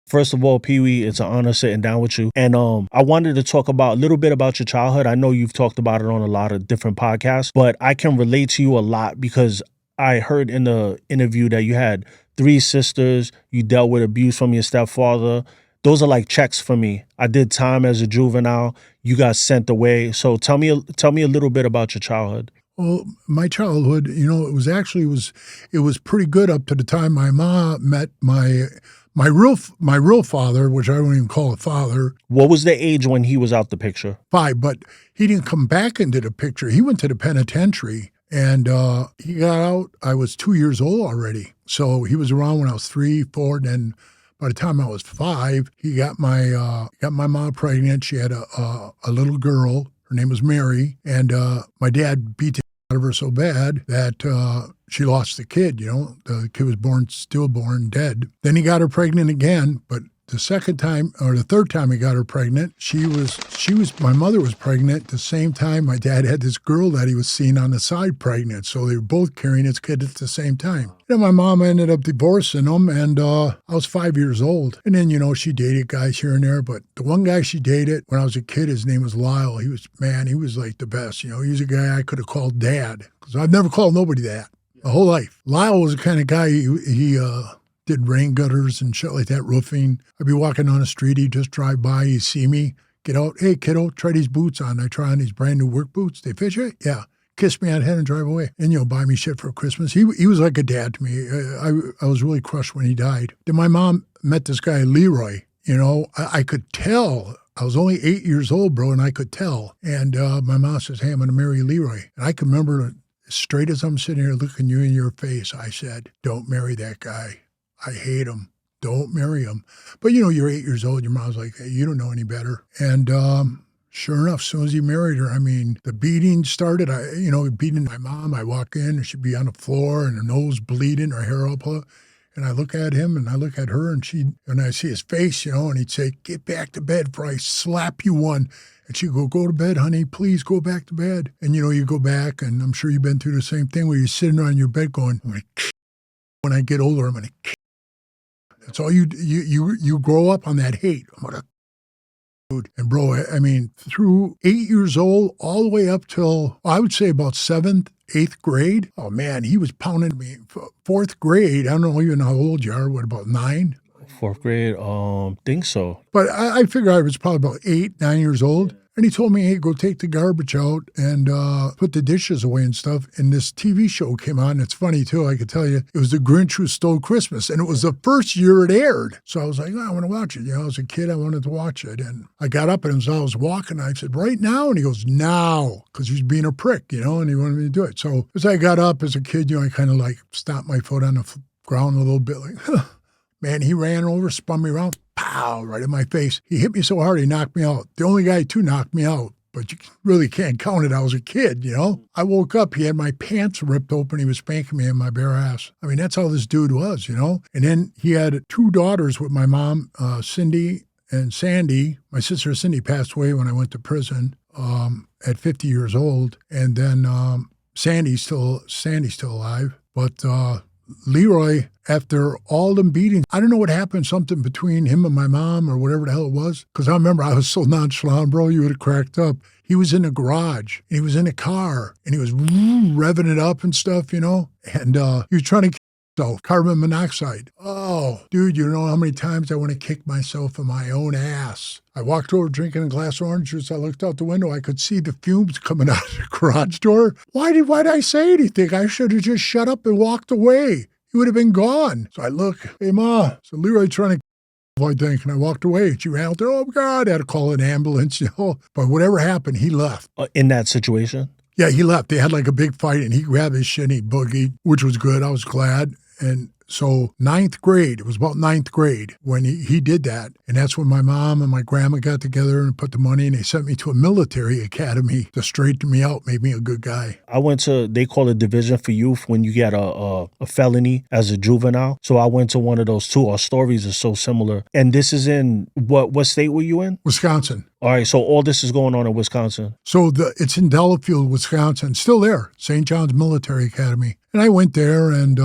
First of all, Peewee, it's an honor sitting down with you. And I wanted to talk about a little bit about your childhood. I know you've talked about it on a lot of different podcasts, but I can relate to you a lot because I heard in the interview that you had three sisters, you dealt with abuse from your stepfather. Those are like checks for me. I did time as a juvenile. You got sent away. So tell me a little bit about your childhood. Well, my childhood, it was pretty good up to the time my mom met my real father, which I don't even call a father. What was the age when he was out the picture? 5, but he didn't come back into the picture. He went to the penitentiary, and he got out. I was 2 years old already, so he was around when I was 3, 4. Then by the time I was 5, he got my mom pregnant. She had a little girl. Her name was Mary, and my dad beat the out of her so bad that she lost the kid. The kid was stillborn, dead. Then he got her pregnant again, but the second time or the third time he got her pregnant, my mother was pregnant at the same time my dad had this girl that he was seeing on the side pregnant. So they were both carrying his kid at the same time. My mom ended up divorcing him, and I was 5 years old. And then, she dated guys here and there, but the one guy she dated when I was a kid, his name was Lyle. He was like the best. He was a guy I could have called dad, because I've never called nobody that my whole life. Lyle was the kind of guy, he did rain gutters and shit like that, roofing. I'd be walking down the street, he'd just drive by, he'd see me, get out, hey kiddo, try these boots on. I try on these brand new work boots. They fit you? Yeah. Kiss me on the head and drive away. And, buy me shit for Christmas. He was like a dad to me. I was really crushed when he died. Then my mom met this guy, Leroy. I could tell. I was only 8 years old, bro, and I could tell. And my mom says, hey, I'm going to marry Leroy. And I can remember, as straight as I'm sitting here looking you in your face, I said, don't marry that guy. I hate him. Don't marry him. But, you're 8 years old. Your mom's like, hey, you don't know any better. And sure enough, as soon as he married her, the beating started. Beating my mom. I walk in, and she'd be on the floor, and her nose bleeding, her hair up. And I look at him, and I look at her, and I see his face, and he'd say, get back to bed before I slap you one. And she'd go to bed, honey, please go back to bed. And, you go back, and I'm sure you've been through the same thing where you're sitting on your bed going, when I get older, I'm going to. It's all you grow up on that hate. I'm going to. And bro, through 8 years old, all the way up till, I would say about 7th, 8th grade. Oh man, he was pounding me. 4th grade, I don't know even how old you are. What, about 9? 4th grade, think so. But I figure I was probably about 8, 9 years old. And he told me, hey, go take the garbage out and put the dishes away and stuff. And this TV show came on. It's funny, too. I could tell you, it was The Grinch Who Stole Christmas. And it was the first year it aired. So I was like, I want to watch it. I was a kid. I wanted to watch it. And I got up, and as I was walking, I said, right now? And he goes, now. Because he was being a prick, and he wanted me to do it. So as I got up as a kid, I kind of like stomped my foot on the ground a little bit like, huh. Man, he ran over, spun me around, pow, right in my face. He hit me so hard, he knocked me out. The only guy to knock me out, but you really can't count it. I was a kid, I woke up, he had my pants ripped open. He was spanking me in my bare ass. That's how this dude was, And then he had 2 daughters with my mom, Cindy and Sandy. My sister Cindy passed away when I went to prison at 50 years old. And then Sandy's still alive. But Leroy, after all them beatings, I don't know what happened, something between him and my mom or whatever the hell it was. Because I remember I was so nonchalant, bro, you would have cracked up. He was in the garage, and he was in a car, and he was revving it up and stuff, And he was trying to kill himself, carbon monoxide. Oh, dude, you know how many times I want to kick myself in my own ass. I walked over drinking a glass of orange juice. I looked out the window. I could see the fumes coming out of the garage door. Why did I say anything? I should have just shut up and walked away. He would have been gone. So I look, hey, Ma. So Leroy trying to I think, and I walked away. She ran out there, oh, God, I had to call an ambulance, But whatever happened, he left. In that situation? Yeah, he left. They had like a big fight, and he grabbed his shit and he boogied, which was good. I was glad. And so 9th grade, it was about 9th grade when he did that. And that's when my mom and my grandma got together and put the money, and they sent me to a military academy to straighten me out, make me a good guy. I went to, they call it Division for Youth when you get a felony as a juvenile. So I went to one of those too. Our stories are so similar. And this is in, what state were you in? Wisconsin. All right, so all this is going on in Wisconsin. So it's in Delafield, Wisconsin, still there, St. John's Military Academy. And I went there, and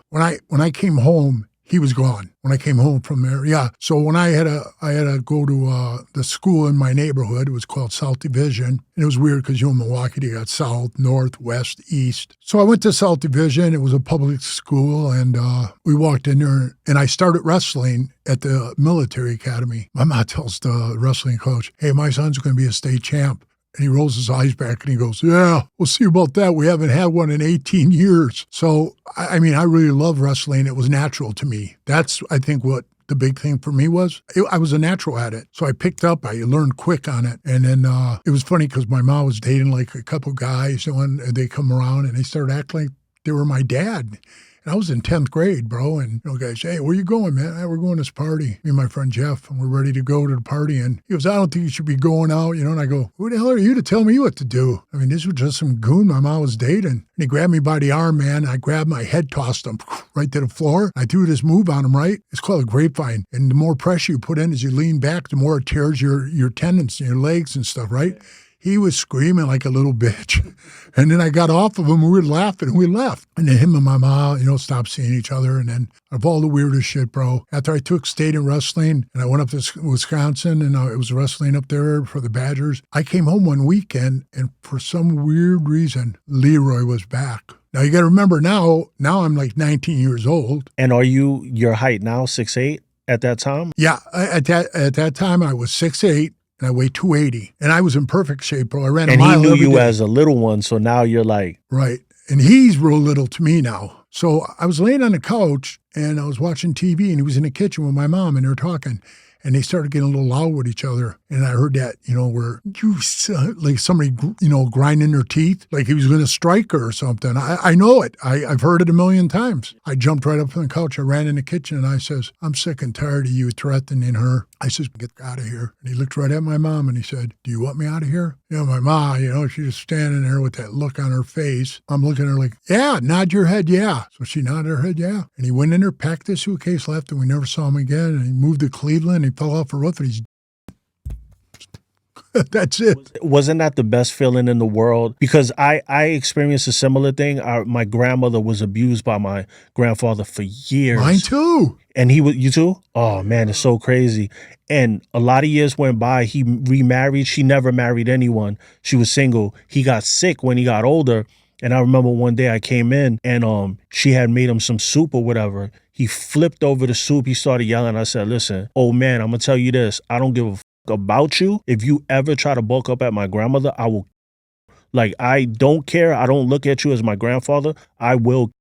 when I came home, he was gone when I came home from there. Yeah. So when I had to go to the school in my neighborhood, it was called South Division. And it was weird because, in Milwaukee, you got South, North, West, East. So I went to South Division. It was a public school. And we walked in there and I started wrestling at the military academy. My mom tells the wrestling coach, hey, my son's going to be a state champ. And he rolls his eyes back and he goes, yeah, we'll see about that. We haven't had one in 18 years. So, I really love wrestling. It was natural to me. That's, I think, what the big thing for me was. I was a natural at it. So I picked up, I learned quick on it. And then it was funny because my mom was dating like a couple guys and they come around and they started acting like they were my dad. And I was in 10th grade, bro. And guys, hey, where you going, man? Hey, we're going to this party. Me and my friend Jeff, and we're ready to go to the party. And he goes, I don't think you should be going out, And I go, who the hell are you to tell me what to do? This was just some goon my mom was dating. And he grabbed me by the arm, man. I grabbed my head, tossed him right to the floor. I threw this move on him, right? It's called a grapevine. And the more pressure you put in as you lean back, the more it tears your tendons and your legs and stuff, right? He was screaming like a little bitch. And then I got off of him, we were laughing, and we left. And then him and my mom, stopped seeing each other. And then of all the weirdest shit, bro, after I took state in wrestling, and I went up to Wisconsin, and I was wrestling up there for the Badgers, I came home one weekend, and for some weird reason, Leroy was back. Now, you got to remember now I'm like 19 years old. And are your height now 6'8" at that time? Yeah, at that time, I was 6'8". And I weighed 280. And I was in perfect shape, bro. I ran a mile every day. And he knew you as a little one, so now you're like... Right. And he's real little to me now. So I was laying on the couch, and I was watching TV, and he was in the kitchen with my mom, and they were talking. And they started getting a little loud with each other. And I heard that, where like somebody, grinding their teeth, like he was going to strike her or something. I know it. I've heard it a million times. I jumped right up from the couch. I ran in the kitchen and I says, I'm sick and tired of you threatening her. I says, get out of here. And he looked right at my mom and he said, do you want me out of here? My mom, she's just standing there with that look on her face. I'm looking at her like, yeah, nod your head, yeah. So she nodded her head, yeah. And he went in there, packed his suitcase, left, and we never saw him again. And he moved to Cleveland. He fell off a roof and he's that's it. Wasn't that the best feeling in the world? Because I experienced a similar thing. My grandmother was abused by my grandfather for years. Mine too. And you too? Oh man, it's so crazy. And a lot of years went by. He remarried. She never married anyone. She was single. He got sick when he got older. And I remember one day I came in and she had made him some soup or whatever. He flipped over the soup. He started yelling. I said, listen, old man, I'm going to tell you this. I don't give a about you. If you ever try to bulk up at my grandmother, I will. Like, I don't care. I don't look at you as my grandfather. I will.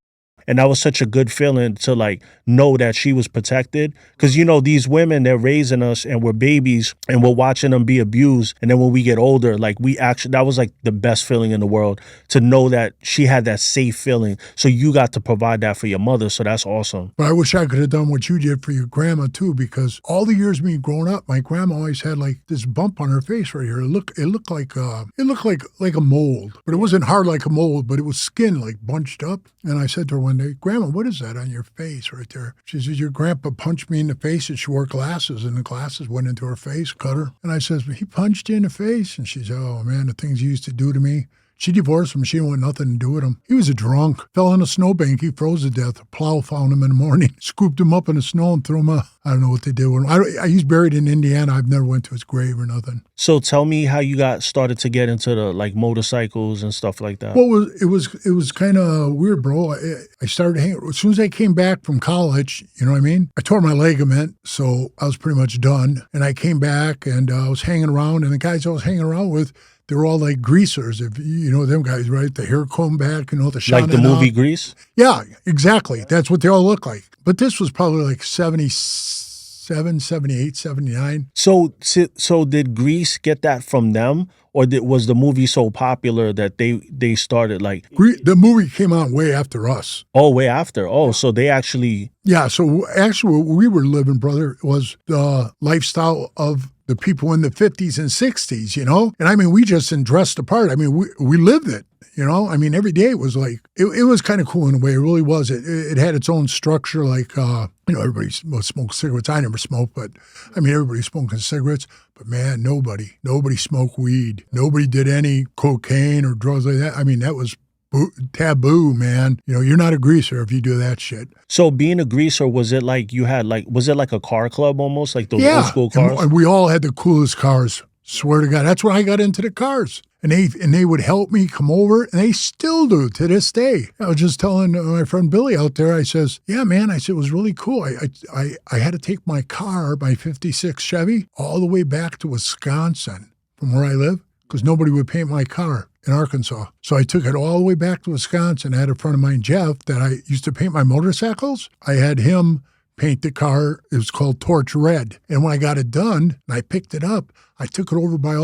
And that was such a good feeling to like know that she was protected. Because, these women, they're raising us and we're babies and we're watching them be abused. And then when we get older, like that was like the best feeling in the world to know that she had that safe feeling. So you got to provide that for your mother. So that's awesome. But I wish I could have done what you did for your grandma too, because all the years me growing up, my grandma always had like this bump on her face right here. It looked like a mold, but it wasn't hard like a mold, but it was skin like bunched up. And I said to her one day, Grandma, what is that on your face right there? She says, your grandpa punched me in the face and she wore glasses and the glasses went into her face, cut her. And I says, he punched you in the face? And she said, oh man, the things he used to do to me. She divorced him. She didn't want nothing to do with him. He was a drunk. Fell in a snowbank. He froze to death. A plow found him in the morning, scooped him up in the snow and threw him out. I don't know what they did with him. He's buried in Indiana. I've never went to his grave or nothing. So tell me how you started to get into the like motorcycles and stuff like that. Well, it was kind of weird, bro. I started hanging. As soon as I came back from college, you know what I mean? I tore my ligament, so I was pretty much done. And I came back and I was hanging around, and the guys I was hanging around with, they were all like greasers, if you know them guys, right? The hair comb back, the like the movie Grease? Yeah, exactly. That's what they all look like. But this was probably like 77, 78, 79. So did Grease get that from them? Or was the movie so popular that they started like... The movie came out way after us. Oh, way after. Oh, so they actually... Yeah, so actually what we were living, brother, was the lifestyle of the people in the 50s and 60s, And I mean, we just dressed apart. I mean, we lived it, I mean, every day it was like, it was kind of cool in a way. It really was. It had its own structure, like, everybody smoked cigarettes. I never smoked, but I mean, everybody's smoking cigarettes. But man, nobody smoked weed. Nobody did any cocaine or drugs like that. I mean, that was taboo, man. You know, you're not a greaser if you do that shit. So being a greaser, was it like was it like a car club almost, like those old Yeah, school cars? and we all had the coolest cars. Swear to God, that's when I got into the cars. And they would help me come over, and they still do to this day. I was just telling my friend Billy out there, I says, yeah, man, I said, it was really cool. I had to take my car, my 56 Chevy, all the way back to Wisconsin from where I live, because nobody would paint my car in Arkansas. So I took it all the way back to Wisconsin. I had a friend of mine, Jeff, that I used to paint my motorcycles. I had him paint the car. It was called Torch Red. And when I got it done and I picked it up, I took it over by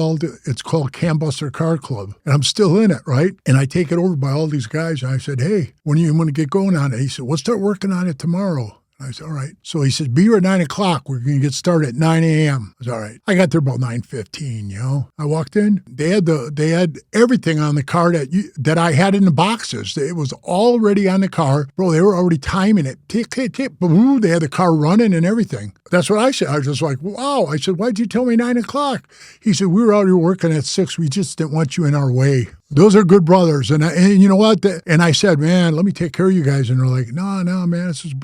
it's called Cambuster Car Club. And I'm still in it, right? And I take it over by all these guys. And I said, hey, when are you going to get going on it? He said, we'll start working on it tomorrow. I said, all right. So he said, be here at 9 o'clock. We're going to get started at 9 a.m. I said, all right. I got there about 9:15, you know. I walked in. They had everything on the car that I had in the boxes. It was already on the car. Bro, they were already timing it. Tick, tick, tick. Boom. They had the car running and everything. That's what I said. I was just like, wow. I said, why'd you tell me 9 o'clock? He said, we were out here working at 6. We just didn't want you in our way. Those are good brothers. And you know what? And I said, man, let me take care of you guys. And they're like, no, man, this is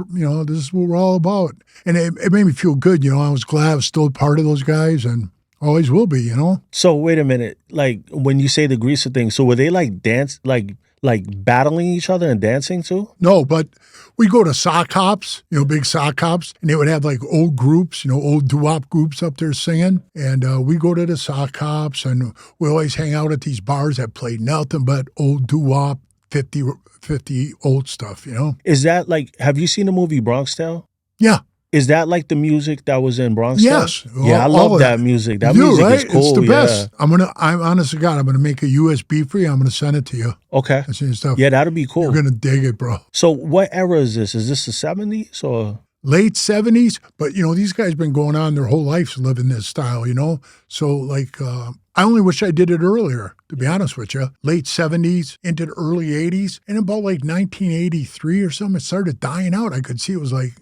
what we're all about. And it made me feel good. You know, I was glad I was still part of those guys and always will be, you know? So wait a minute. Like when you say the greaser thing, so were they like dance, like battling each other and dancing too? No, but we go to sock hops, you know, big sock hops, and they would have like old groups, you know, old doo-wop groups up there singing. And we go to the sock hops, and we always hang out at these bars that played nothing but old doo-wop, 50 old stuff, you know? Is that like, have you seen the movie Bronx Tale? Yeah. Is that like the music that was in Bronx Tale? Yes. Yeah, I love that music. That music is cool. It's the best. I'm honest to God, I'm going to make a USB for you. I'm going to send it to you. Okay. Stuff. Yeah, that'll be cool. You're going to dig it, bro. So what era is this? Is this the 70s or? Late 70s, but, you know, these guys been going on their whole lives living this style, you know? So, like, I only wish I did it earlier, to be honest with you. Late 70s into the early 80s. And about, like, 1983 or something, it started dying out. I could see it was like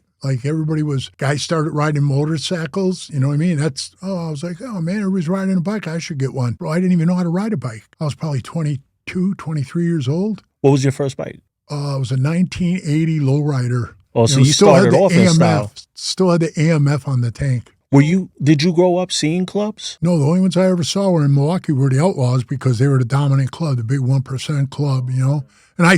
guys started riding motorcycles, you know what I mean? I was like, oh, man, everybody's riding a bike. I should get one. Bro, I didn't even know how to ride a bike. I was probably 22, 23 years old. What was your first bike? It was a 1980 lowrider. Oh, so you started off in style. Still had the AMF on the tank. Did you grow up seeing clubs? No, the only ones I ever saw were in Milwaukee were the Outlaws because they were the dominant club, the big 1% club, you know? And I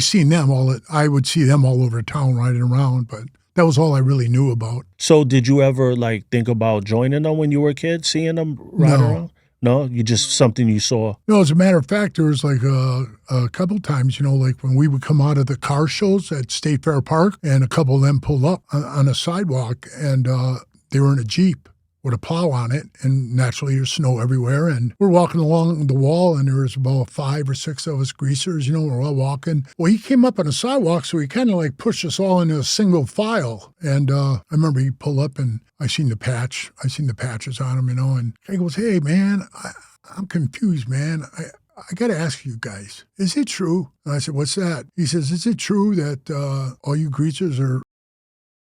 would see them all over town riding around, but that was all I really knew about. So did you ever like think about joining them when you were a kid, seeing them ride around? No, you just something you saw. No, as a matter of fact, there was like a couple times, you know, like when we would come out of the car shows at State Fair Park, and a couple of them pulled up on a sidewalk, and they were in a Jeep with a plow on it, and naturally there's snow everywhere. And we're walking along the wall, and there was about 5 or 6 of us greasers, you know, we're all walking. Well, he came up on a sidewalk, so he kind of like pushed us all into a single file. And I remember he pulled up, and I seen the patches on him, you know, and he goes, hey, man, I'm confused, man. I got to ask you guys, is it true? And I said, what's that? He says, is it true that all you greasers are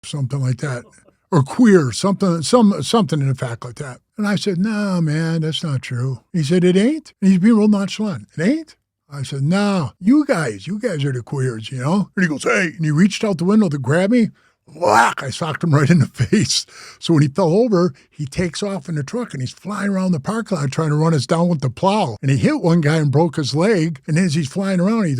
something like that? Or queer, something in the fact like that. And I said, no, man, that's not true. He said, it ain't? And he's being real nonchalant. It ain't? I said, no, you guys are the queers, you know? And he goes, hey, and he reached out the window to grab me. Whack! I socked him right in the face. So when he fell over, he takes off in the truck, and he's flying around the parking lot trying to run us down with the plow. And he hit one guy and broke his leg. And then as he's flying around, he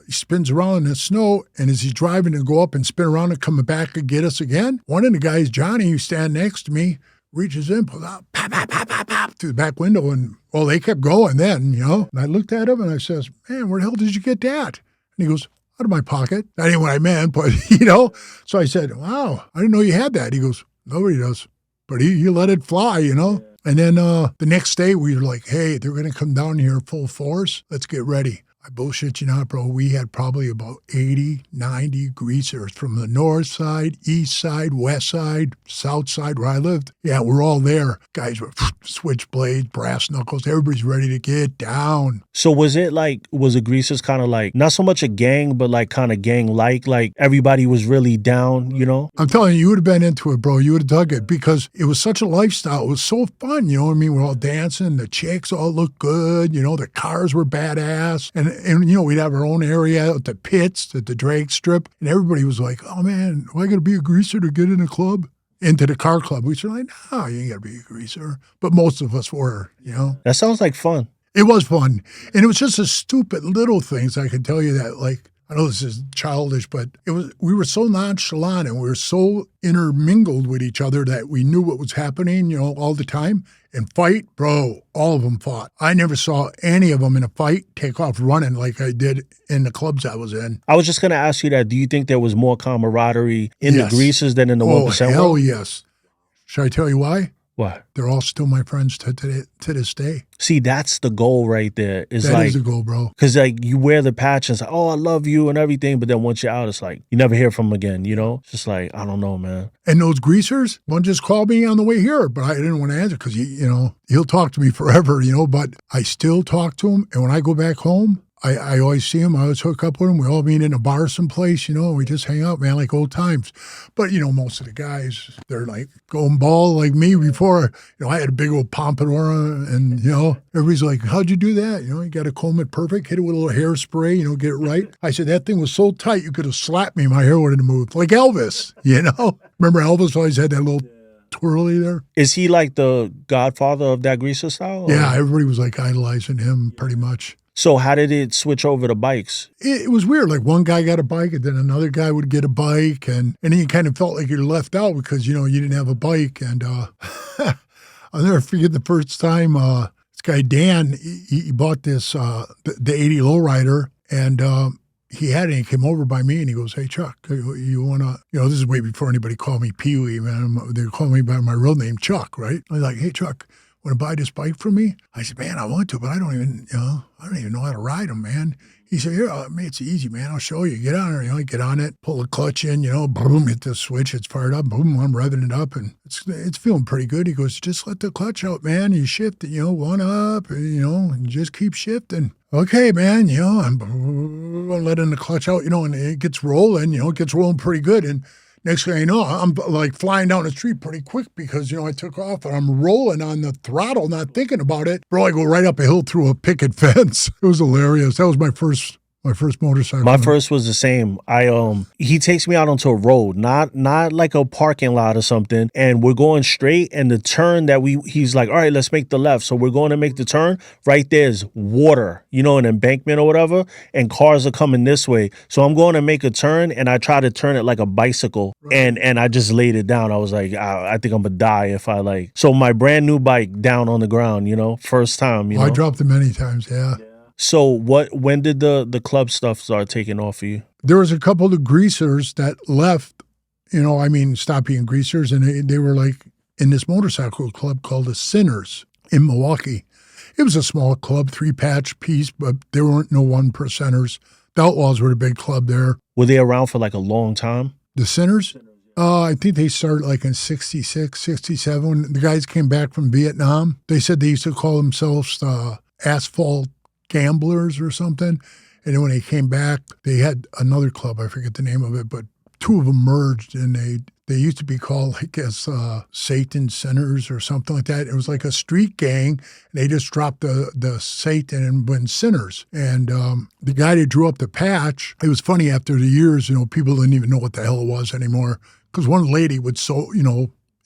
spins around in the snow. And as he's driving to go up and spin around and come back and get us again, one of the guys, Johnny, who's standing next to me, reaches in, pulls out, pop, pop, pop, pop, pop, through the back window. And, well, they kept going then, you know. And I looked at him and I says, man, where the hell did you get that? And he goes, out of my pocket. That ain't what I meant, but, you know. So I said, wow, I didn't know you had that. He goes, nobody does. But he let it fly, you know. Yeah. And then the next day we were like, hey, they're going to come down here full force. Let's get ready. I bullshit you not, bro. We had probably about 80, 90 greasers from the north side, east side, west side, south side where I lived. Yeah, we're all there. Guys with switchblades, brass knuckles. Everybody's ready to get down. So was the greasers kind of like, not so much a gang, but like kind of gang-like? Like everybody was really down, you know? I'm telling you would have been into it, bro. You would have dug it because it was such a lifestyle. It was so fun, you know what I mean? We're all dancing. The chicks all looked good. You know, the cars were badass. And and we'd have our own area at the pits, at the drag strip, and everybody was like, "Oh man, do I got to be a greaser to get in a club?" Into the car club. We were like, "No, you ain't got to be a greaser," but most of us were. That sounds like fun. It was fun, and it was just the stupid little things. I can tell you that, like, I know this is childish, but we were so nonchalant and we were so intermingled with each other that we knew what was happening, all the time. And fight, bro, all of them fought. I never saw any of them in a fight take off running like I did in the clubs I was in. I was just going to ask you that. Do you think there was more camaraderie in Yes. the greasers than in the 1% hell world? yes. Should I tell you why? What? They're all still my friends to this day. See, that's the goal right there. That is the goal, bro. Because you wear the patch and it's like, oh, I love you and everything. But then once you're out, it's like, you never hear from them again, It's just like, I don't know, man. And those greasers, one just called me on the way here, but I didn't want to answer because, he'll talk to me forever, but I still talk to him. And when I go back home, I always see him. I always hook up with him. We all meet in a bar someplace, and we just hang out, man, like old times. But, most of the guys, they're like going bald like me before. I had a big old pompadour and, everybody's like, how'd you do that? You got to comb it perfect, hit it with a little hairspray, get it right. I said, that thing was so tight, you could have slapped me. My hair would have moved like Elvis, Remember Elvis always had that little twirly there? Is he like the godfather of that greaser style? Yeah, everybody was like idolizing him pretty much. So how did it switch over to bikes? It was weird. Like one guy got a bike and then another guy would get a bike. And then you kind of felt like you're left out because, you didn't have a bike. And I'll never forget the first time this guy, Dan, he bought this, the 80 lowrider. And he had it and he came over by me and he goes, hey, Chuck, you want to, this is way before anybody called me Peewee, man. They called me by my real name, Chuck, right? I was like, hey, Chuck, want to buy this bike from me? I said, man, I want to, but I don't even know how to ride them, man. He said, here, man, it's easy, man. I'll show you. Get on it, get on it, pull the clutch in, boom, hit the switch. It's fired up. Boom, I'm revving it up, and it's feeling pretty good. He goes, just let the clutch out, man. You shift it, one up, and just keep shifting. Okay, man, I'm letting the clutch out, and it gets rolling, it gets rolling pretty good. And next thing I know, I'm like flying down the street pretty quick because, I took off and I'm rolling on the throttle, not thinking about it. Bro, I go right up a hill through a picket fence. It was hilarious. That was my first motorcycle. My first was the same. He takes me out onto a road, not like a parking lot or something, and we're going straight, and the turn that he's like, all right, let's make the left. So we're going to make the turn. Right there's water, an embankment or whatever, and cars are coming this way. So I'm going to make a turn, and I try to turn it like a bicycle, right. and I just laid it down. I was like, I think I'm gonna die if I so my brand new bike down on the ground, first time, I dropped it many times, yeah. So when did the club stuff start taking off for you? There was a couple of greasers that left, stopped being greasers, and they were like in this motorcycle club called the Sinners in Milwaukee. It was a small club, 3-patch piece, but there weren't no 1%ers. The Outlaws were the big club there. Were they around for like a long time? The Sinners? I think they started like in 66, 67. When the guys came back from Vietnam, they said they used to call themselves Asphalt Gamblers or something. And then when they came back, they had another club. I forget the name of it, but two of them merged, and they used to be called, I guess, Satan Sinners or something like that. It was like a street gang. And they just dropped the Satan and went Sinners. And the guy that drew up the patch, it was funny after the years, people didn't even know what the hell it was anymore. Because one lady would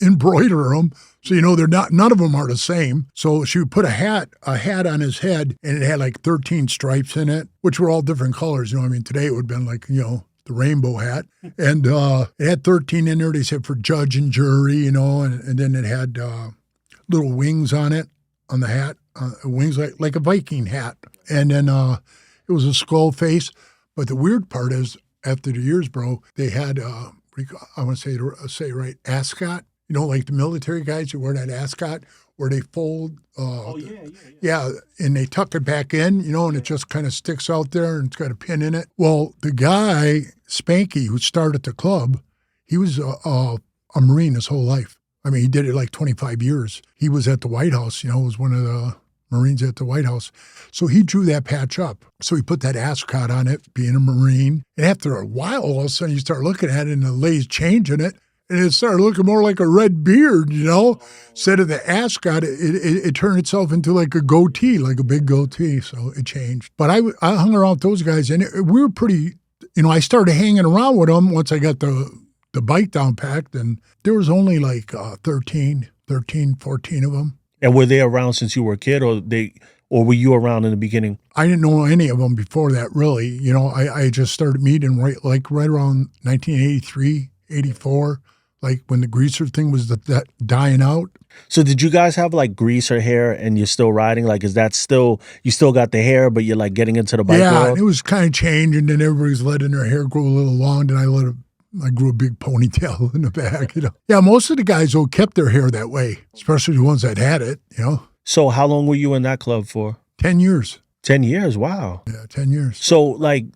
embroider them. So, they're not, none of them are the same. So she would put a hat on his head, and it had like 13 stripes in it, which were all different colors. Today it would have been like, the rainbow hat. And it had 13 in there. They said for judge and jury, and then it had little wings on it, on the hat, wings like a Viking hat. And then it was a skull face. But the weird part is, after the years, bro, they had, I want to say right, ascot. Like the military guys who wear that ascot where they fold. Yeah, and they tuck it back in, and it just kind of sticks out there and it's got a pin in it. Well, the guy, Spanky, who started the club, he was a Marine his whole life. He did it like 25 years. He was at the White House, was one of the Marines at the White House. So he drew that patch up. So he put that ascot on it, being a Marine. And after a while, all of a sudden you start looking at it and the lady's changing it. And it started looking more like a red beard, you know. Instead of the ascot, it turned itself into like a goatee, like a big goatee. So it changed. But I hung around with those guys, and we were pretty, you know, I started hanging around with them once I got the bike down packed, and there was only like 13, 14 of them. And were they around since you were a kid, or were you around in the beginning? I didn't know any of them before that, really. You know, I just started meeting right around 1983, 84, like when the greaser thing was that dying out. So did you guys have like greaser hair and you're still riding? Like, is that still, you still got the hair, but you're like getting into the bike Yeah, world? it was kind of changing. Then everybody's letting their hair grow a little long. Then I grew a big ponytail in the back, you know. Yeah, most of the guys, though, kept their hair that way, especially the ones that had it, you know. So how long were you in that club for? 10 years. 10 years, wow. Yeah, 10 years. So like,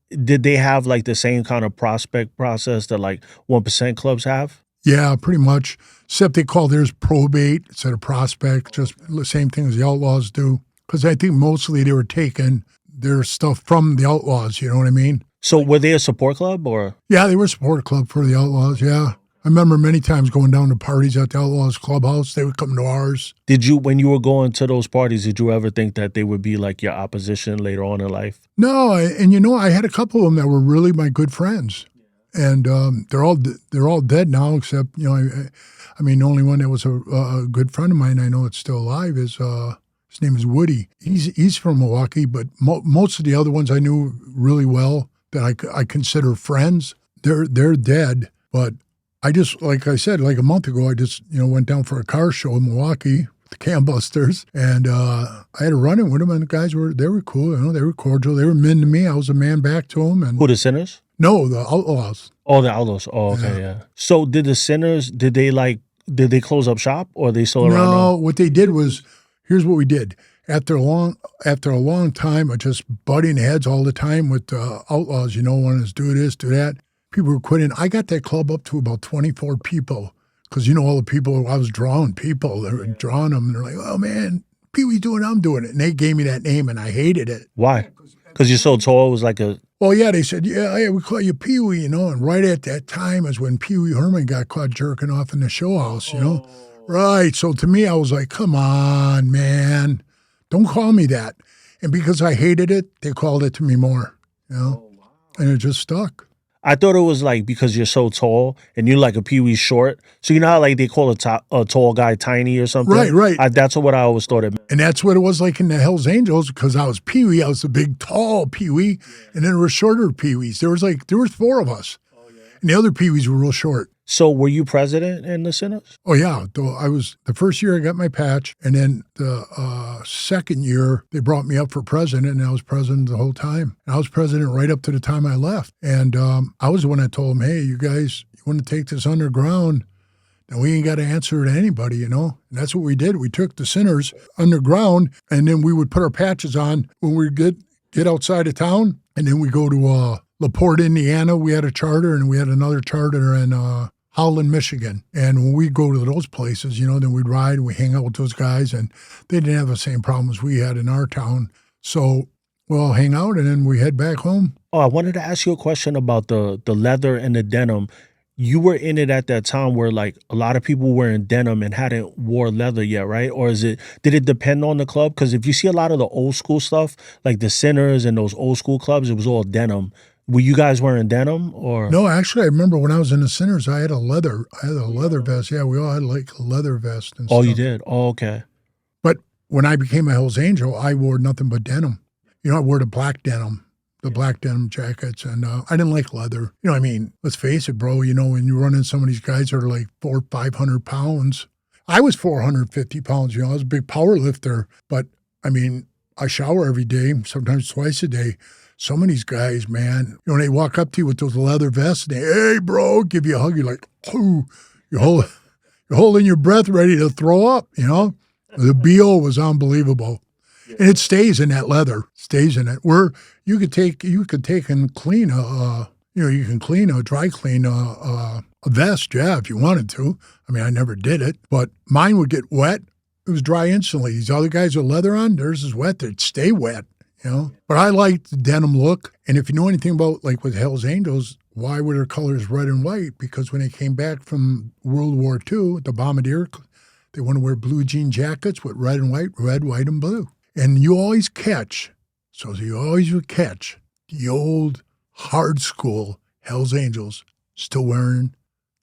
did they have like the same kind of prospect process that like 1% clubs have? Yeah, pretty much, except they call theirs probate instead of prospect, just the same thing as the Outlaws do. Because I think mostly they were taking their stuff from the Outlaws, you know what I mean? So were they a support club or? Yeah, they were a support club for the Outlaws, yeah. I remember many times going down to parties at the Outlaws clubhouse. They would come to ours. Did you, when you were going to those parties, did you ever think that they would be like your opposition later on in life? No, and you know, I had a couple of them that were really my good friends. And they're all dead now, except, you know, I mean, the only one that was a good friend of mine, I know it's still alive, is his name is Woody. He's from Milwaukee, but most of the other ones I knew really well that I consider friends, they're dead. But I just, like I said, like a month ago, I just, you know, went down for a car show in Milwaukee with the Cam Busters, and I had a run-in with them, and the guys were cool, you know, they were cordial, they were men to me, I was a man back to them. And Who, the Sinners? no, the Outlaws. Oh, the Outlaws. Oh, okay, yeah. So did the Sinners, did they close up shop or are they still around now? No, what they did was, here's what we did. After a long time of just butting heads all the time with the Outlaws, you know, wanting to do this, do that, people were quitting. I got that club up to about 24 people because, you know, all the people, I was drawing people. They were drawing them, and they're like, oh, man, Peewee's doing it, I'm doing it. And they gave me that name, and I hated it. Why? Because you're so tall, it was like a... Well, yeah, they said, yeah, we call you Peewee, you know, and right at that time is when Pee-wee Herman got caught jerking off in the show house, you know. Right, so to me, I was like, come on, man, don't call me that. And because I hated it, they called it to me more, you know, and it just stuck. I thought it was like because you're so tall and you're like a Pee-wee short. So you know how like they call a tall guy tiny or something? Right. That's what I always thought it meant. And that's what it was like in the Hells Angels, because I was Pee-wee. I was the big, tall Pee-wee, and then there were shorter Pee-wees. There was 4 of us, and the other Pee-wees were real short. So were you president in the Sinners? Oh, yeah. I was the first year I got my patch, and then the second year they brought me up for president, and I was president the whole time. And I was president right up to the time I left. And I was the one that told them, hey, you guys, you want to take this underground, then we ain't got to answer to anybody, you know? And that's what we did. We took the Sinners underground, and then we would put our patches on when we get outside of town, and then we go to LaPorte, Indiana. We had a charter, and we had another charter in Howland, Michigan. And when we go to those places, you know, then we'd ride and we hang out with those guys, and they didn't have the same problems we had in our town. So we'll hang out, and then we head back home. Oh, I wanted to ask you a question about the leather and the denim. You were in it at that time where like a lot of people were in denim and hadn't wore leather yet, right? Or did it depend on the club? Because if you see a lot of the old school stuff, like the Sinners and those old school clubs, it was all denim. Were you guys wearing denim or? No, actually, I remember when I was in the Sinners, I had a leather vest. Yeah, we all had like a leather vest and stuff. Oh, you did? Oh, okay. But when I became a Hells Angel, I wore nothing but denim. You know, I wore the black denim jackets, and I didn't like leather. You know, I mean, let's face it, bro, you know, when you run into some of these guys that are like 400-500 pounds, I was 450 pounds, you know, I was a big power lifter, but I mean, I shower every day, sometimes twice a day. Some of these guys, man, you know, they walk up to you with those leather vests and they, hey, bro, give you a hug. You're like, oh, you're holding your breath ready to throw up, you know? The BO was unbelievable. And it stays in that leather, stays in it. Where you could take and clean you can dry clean a vest, yeah, if you wanted to. I mean, I never did it, but mine would get wet. It was dry instantly. These other guys with leather on, theirs is wet. They'd stay wet, you know? But I liked the denim look. And if you know anything about, like with Hells Angels, why were their colors red and white? Because when they came back from World War II, the bombardier, they want to wear blue jean jackets with red and white, red, white, and blue. And you always catch, would catch the old hard school Hells Angels still wearing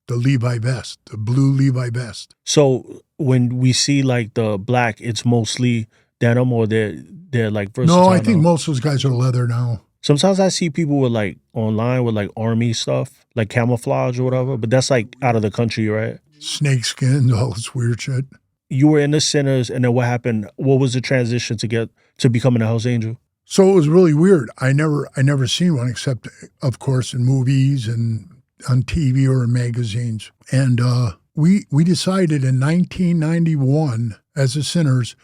the Levi vest, the blue Levi vest. So when we see like the black, it's mostly denim, or they're like versatile. No, I think most of those guys are leather now. Sometimes I see people with like online with like army stuff, like camouflage or whatever, but that's like out of the country, right? Snake skin, all this weird shit. You were in the Sinners, and then what happened? What was the transition to becoming a Hells Angel? So it was really weird. I never seen one except, of course, in movies and on TV or in magazines. And we decided in 1991, as the Sinners,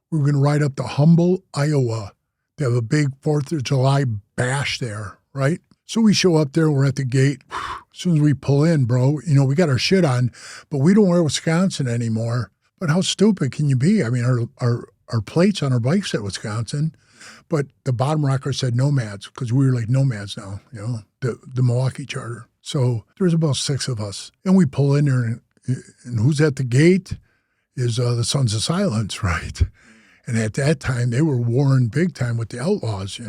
we were going to ride up to Humble, Iowa. They have a big 4th of July bash there, right? So we show up there, we're at the gate. As soon as we pull in, bro, we got our shit on, but we don't wear Wisconsin anymore. But how stupid can you be? I mean, our plates on our bikes said Wisconsin, but the bottom rocker said Nomads, because we were like nomads now, the Milwaukee charter. So there's about 6 of us. And we pull in there, and who's at the gate is the Sons of Silence, right? And at that time, they were warring big time with the Outlaws,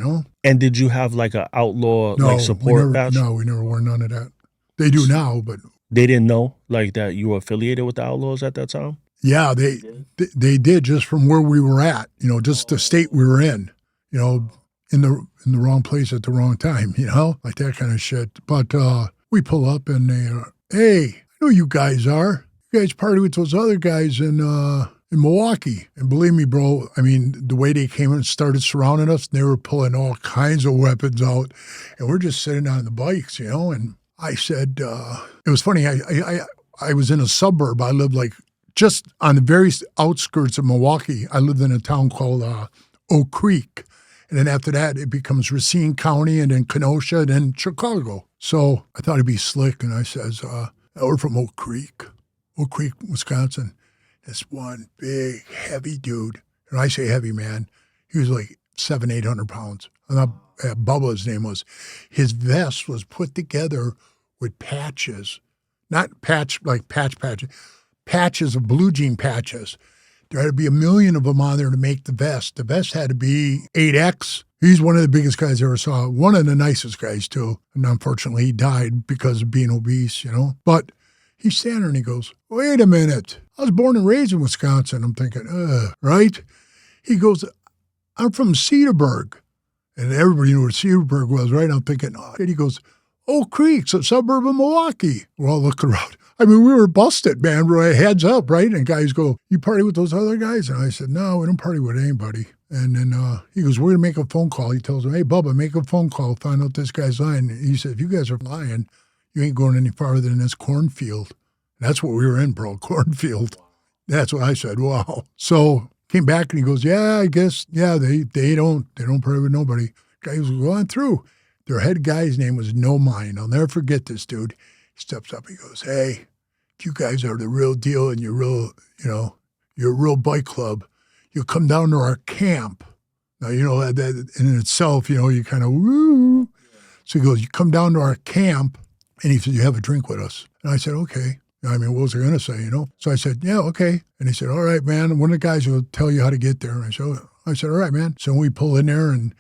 And did you have like an outlaw support badge? No, we never wore none of that. They do now, but they didn't know like that you were affiliated with the Outlaws at that time? Yeah, they did, just from where we were at, just the state we were in, in the wrong place at the wrong time, like that kind of shit. But we pull up and they are, hey, I know you guys are. You guys party with those other guys in Milwaukee. And believe me, bro, I mean, the way they came and started surrounding us, they were pulling all kinds of weapons out. And we're just sitting on the bikes, and I said, it was funny. I was in a suburb. I lived like just on the very outskirts of Milwaukee. I lived in a town called Oak Creek. And then after that, it becomes Racine County and then Kenosha and then Chicago. So I thought it'd be slick. And I says, we're from Oak Creek, Wisconsin. This one big, heavy dude. And I say heavy, man. He was like 700-800 pounds. Bubba, his name was. His vest was put together with patches. Not patches, patches of blue jean patches. There had to be 1 million of them on there to make the vest. The vest had to be 8X. He's one of the biggest guys I ever saw. One of the nicest guys, too. And unfortunately, he died because of being obese, But he's standing there and he goes, wait a minute. I was born and raised in Wisconsin. I'm thinking, right? He goes, I'm from Cedarburg. And everybody knew where Cedarburg was, right? I'm thinking, and he goes, Oak Creek's a suburb of Milwaukee. We're all looking around. I mean, we were busted, man. We're heads up, right? And guys go, you party with those other guys? And I said, no, we don't party with anybody. And then he goes, we're going to make a phone call. He tells him, hey, Bubba, make a phone call. Find out this guy's lying. And he said, if you guys are lying, you ain't going any farther than this cornfield. That's what we were in, bro, cornfield. That's what I said, wow. So came back and he goes, yeah, I guess, yeah, they don't party with nobody. Guy was going through. Their head guy's name was No Mind. I'll never forget this dude. He steps up, he goes, hey, if you guys are the real deal and you're real, you're a real bike club, you come down to our camp. Now, that in itself, you kind of woo. So he goes, you come down to our camp, and he said, you have a drink with us. And I said, okay. I mean, what was I going to say, So I said, yeah, okay. And he said, all right, man. One of the guys will tell you how to get there. And I said, all right, man. So we pull in there, and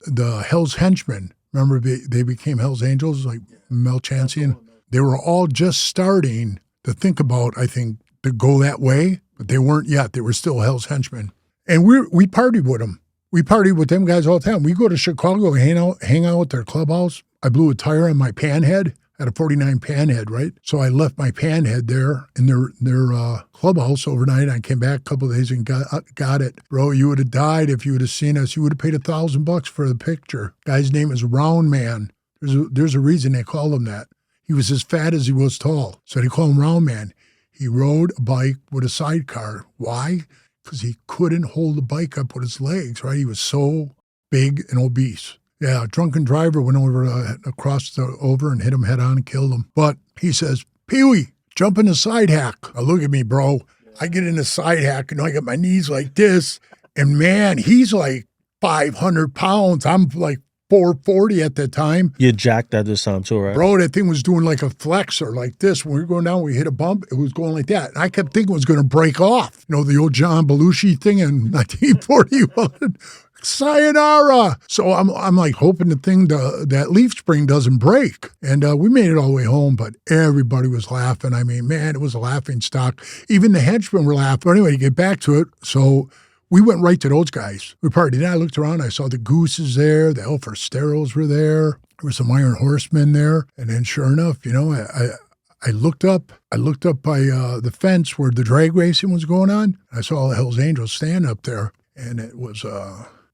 the Hell's Henchmen, remember they became Hell's Angels, like Mel Chancey. They were all just starting to think about, I think, to go that way, but they weren't yet. They were still Hell's Henchmen. And we partied with them. We partied with them guys all the time. We go to Chicago and hang out at their clubhouse. I blew a tire on my panhead. I had a 49 panhead, right? So I left my panhead there in their clubhouse overnight. I came back a couple of days and got it. Bro, you would have died if you would have seen us. You would have paid $1,000 for the picture. Guy's name is Round Man. There's a reason they call him that. He was as fat as he was tall. So they call him Round Man. He rode a bike with a sidecar. Why? Because he couldn't hold the bike up with his legs, right? He was so big and obese. Yeah, a drunken driver went over and hit him head on and killed him. But he says, Peewee, jump in the side hack. Now look at me, bro. I get in the side hack, I got my knees like this. And man, he's like 500 pounds. I'm like 440 at the time. You're jacked at this time too, right? Bro, that thing was doing like a flexor like this. When we were going down, we hit a bump. It was going like that. And I kept thinking it was going to break off. You know, the old John Belushi thing in 1941. Sayonara. So I'm like hoping that leaf spring doesn't break. And we made it all the way home, but everybody was laughing. I mean, man, it was a laughing stock. Even the henchmen were laughing. But anyway, to get back to it, so we went right to those guys. We partied. Then I looked around. I saw the Gooses there. The Elfersteros were there. There were some Iron Horsemen there. And then sure enough, you know, I looked up. I looked up by the fence where the drag racing was going on. I saw all the Hells Angels stand up there. And it was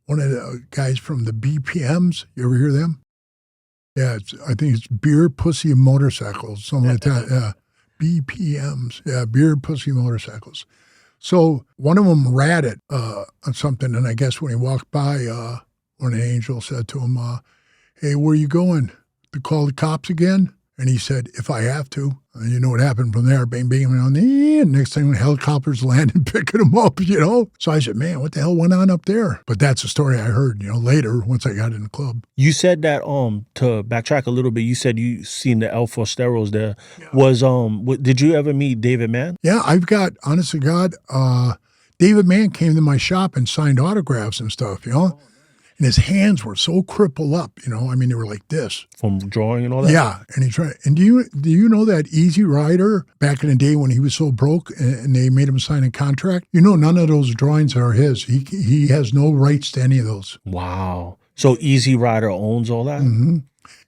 one of the guys from the BPMs. You ever hear them? Yeah, I think it's Beer, Pussy, and Motorcycles, something like that. Yeah, BPMs. Yeah, Beer, Pussy, Motorcycles. So one of them ratted on something, and I guess when he walked by, one of the angels said to him, hey, where are you going? To call the cops again? And he said, if I have to. And you know what happened from there. Bang, bang, and next thing when helicopters landed, picking him up, you know. So I said, man, what the hell went on up there? But that's a story I heard, you know, later once I got in the club. You said that, to backtrack a little bit, you said you seen the Elfersteros there. Yeah. Did you ever meet David Mann? Yeah, I've got, honest to God, David Mann came to my shop and signed autographs and stuff, you know. And his hands were so crippled up, you know. I mean, they were like this. From drawing and all that? Yeah. And he tried. And do you know that Easy Rider back in the day when he was so broke and they made him sign a contract? You know, none of those drawings are his. He has no rights to any of those. Wow. So Easy Rider owns all that? Mm-hmm.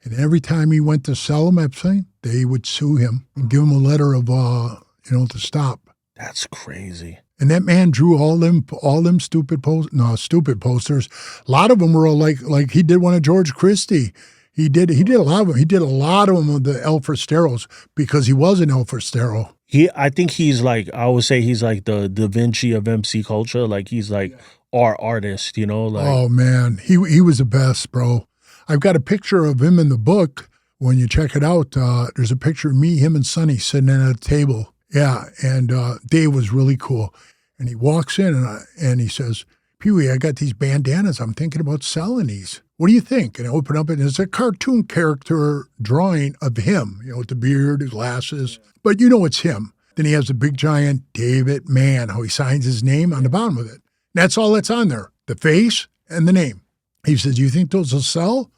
And every time he went to sell them, Epstein, they would sue him and give him a letter of, to stop. That's crazy. And that man drew all them stupid posters. A lot of them were like he did one of George Christie. He did a lot of them. He did a lot of them of the Elfersteros because he was an Elferstero. I think he's like, I would say he's like the Da Vinci of MC culture. Like he's like our artist, you know? Like, oh man, he was the best, bro. I've got a picture of him in the book. When you check it out, there's a picture of me, him, and Sonny sitting at a table. Yeah, and Dave was really cool. And he walks in and he says, Peewee, I got these bandanas. I'm thinking about selling these. What do you think? And I open up and it's a cartoon character drawing of him, you know, with the beard, the glasses. But you know it's him. Then he has a big giant David Mann, how he signs his name on the bottom of it. That's all that's on there, the face and the name. He says, do you think those will sell?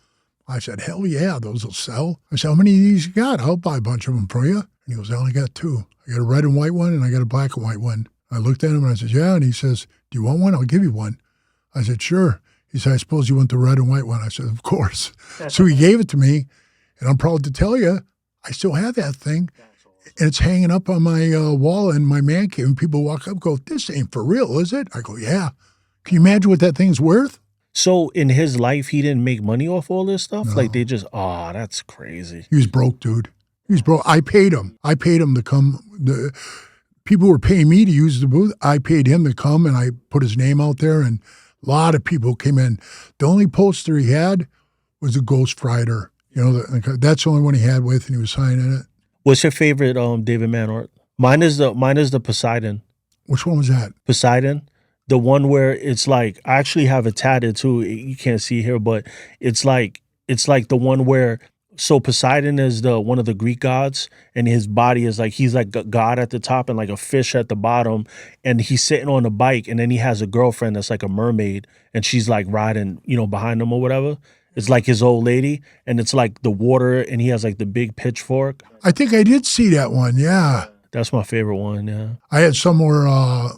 I said, hell yeah, those will sell. I said, how many of these you got? I'll buy a bunch of them for you. And he goes, I only got two. I got a red and white one and I got a black and white one. I looked at him and I said, yeah. And he says, do you want one? I'll give you one. I said, sure. He said, I suppose you want the red and white one. I said, of course. So he gave it to me. And I'm proud to tell you, I still have that thing. And it's hanging up on my wall in my man cave. And people walk up and go, this ain't for real, is it? I go, yeah. Can you imagine what that thing's worth? So in his life, he didn't make money off all this stuff? No. Like they just, that's crazy. He was broke, dude. He was broke. I paid him. I paid him to come. The people were paying me to use the booth. I paid him to come, and I put his name out there, and a lot of people came in. The only poster he had was a Ghost Rider. You know, that's the only one he had with, and he was signing it. What's your favorite David Mann art? Mine is the Poseidon. Which one was that? Poseidon. The one where it's like, I actually have it tatted too. You can't see here, but it's like the one where, so Poseidon is one of the Greek gods, and his body is like, he's like a god at the top and like a fish at the bottom, and he's sitting on a bike, and then he has a girlfriend that's like a mermaid, and she's like riding, you know, behind him or whatever. It's like his old lady, and it's like the water, and he has like the big pitchfork. I think I did see that one, yeah. That's my favorite one, yeah. I had somewhere, I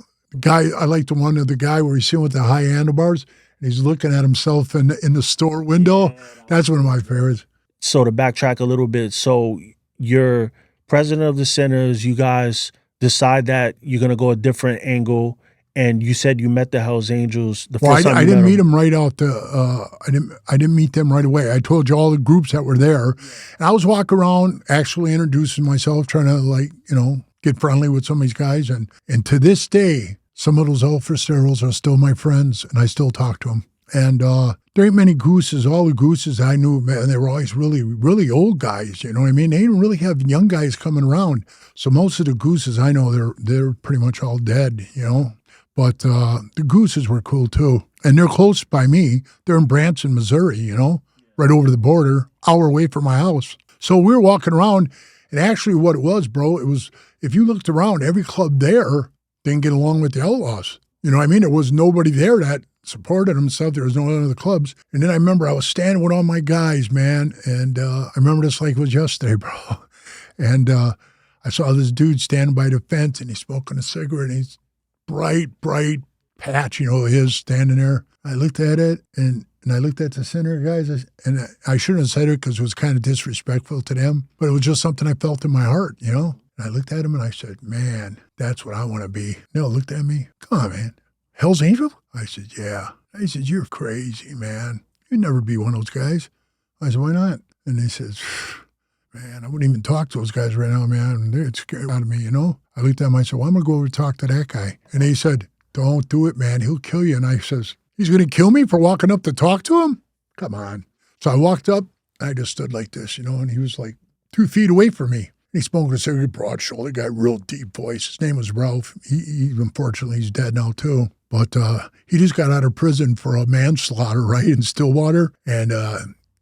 like the one of the guy where he's sitting with the high handlebars, and he's looking at himself in the store window. That's one of my favorites. So to backtrack a little bit, so you're president of the Sinners, you guys decide that you're going to go a different angle, and you said you met the Hells Angels the first time I didn't meet them right out I didn't meet them right away. I told you all the groups that were there. And I was walking around actually introducing myself, trying to get friendly with some of these guys. And to this day, some of those Elfersteros are still my friends, and I still talk to them. And there ain't many Gooses. All the Gooses I knew, man, they were always really, really old guys. You know what I mean? They didn't really have young guys coming around. So most of the Gooses I know, they're pretty much all dead, you know. But the Gooses were cool too. And they're close by me. They're in Branson, Missouri, you know. right over the border, hour away from my house. So we were walking around, and actually what it was, bro, it was, if you looked around, every club there didn't get along with the Outlaws. You know what I mean? There was nobody there that supported them and stuff. There was no other clubs. And then I remember I was standing with all my guys, man, and I remember this like it was yesterday, bro. And I saw this dude standing by the fence, and he's smoking a cigarette, and he's bright patch, his standing there. I looked at it, and I looked at the center guys, and I shouldn't have said it because it was kind of disrespectful to them, but it was just something I felt in my heart, And I looked at him, and I said, man, that's what I want to be. They all looked at me. Come on, man. Hell's Angel? I said, yeah. He said, you're crazy, man. You'd never be one of those guys. I said, why not? And he says, man, I wouldn't even talk to those guys right now, man. They're scared out of me, I looked at him, I said, well, I'm going to go over and talk to that guy. And he said, don't do it, man. He'll kill you. And I says, he's going to kill me for walking up to talk to him? Come on. So I walked up, and I just stood like this, and he was like 2 feet away from me. He smoked a cigarette, broad shoulder guy, real deep voice. His name was Ralph. He unfortunately, he's dead now too. But he just got out of prison for a manslaughter, right, in Stillwater. And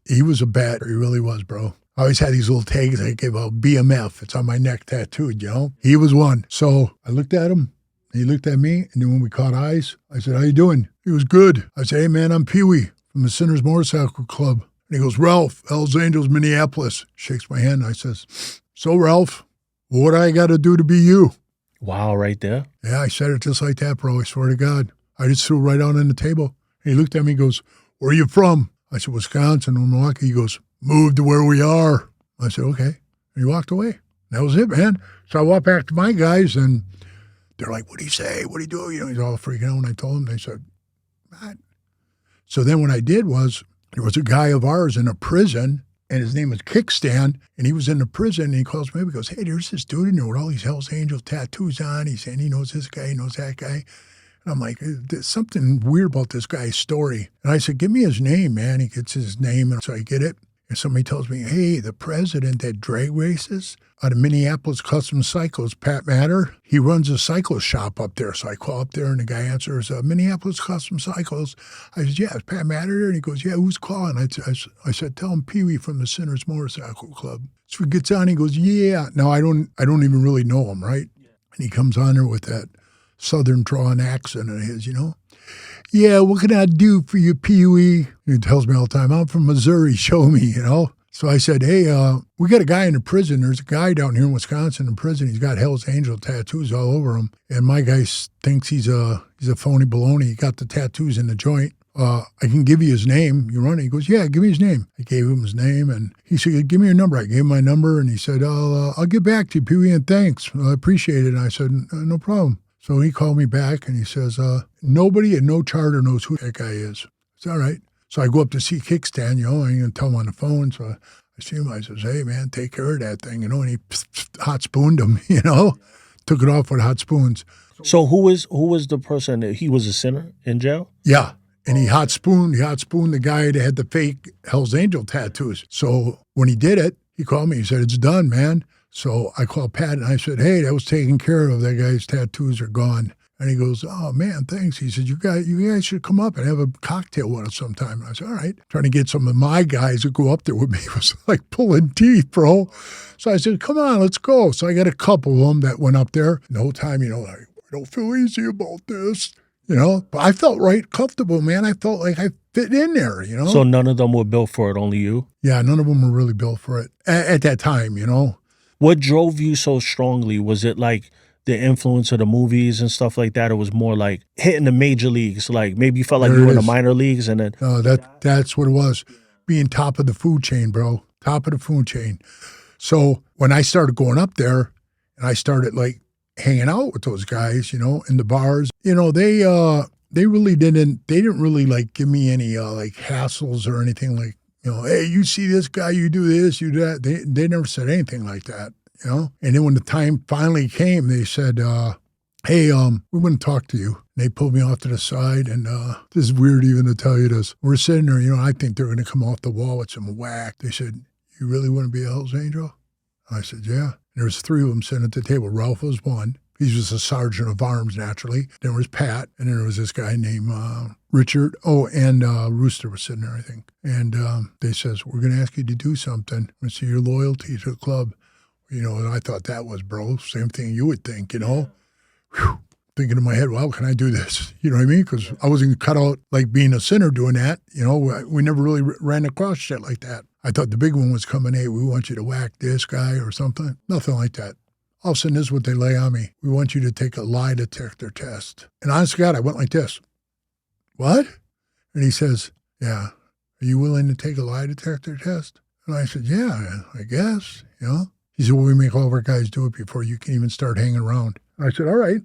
he was a bat. He really was, bro. I always had these little tags I gave out, BMF. It's on my neck tattooed, He was one. So I looked at him. He looked at me. And then when we caught eyes, I said, how you doing? He was good. I said, hey, man, I'm Peewee from the Sinners Motorcycle Club. And he goes, Ralph, Hells Angels, Minneapolis. Shakes my hand. I says, so, Ralph, what I got to do to be you? Wow, right there. Yeah, I said it just like that, bro. I swear to God. I just threw it right out on the table. And he looked at me and goes, where are you from? I said, Wisconsin or Milwaukee. He goes, move to where we are. I said, okay. And he walked away. That was it, man. So I walked back to my guys, and they're like, what do you say? What do you do? He's all freaking out. And I told him, they said, what? So then what I did was, there was a guy of ours in a prison, and his name was Kickstand, and he was in the prison, and he calls me up. He goes, hey, there's this dude in there with all these Hells Angel tattoos on. He's saying he knows this guy, he knows that guy. And I'm like, there's something weird about this guy's story. And I said, give me his name, man. He gets his name, and so I get it. And somebody tells me, hey, the president that drag races out of Minneapolis Custom Cycles, Pat Matter, he runs a cycle shop up there. So I call up there, and the guy answers, Minneapolis Custom Cycles. I said, yeah, is Pat Matter there? And he goes, yeah, who's calling? I said, tell him Peewee from the Sinners Motorcycle Club. So he gets on, he goes, yeah. Now, I don't even really know him, right? Yeah. And he comes on there with that southern drawing accent of his, Yeah, what can I do for you, Peewee? He tells me all the time, I'm from Missouri, show me, So I said, hey, we got a guy in the prison. There's a guy down here in Wisconsin in prison. He's got Hell's Angel tattoos all over him. And my guy thinks he's a phony baloney. He got the tattoos in the joint. I can give you his name. You run it? He goes, yeah, give me his name. I gave him his name, and he said, give me your number. I gave him my number, and he said, I'll get back to you, Peewee, and thanks. I appreciate it. And I said, no problem. So he called me back, and he says, nobody at no charter knows who that guy is. It's all right. So I go up to see Kickstand, I ain't going to tell him on the phone. So I see him, I says, hey, man, take care of that thing, and he hot spooned him, took it off with hot spoons. So who was the person that he was a sinner in jail? Yeah. And he hot spooned the guy that had the fake Hell's Angel tattoos. So when he did it, he called me. He said, it's done, man. So I called Pat, and I said, hey, that was taken care of. That guy's tattoos are gone. And he goes, oh, man, thanks. He said, you guys should come up and have a cocktail with us sometime. And I said, all right. Trying to get some of my guys to go up there with me was like pulling teeth, bro. So I said, come on, let's go. So I got a couple of them that went up there. The whole time, like, I don't feel easy about this. But I felt right comfortable, man. I felt like I fit in there, So none of them were built for it, only you? Yeah, none of them were really built for it at that time, What drove you so strongly? Was it like the influence of the movies and stuff like that? It was more like hitting the major leagues, like maybe you felt like you were in the minor leagues, and then no, that's what it was. Being top of the food chain, bro. Top of the food chain. So when I started going up there, and I started like hanging out with those guys, in the bars, they didn't really like give me any like hassles or anything like, hey, you see this guy, you do this, you do that. They never said anything like that, And then when the time finally came, they said, hey, we want to talk to you. And they pulled me off to the side, and this is weird even to tell you this. We're sitting there, I think they're going to come off the wall with some whack. They said, you really want to be a Hells Angel? I said, yeah. And there was 3 of them sitting at the table. Ralph was one. He was a sergeant of arms, naturally. Then there was Pat, and then there was this guy named Richard. Oh, and Rooster was sitting there, I think. And they says, we're going to ask you to do something. We're going to see your loyalty to the club. You know, and I thought that was, bro, same thing you would think, you know. Whew. Thinking in my head, well, can I do this? You know what I mean? Because I wasn't cut out like being a sinner doing that. You know, we never really ran across shit like that. I thought the big one was coming, hey, we want you to whack this guy or something. Nothing like that. All of a sudden, this is what they lay on me. We want you to take a lie detector test. And honest to God, I went like this. What? And he says, yeah, are you willing to take a lie detector test? And I said, yeah, I guess, you know. He said, well, we make all of our guys do it before you can even start hanging around. I said, all right,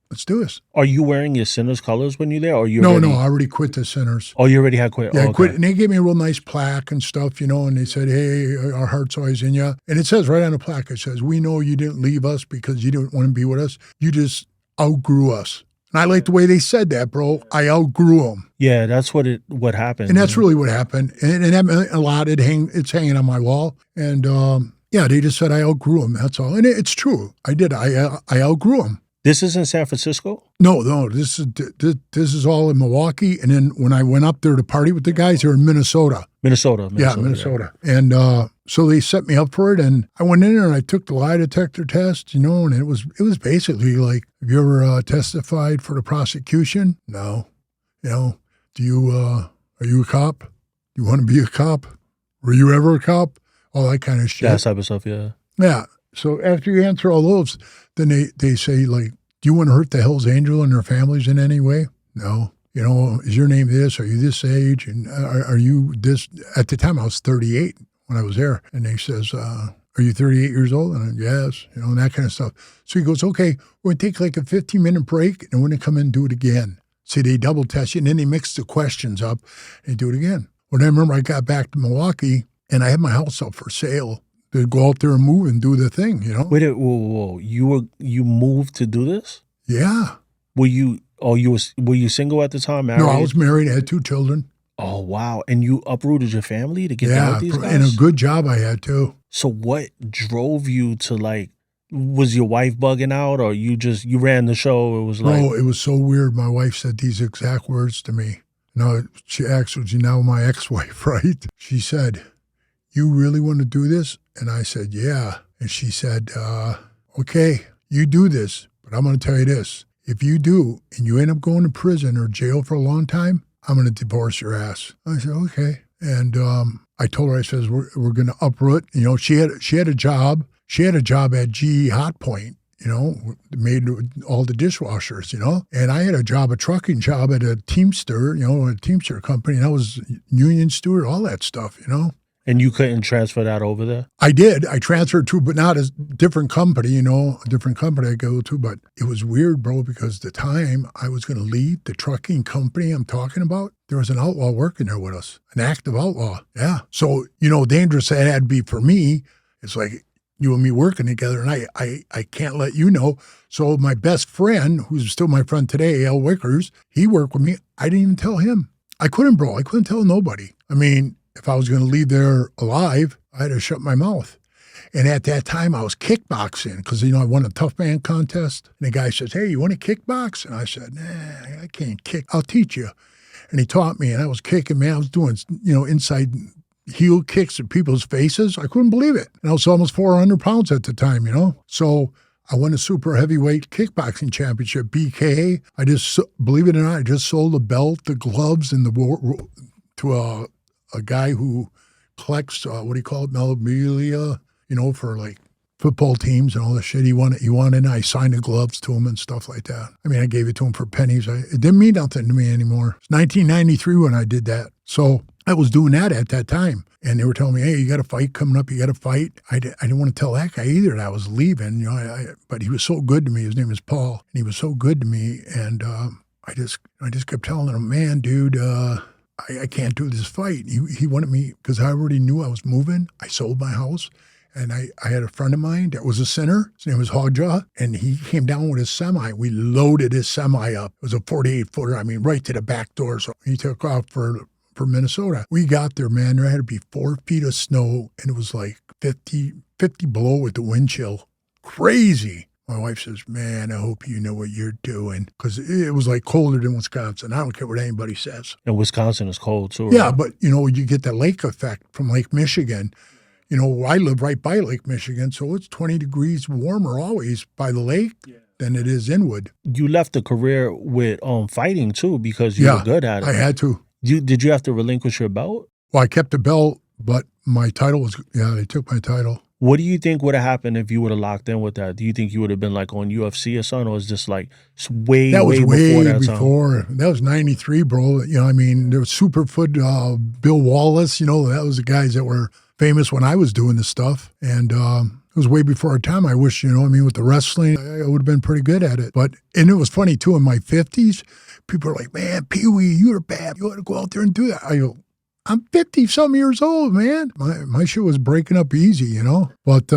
let's do this. Are you wearing your Sinners colors when you're there? Or No, I already quit the Sinners. Oh, you already had quit? Yeah, oh, I okay. quit. And they gave me a real nice plaque and stuff, you know, and they said, hey, our heart's always in you. And it says right on the plaque, it says, we know you didn't leave us because you didn't want to be with us. You just outgrew us. And I like the way they said that, bro. I outgrew them. Yeah, that's what happened. And that's really what happened. And that meant a lot. It's hanging on my wall. And yeah, they just said I outgrew them. That's all. And it's true. I did. I outgrew them. This is in San Francisco? No. This is all in Milwaukee. And then when I went up there to party with the guys, they were in Minnesota. Minnesota. Yeah, Minnesota. Yeah. And so they set me up for it. And I went in there and I took the lie detector test, you know, and it was basically like, have you ever testified for the prosecution? No. You know, are you a cop? Do you want to be a cop? Were you ever a cop? All that kind of shit. That type of stuff, yeah. Yeah. So after you answer all those, then they say, like, do you want to hurt the Hells Angel and their families in any way? No. You know, is your name this? Are you this age? And are you this? At the time, I was 38 when I was there. And they says, are you 38 years old? And I'm, yes, you know, and that kind of stuff. So he goes, okay, we're going to take like a 15-minute break, and we're going to come in and do it again. See, they double test you, and then they mix the questions up and do it again. Well, then I remember I got back to Milwaukee, and I had my house up for sale. To go out there and move and do the thing, you know? Wait, whoa. You moved to do this? Yeah. Were you single at the time, married? No, I was married. I had 2 children. Oh, wow. And you uprooted your family to get down with these guys? And a good job I had, too. So what drove you to, like, was your wife bugging out, or you ran the show? It was like... No, it was so weird. My wife said these exact words to me. No, she actually, she's now my ex-wife, right? She said, you really want to do this? And I said, yeah. And she said, okay, you do this, but I'm going to tell you this. If you do and you end up going to prison or jail for a long time, I'm going to divorce your ass. I said, okay. And I told her, I says, we're going to uproot. You know, she had a job. She had a job at GE Hot Point, you know, made all the dishwashers, you know. And I had a trucking job at a Teamster, you know, a Teamster company. And I was union steward, all that stuff, you know. And you couldn't transfer that over there? I did. I transferred to, but not a different company, you know, a different company I go to. But it was weird, bro, because the time I was going to lead the trucking company I'm talking about, there was an outlaw working there with us, an active outlaw. Yeah. So, you know, dangerous that had to be for me. It's like you and me working together, and I can't let you know. So my best friend, who's still my friend today, Al Wickers, he worked with me. I didn't even tell him. I couldn't, bro. I couldn't tell nobody. I mean, if I was going to leave there alive, I had to shut my mouth. And at that time, I was kickboxing because, you know, I won a tough man contest. And the guy says, hey, you want to kickbox? And I said, nah, I can't kick. I'll teach you. And he taught me, and I was kicking, man. I was doing, you know, inside heel kicks at people's faces. I couldn't believe it. And I was almost 400 pounds at the time, you know. So I won a super heavyweight kickboxing championship, BK. I just, believe it or not, I just sold the belt, the gloves, and to a guy who collects, what do you call it, memorabilia, you know, for like football teams and all this shit. He wanted, and I signed the gloves to him and stuff like that. I mean, I gave it to him for pennies. It didn't mean nothing to me anymore. It's 1993 when I did that. So I was doing that at that time. And they were telling me, hey, you got a fight coming up. You got to fight. I didn't want to tell that guy either that I was leaving, you know, but he was so good to me. His name is Paul. And he was so good to me. And I just kept telling him, man, dude, I can't do this fight. He wanted me, because I already knew I was moving. I sold my house, and I had a friend of mine that was a sinner. His name was Hogjaw, and he came down with his semi. We loaded his semi up. It was a 48-footer, I mean, right to the back door. So he took off for Minnesota. We got there, man. There had to be 4 feet of snow, and it was like 50 below with the wind chill. Crazy. My wife says, man, I hope you know what you're doing. Because it was like colder than Wisconsin. I don't care what anybody says. And Wisconsin is cold too, Yeah, right? but, you get the lake effect from Lake Michigan. I live right by Lake Michigan, so it's 20 degrees warmer always by the lake than it is inwood. You left a career with fighting too because you were good at it. I had to. Did you have to relinquish your belt? Well, I kept the belt, but my title was, they took my title. What do you think would have happened if you would have locked in with that? Do you think you would have been like on UFC or something, or is this like way before that time? That was 93, bro. There was Superfoot, Bill Wallace, that was the guys that were famous when I was doing this stuff. And it was way before our time. I wish, with the wrestling, I would have been pretty good at it. And it was funny too, in my 50s, people are like, man, Peewee, you're bad. You ought to go out there and do that. I go, I'm 50-some years old, man. My shit was breaking up easy, But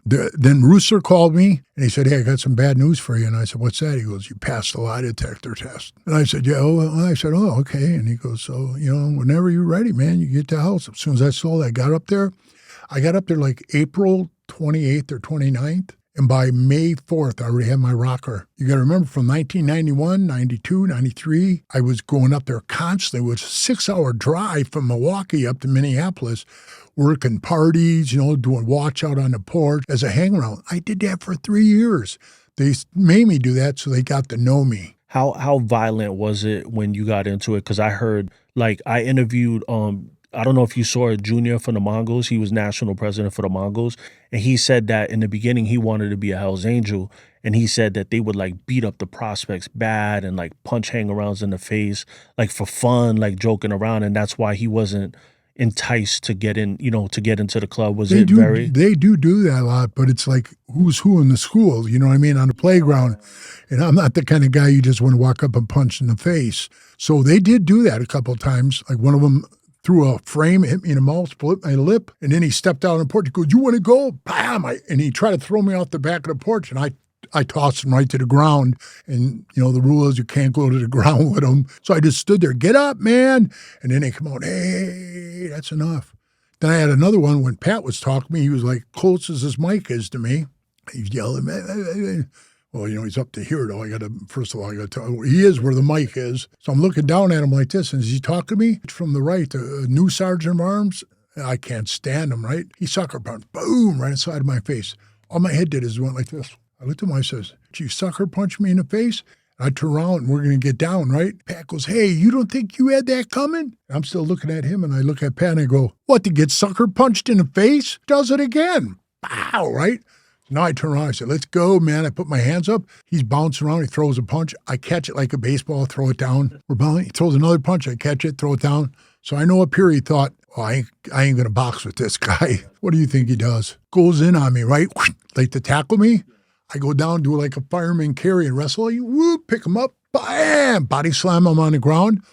then Rooster called me, and he said, hey, I got some bad news for you. And I said, what's that? He goes, you passed the lie detector test. And I said, yeah. Okay. And he goes, so, whenever you're ready, man, you get to the house. As soon as I saw that, I got up there like April 28th or 29th. And by May 4th, I already had my rocker. You got to remember, from 1991, 92, 93, I was going up there constantly. It was a 6-hour drive from Milwaukee up to Minneapolis, working parties, doing watch out on the porch as a hangaround. I did that for 3 years. They made me do that so they got to know me. How violent was it when you got into it? Because I heard, I interviewed I don't know if you saw Junior from the Mongols. He was national president for the Mongols. And he said that in the beginning, he wanted to be a Hell's Angel. And he said that they would beat up the prospects bad and punch hangarounds in the face, for fun, joking around. And that's why he wasn't enticed to get in, to get into the club. They do that a lot, but it's like who's who in the school, on the playground. And I'm not the kind of guy you just want to walk up and punch in the face. So they did do that a couple of times. Like one of them threw a frame, hit me in the mouth, split my lip, and then he stepped out on the porch. He goes, you want to go? Bam! And he tried to throw me off the back of the porch, and I tossed him right to the ground. And, the rule is you can't go to the ground with him. So I just stood there, get up, man. And then they come out, hey, that's enough. Then I had another one when Pat was talking to me. He was like close as his mic is to me. He's yelling, man. Well, he's up to here, though. First of all, I got to tell he is where the mic is. So I'm looking down at him like this, and as he talking to me from the right, the new sergeant of arms, I can't stand him, right? He sucker punched, boom, right inside of my face. All my head did is went like this. I looked at him, I says, did you sucker punch me in the face? And I turn around, and we're going to get down, right? Pat goes, hey, you don't think you had that coming? I'm still looking at him, and I look at Pat, and I go, what, to get sucker punched in the face? Does it again. Pow, right? Now I turn around, I said, let's go, man. I put my hands up. He's bouncing around. He throws a punch. I catch it like a baseball, throw it down. We're bouncing. He throws another punch. I catch it, throw it down. So I know up here he thought, oh, I ain't going to box with this guy. What do you think he does? Goes in on me, right? Like to tackle me. I go down, do like a fireman carry and wrestle. Whoop, pick him up. Bam! Body slam him on the ground.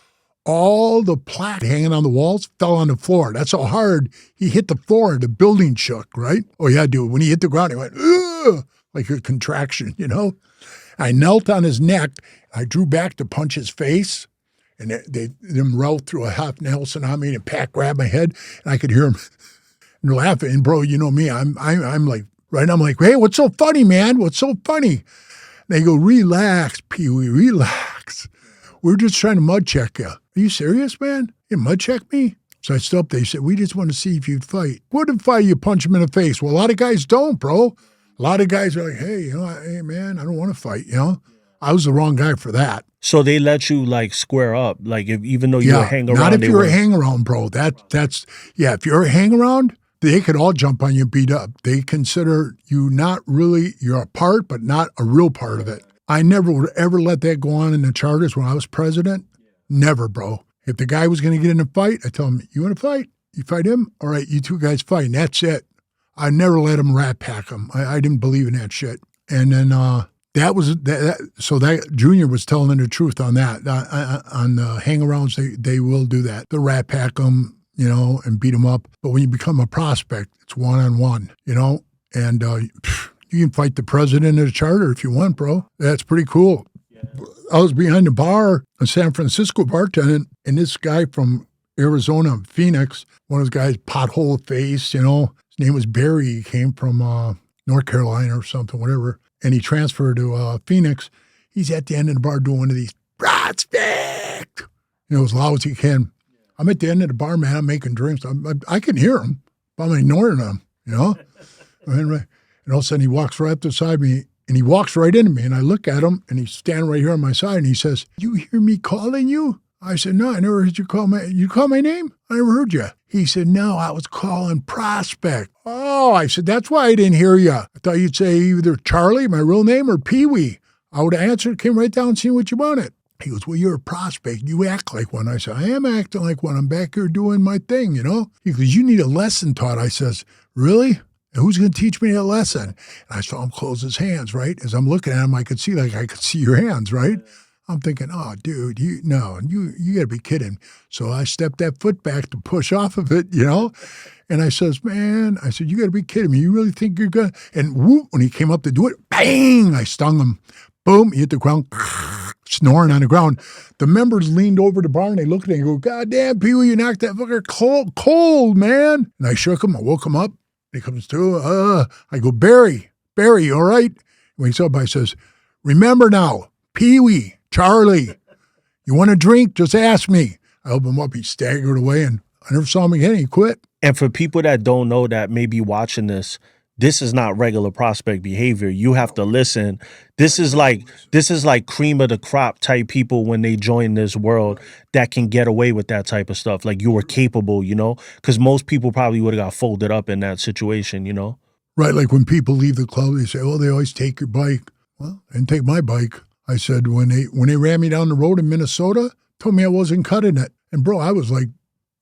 All the plaque hanging on the walls fell on the floor. That's how hard he hit the floor. The building shook, right? Oh, yeah, dude. When he hit the ground, he went, ugh, like a contraction, I knelt on his neck. I drew back to punch his face, and them rolled through a half Nelson on me, and Pat grabbed my head, and I could hear him laughing. And, bro, you know me. I'm like, right? I'm like, hey, what's so funny, man? What's so funny? They go, relax, Peewee, relax. We're just trying to mud check you. Are you serious, man? You mud check me? So I stopped. They said, we just want to see if you'd fight. Wouldn't fight, you punch him in the face. Well, a lot of guys don't, bro. A lot of guys are like, hey, hey, man, I don't want to fight, I was the wrong guy for that. So they let you square up, even though you were hang around. Not if you're a hang around, bro. If you're a hang around, they could all jump on you and beat up. They consider you you're a part, but not a real part of it. I never would ever let that go on in the charters when I was president. Never, bro. If the guy was going to get in a fight, I tell him, you want to fight? You fight him? All right, you two guys fight, and that's it. I never let him rat pack him. I didn't believe in that shit. And then so that Junior was telling the truth on that. On the hang-arounds, they will do that. They'll rat pack them, and beat them up. But when you become a prospect, it's one-on-one, and you can fight the president of the charter if you want, bro. That's pretty cool. Yeah. I was behind the bar in San Francisco bartending, and this guy from Arizona, Phoenix, one of those guys, pothole face, his name was Barry. He came from North Carolina or something, whatever. and he transferred to Phoenix. He's at the end of the bar doing one of these, prospect, as loud as he can. I'm at the end of the bar, man. I'm making drinks. I can hear him, but I'm ignoring him, And all of a sudden he walks right up beside me, and he walks right into me, and I look at him, and he's standing right here on my side, and he says, "You hear me calling you?" I said, "No, I never heard you call my name? I never heard you." He said, "No, I was calling Prospect." Oh, I said, "That's why I didn't hear you. I thought you'd say either Charlie, my real name, or Peewee." I would have answered, came right down and seen what you wanted. He goes, "Well, you're a prospect. You act like one." I said, "I am acting like one. I'm back here doing my thing, He goes, "You need a lesson taught." I says, "Really? And who's going to teach me a lesson?" And I saw him close his hands, right? As I'm looking at him, I could see your hands, right? I'm thinking, "Oh, dude, you got to be kidding." So I stepped that foot back to push off of it, And I says, "Man," I said, "You got to be kidding me. You really think you're going to?" And whoop, when he came up to do it, bang, I stung him. Boom, he hit the ground, snoring on the ground. The members leaned over the bar and they looked at me and go, "God damn, Peewee, you knocked that fucker cold, man." And I shook him. I woke him up. He comes to, I go, Barry, all right? He wakes up, I says, "Remember now, Peewee, Charlie, you want a drink? Just ask me." I opened him up. He staggered away, and I never saw him again. He quit. And for people that don't know that may be watching this is not regular prospect behavior. You have to listen. This is like cream of the crop type people when they join this world that can get away with that type of stuff. Like you were capable, because most people probably would have got folded up in that situation, Right, like when people leave the club, they say, "Oh, they always take your bike." Well, they didn't take my bike. I said, when they ran me down the road in Minnesota, told me I wasn't cutting it. And bro, I was like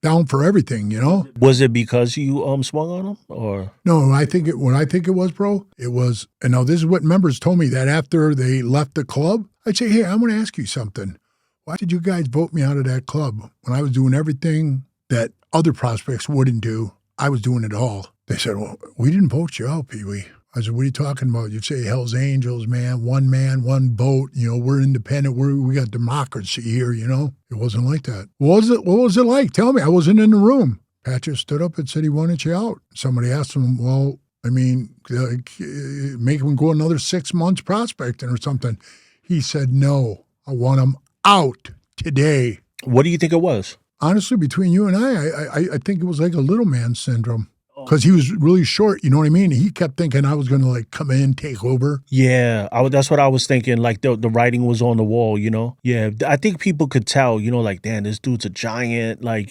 down for everything, Was it because you swung on them, or? No, what I think it was, bro, it was, and now this is what members told me, that after they left the club, I'd say, "Hey, I want to ask you something. Why did you guys vote me out of that club when I was doing everything that other prospects wouldn't do? I was doing it all." They said, "Well, we didn't vote you out, Peewee." I said, "What are you talking about? You'd say Hell's Angels, man, one vote. We're independent. We got democracy here, It wasn't like that. What was it like? Tell me. I wasn't in the room. Pat just stood up and said he wanted you out. Somebody asked him, "Well, make him go another 6 months prospecting or something." He said, "No, I want him out today." What do you think it was? Honestly, between you and I think it was like a little man syndrome. Because he was really short, you know what I mean? He kept thinking I was going to come in, take over. Yeah, that's what I was thinking. Like the writing was on the wall, Yeah, I think people could tell, like, damn, this dude's a giant. Like,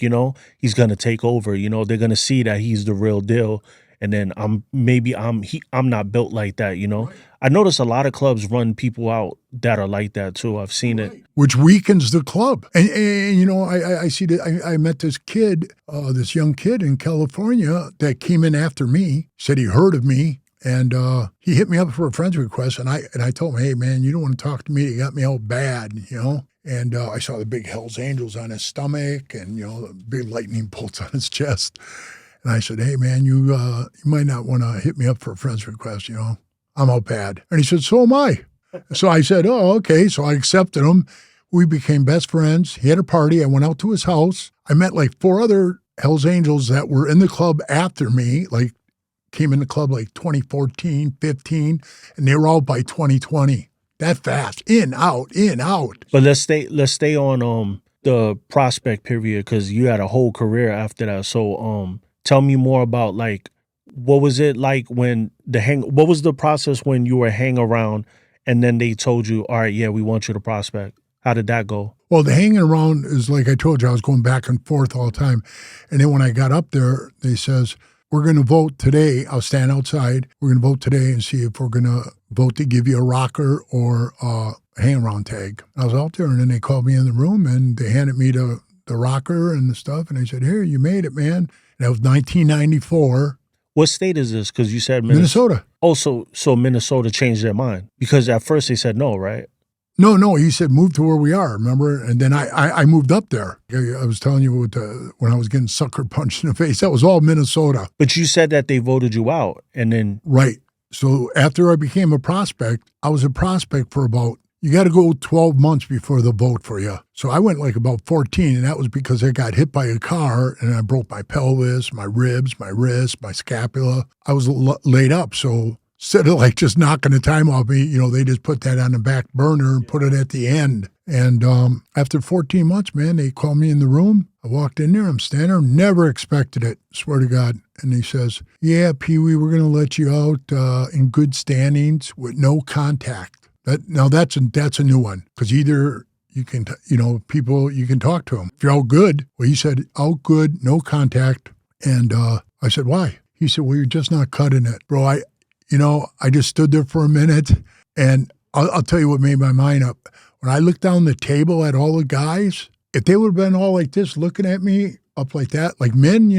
he's going to take over. They're going to see that he's the real deal. And then I'm not built like that, Right. I notice a lot of clubs run people out that are like that too. I've seen it. Which weakens the club. And I see that I met this kid, this young kid in California that came in after me, said he heard of me, and he hit me up for a friend's request. And I told him, "Hey, man, you don't want to talk to me. You got me out bad, And I saw the big Hell's Angels on his stomach and, the big lightning bolts on his chest. And I said, "Hey, man, you might not want to hit me up for a friend's request, I'm out bad." And he said, "So am I." So I said, "Oh, okay." So I accepted him. We became best friends. He had a party. I went out to his house. I met like 4 other Hells Angels that were in the club after me, came in the club 2014, 15, and they were all by 2020. That fast. In, out, in, out. But let's stay on the prospect period, because you had a whole career after that. So tell me more about what was it like when what was the process when you were hang around and then they told you, "All right, yeah, we want you to prospect"? How did that go? Well, the hanging around is like I told you, I was going back and forth all the time. And then when I got up there, they says, "We're going to vote today." I'll stand outside. "We're going to vote today and see if we're going to vote to give you a rocker or a hang around tag." I was out there, and then they called me in the room and they handed me the rocker and the stuff. And they said, "Here, you made it, man." And that was 1994. What state is this? Because you said Minnesota. Oh, so Minnesota changed their mind, because at first they said no, right? No, he said, "Move to where we are," remember? And then I moved up there. I was telling you when I was getting sucker punched in the face, that was all Minnesota. But you said that they voted you out, and then... Right. So after I became a prospect, I was a prospect for you got to go 12 months before they'll vote for you. So I went about 14, and that was because I got hit by a car, and I broke my pelvis, my ribs, my wrist, my scapula. I was laid up. So instead of like just knocking the time off me, they just put that on the back burner and put it at the end. And after 14 months, man, they called me in the room. I walked in there. I'm standing there. Never expected it. Swear to God. And he says, yeah, Peewee, we're going to let you out in good standings with no contact. That's a new one, because either you can, people, you can talk to them. If you're out good, well, he said, out good, no contact. And I said, why? He said, well, you're just not cutting it. Bro, I just stood there for a minute, and I'll tell you what made my mind up. When I looked down the table at all the guys, if they would have been all like this, looking at me up like that, like men,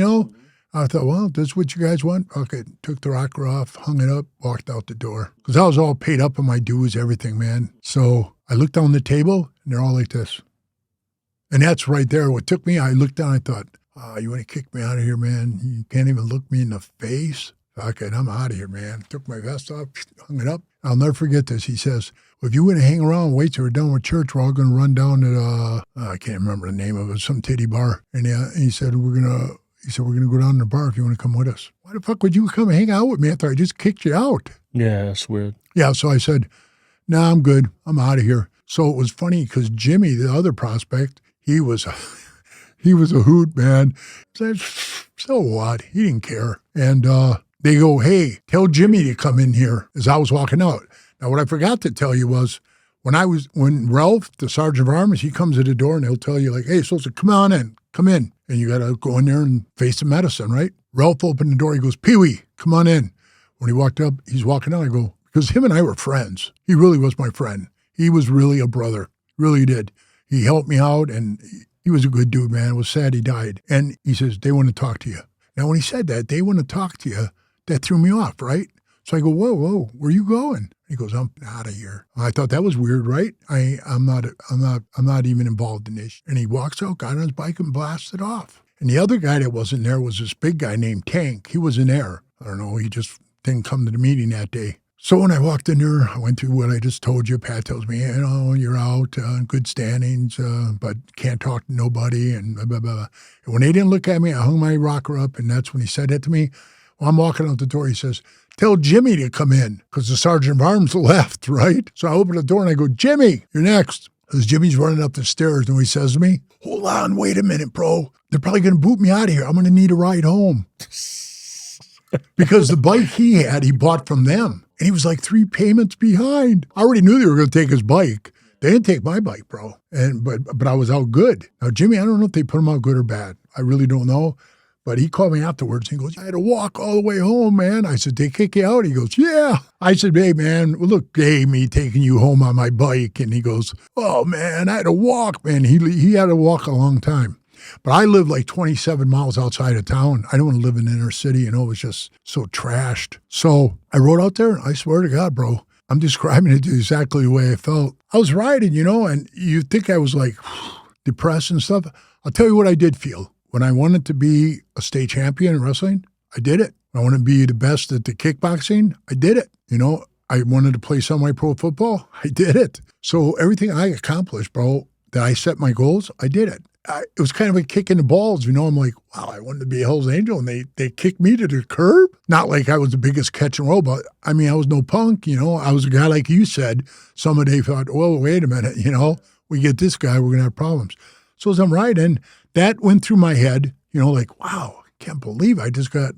I thought, well, this is what you guys want? Okay, took the rocker off, hung it up, walked out the door. Because I was all paid up on my dues, everything, man. So I looked down the table, and they're all like this. And that's right there. What took me, I looked down, I thought, you want to kick me out of here, man? You can't even look me in the face? Okay, I'm out of here, man. Took my vest off, hung it up. I'll never forget this. He says, well, if you want to hang around and wait till we're done with church, we're all going to run down to, I can't remember the name of it, some titty bar. And he said, we're going to go down to the bar if you want to come with us. Why the fuck would you come hang out with me after I just kicked you out? Yeah, that's weird. Yeah, so I said, nah, I'm good. I'm out of here. So it was funny because Jimmy, the other prospect, he was a hoot, man. So what? He didn't care. And they go, hey, tell Jimmy to come in here as I was walking out. Now, what I forgot to tell you was when Ralph, the sergeant of arms, he comes at the door and he'll tell you like, hey, so come on in, come in. And you got to go in there and face the medicine, right? Ralph opened the door. He goes, Peewee, come on in. When he walked up, he's walking out. I go, because him and I were friends. He really was my friend. He was really a brother. Really did. He helped me out, and he was a good dude, man. It was sad he died. And he says, they want to talk to you. Now, when he said that, they want to talk to you, that threw me off, right? So I go, whoa, where are you going? He goes, I'm out of here. I thought that was weird, right? I'm not even involved in this. And he walks out, got on his bike and blasted off. And the other guy that wasn't there was this big guy named Tank. He wasn't there. I don't know. He just didn't come to the meeting that day. So when I walked in there, I went through what I just told you. Pat tells me, you're out in good standings, but can't talk to nobody, and blah, blah, blah. And when they didn't look at me, I hung my rocker up, and that's when he said that to me. Well, I'm walking out the door. He says, tell Jimmy to come in, because the sergeant of arms left, right? So I open the door, and I go, Jimmy, you're next. Because Jimmy's running up the stairs, and he says to me, hold on, wait a minute, bro. They're probably going to boot me out of here. I'm going to need a ride home. Because the bike he had, he bought from them. And he was like 3 payments behind. I already knew they were going to take his bike. They didn't take my bike, bro. But I was out good. Now, Jimmy, I don't know if they put him out good or bad. I really don't know. But he called me afterwards. And he goes, I had to walk all the way home, man. I said, they kick you out? He goes, yeah. I said, hey, man, well, look, hey, me taking you home on my bike. And he goes, oh, man, I had to walk, man. He had to walk a long time. But I live like 27 miles outside of town. I don't want to live in the inner city. It was just so trashed. So I rode out there, and I swear to God, bro, I'm describing it exactly the way I felt. I was riding, and you think I was like depressed and stuff. I'll tell you what I did feel. When I wanted to be a state champion in wrestling, I did it. When I wanted to be the best at the kickboxing, I did it. I wanted to play semi-pro football, I did it. So everything I accomplished, bro, that I set my goals, I did it. It was kind of a kick in the balls, I'm like, wow, I wanted to be a Hell's Angel, and they kicked me to the curb. Not like I was the biggest catch and roll, but I was no punk, I was a guy like you said. Somebody thought, well, wait a minute, we get this guy, we're going to have problems. So as I'm riding, that went through my head, like, wow, I can't believe I just got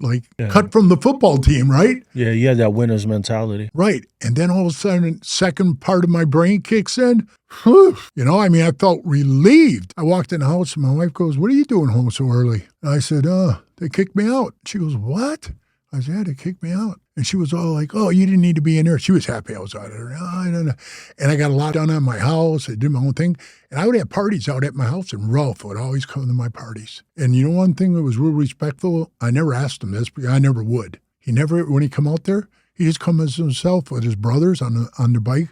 cut from the football team, right? Yeah, you had that winner's mentality. Right. And then all of a sudden, second part of my brain kicks in. I felt relieved. I walked in the house and my wife goes, what are you doing home so early? And I said, they kicked me out. She goes, what? I said, yeah, they kicked me out. And she was all like, oh, you didn't need to be in there. She was happy I was out of there. I don't know. And I got a lot done on my house. I did my own thing. And I would have parties out at my house, and Ralph would always come to my parties. And one thing that was real respectful, I never asked him this, because I never would. He never, when he come out there, he just come as himself with his brothers on the bike,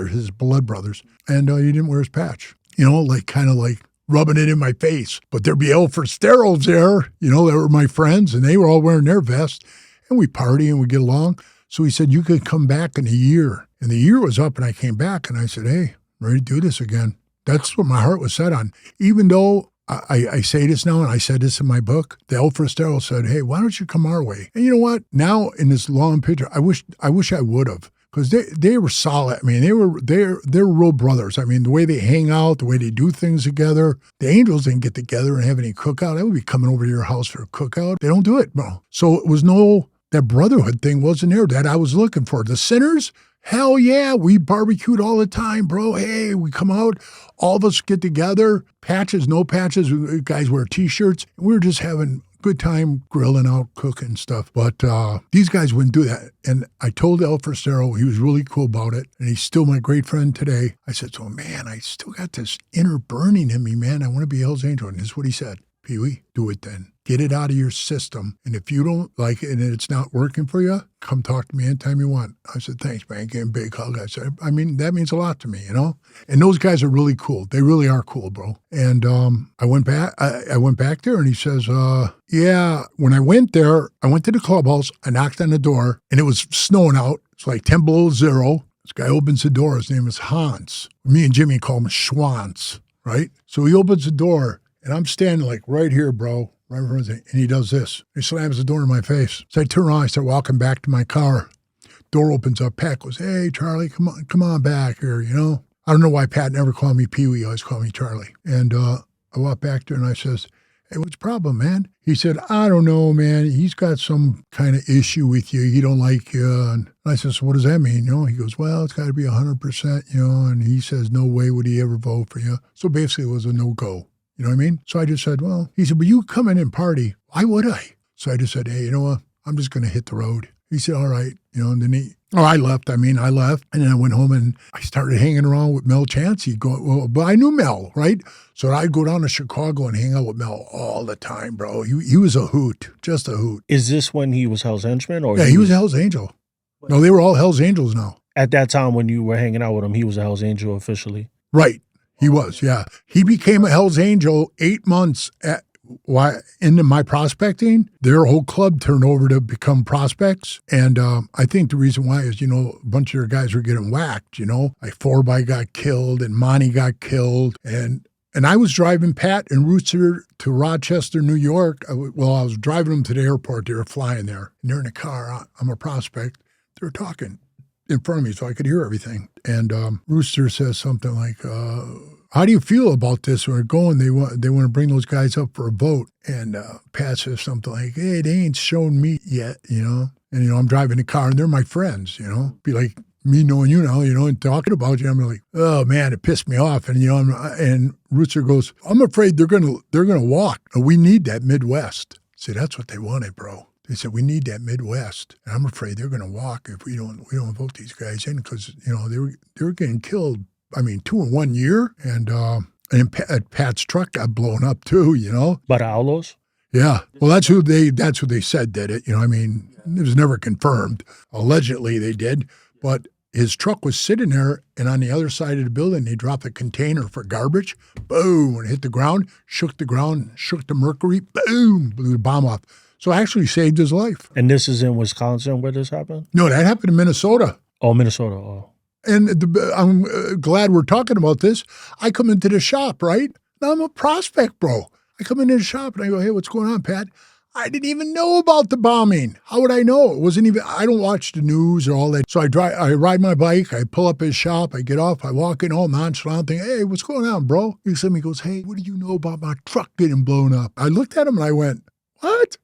his blood brothers. And he didn't wear his patch, kind of like rubbing it in my face. But there'd be Alfred Steros there, they were my friends, and they were all wearing their vests. And we party and we get along. So he said, you could come back in a year. And the year was up, and I came back, and I said, hey, I'm ready to do this again. That's what my heart was set on. Even though I say this now, and I said this in my book. The El Forastero said, hey, why don't you come our way? And you know what? Now in this long picture, I wish I would have. Because they were solid. I mean, they're real brothers. I mean, the way they hang out, the way they do things together. The Angels didn't get together and have any cookout. I would be coming over to your house for a cookout. They don't do it, bro. So it was that brotherhood thing wasn't there that I was looking for. The Sinners, hell yeah, we barbecued all the time, bro. Hey, we come out, all of us get together, patches, no patches. Guys wear T-shirts. We were just having good time grilling out, cooking stuff. But these guys wouldn't do that. And I told El Forastero, he was really cool about it. And he's still my great friend today. I said, so man, I still got this inner burning in me, man. I want to be Hell's Angel. And this is what he said. Peewee, do it then. Get it out of your system. And if you don't like it and it's not working for you, come talk to me anytime you want. I said, thanks, man. Give him a big hug. I said, I mean, that means a lot to me, you know? And those guys are really cool. They really are cool, bro. And I went back there and he says, yeah, when I went there, I went to the clubhouse, I knocked on the door and it was snowing out. It's like 10 below zero. This guy opens the door. His name is Hans. Me and Jimmy call him Schwanz, right? So he opens the door and I'm standing like right here, bro. Right in front of him, and he does this. He slams the door in my face. So I turn around, I start walking back to my car. Door opens up. Pat goes, hey, Charlie, come on back here, you know? I don't know why Pat never called me Peewee. He always called me Charlie. And I walk back there and I says, hey, what's the problem, man? He said, I don't know, man. He's got some kind of issue with you. He don't like you. And I said, so what does that mean? You know, he goes, well, it's got to be 100%, you know? And he says, no way would he ever vote for you. So basically it was a no-go. You know what I mean? So I just said, well, he said, but you come in and party. Why would I? So I just said, hey, you know what? I'm just going to hit the road. He said, all right. You know, and then I left. And then I went home and I started hanging around with Mel Chansey. But I knew Mel, right? So I'd go down to Chicago and hang out with Mel all the time, bro. He was a hoot, just a hoot. Is this when he was Hell's Henchman? Or yeah, he was a Hell's Angel. No, they were all Hell's Angels now. At that time when you were hanging out with him, he was a Hell's Angel officially? Right. He was, yeah. He became a Hell's Angel 8 months into my prospecting. Their whole club turned over to become prospects. And I think the reason why is, you know, a bunch of their guys were getting whacked, you know. Like 4x got killed and Monty got killed. And I was driving Pat and Rooster to Rochester, New York. I was driving them to the airport. They were flying there. And they're in a car. I'm a prospect. They're talking in front of me so I could hear everything. And Rooster says something like, how do you feel about this? We're going, they want to bring those guys up for a vote. And Pat says something like, hey, they ain't shown me yet, you know? And, you know, I'm driving the car and they're my friends, you know? Be like me knowing you now, you know, and talking about you. I'm like, oh man, it pissed me off. And, you know, and Rooster goes, I'm afraid they're going to walk. We need that Midwest. See, that's what they wanted, bro. They said, we need that Midwest. And I'm afraid they're going to walk if we don't vote these guys in because, you know, they were getting killed, 2 in 1 year. And Pat's truck got blown up too, you know. By the Outlaws? Yeah. Well, that's who they said did it. You know, it was never confirmed. Allegedly they did. But his truck was sitting there, and on the other side of the building, they dropped a container for garbage. Boom. When it hit the ground, shook the mercury. Boom. Blew the bomb off. So I actually saved his life. And this is in Wisconsin where this happened? No, that happened in Minnesota. Oh, Minnesota. Oh. And I'm glad we're talking about this. I come into the shop, right? Now I'm a prospect, bro. I come into the shop and I go, hey, what's going on, Pat? I didn't even know about the bombing. How would I know? I don't watch the news or all that. So I ride my bike, I pull up his shop, I get off, I walk in all nonchalant, thinking, hey, what's going on, bro? He goes, hey, what do you know about my truck getting blown up? I looked at him and I went, what?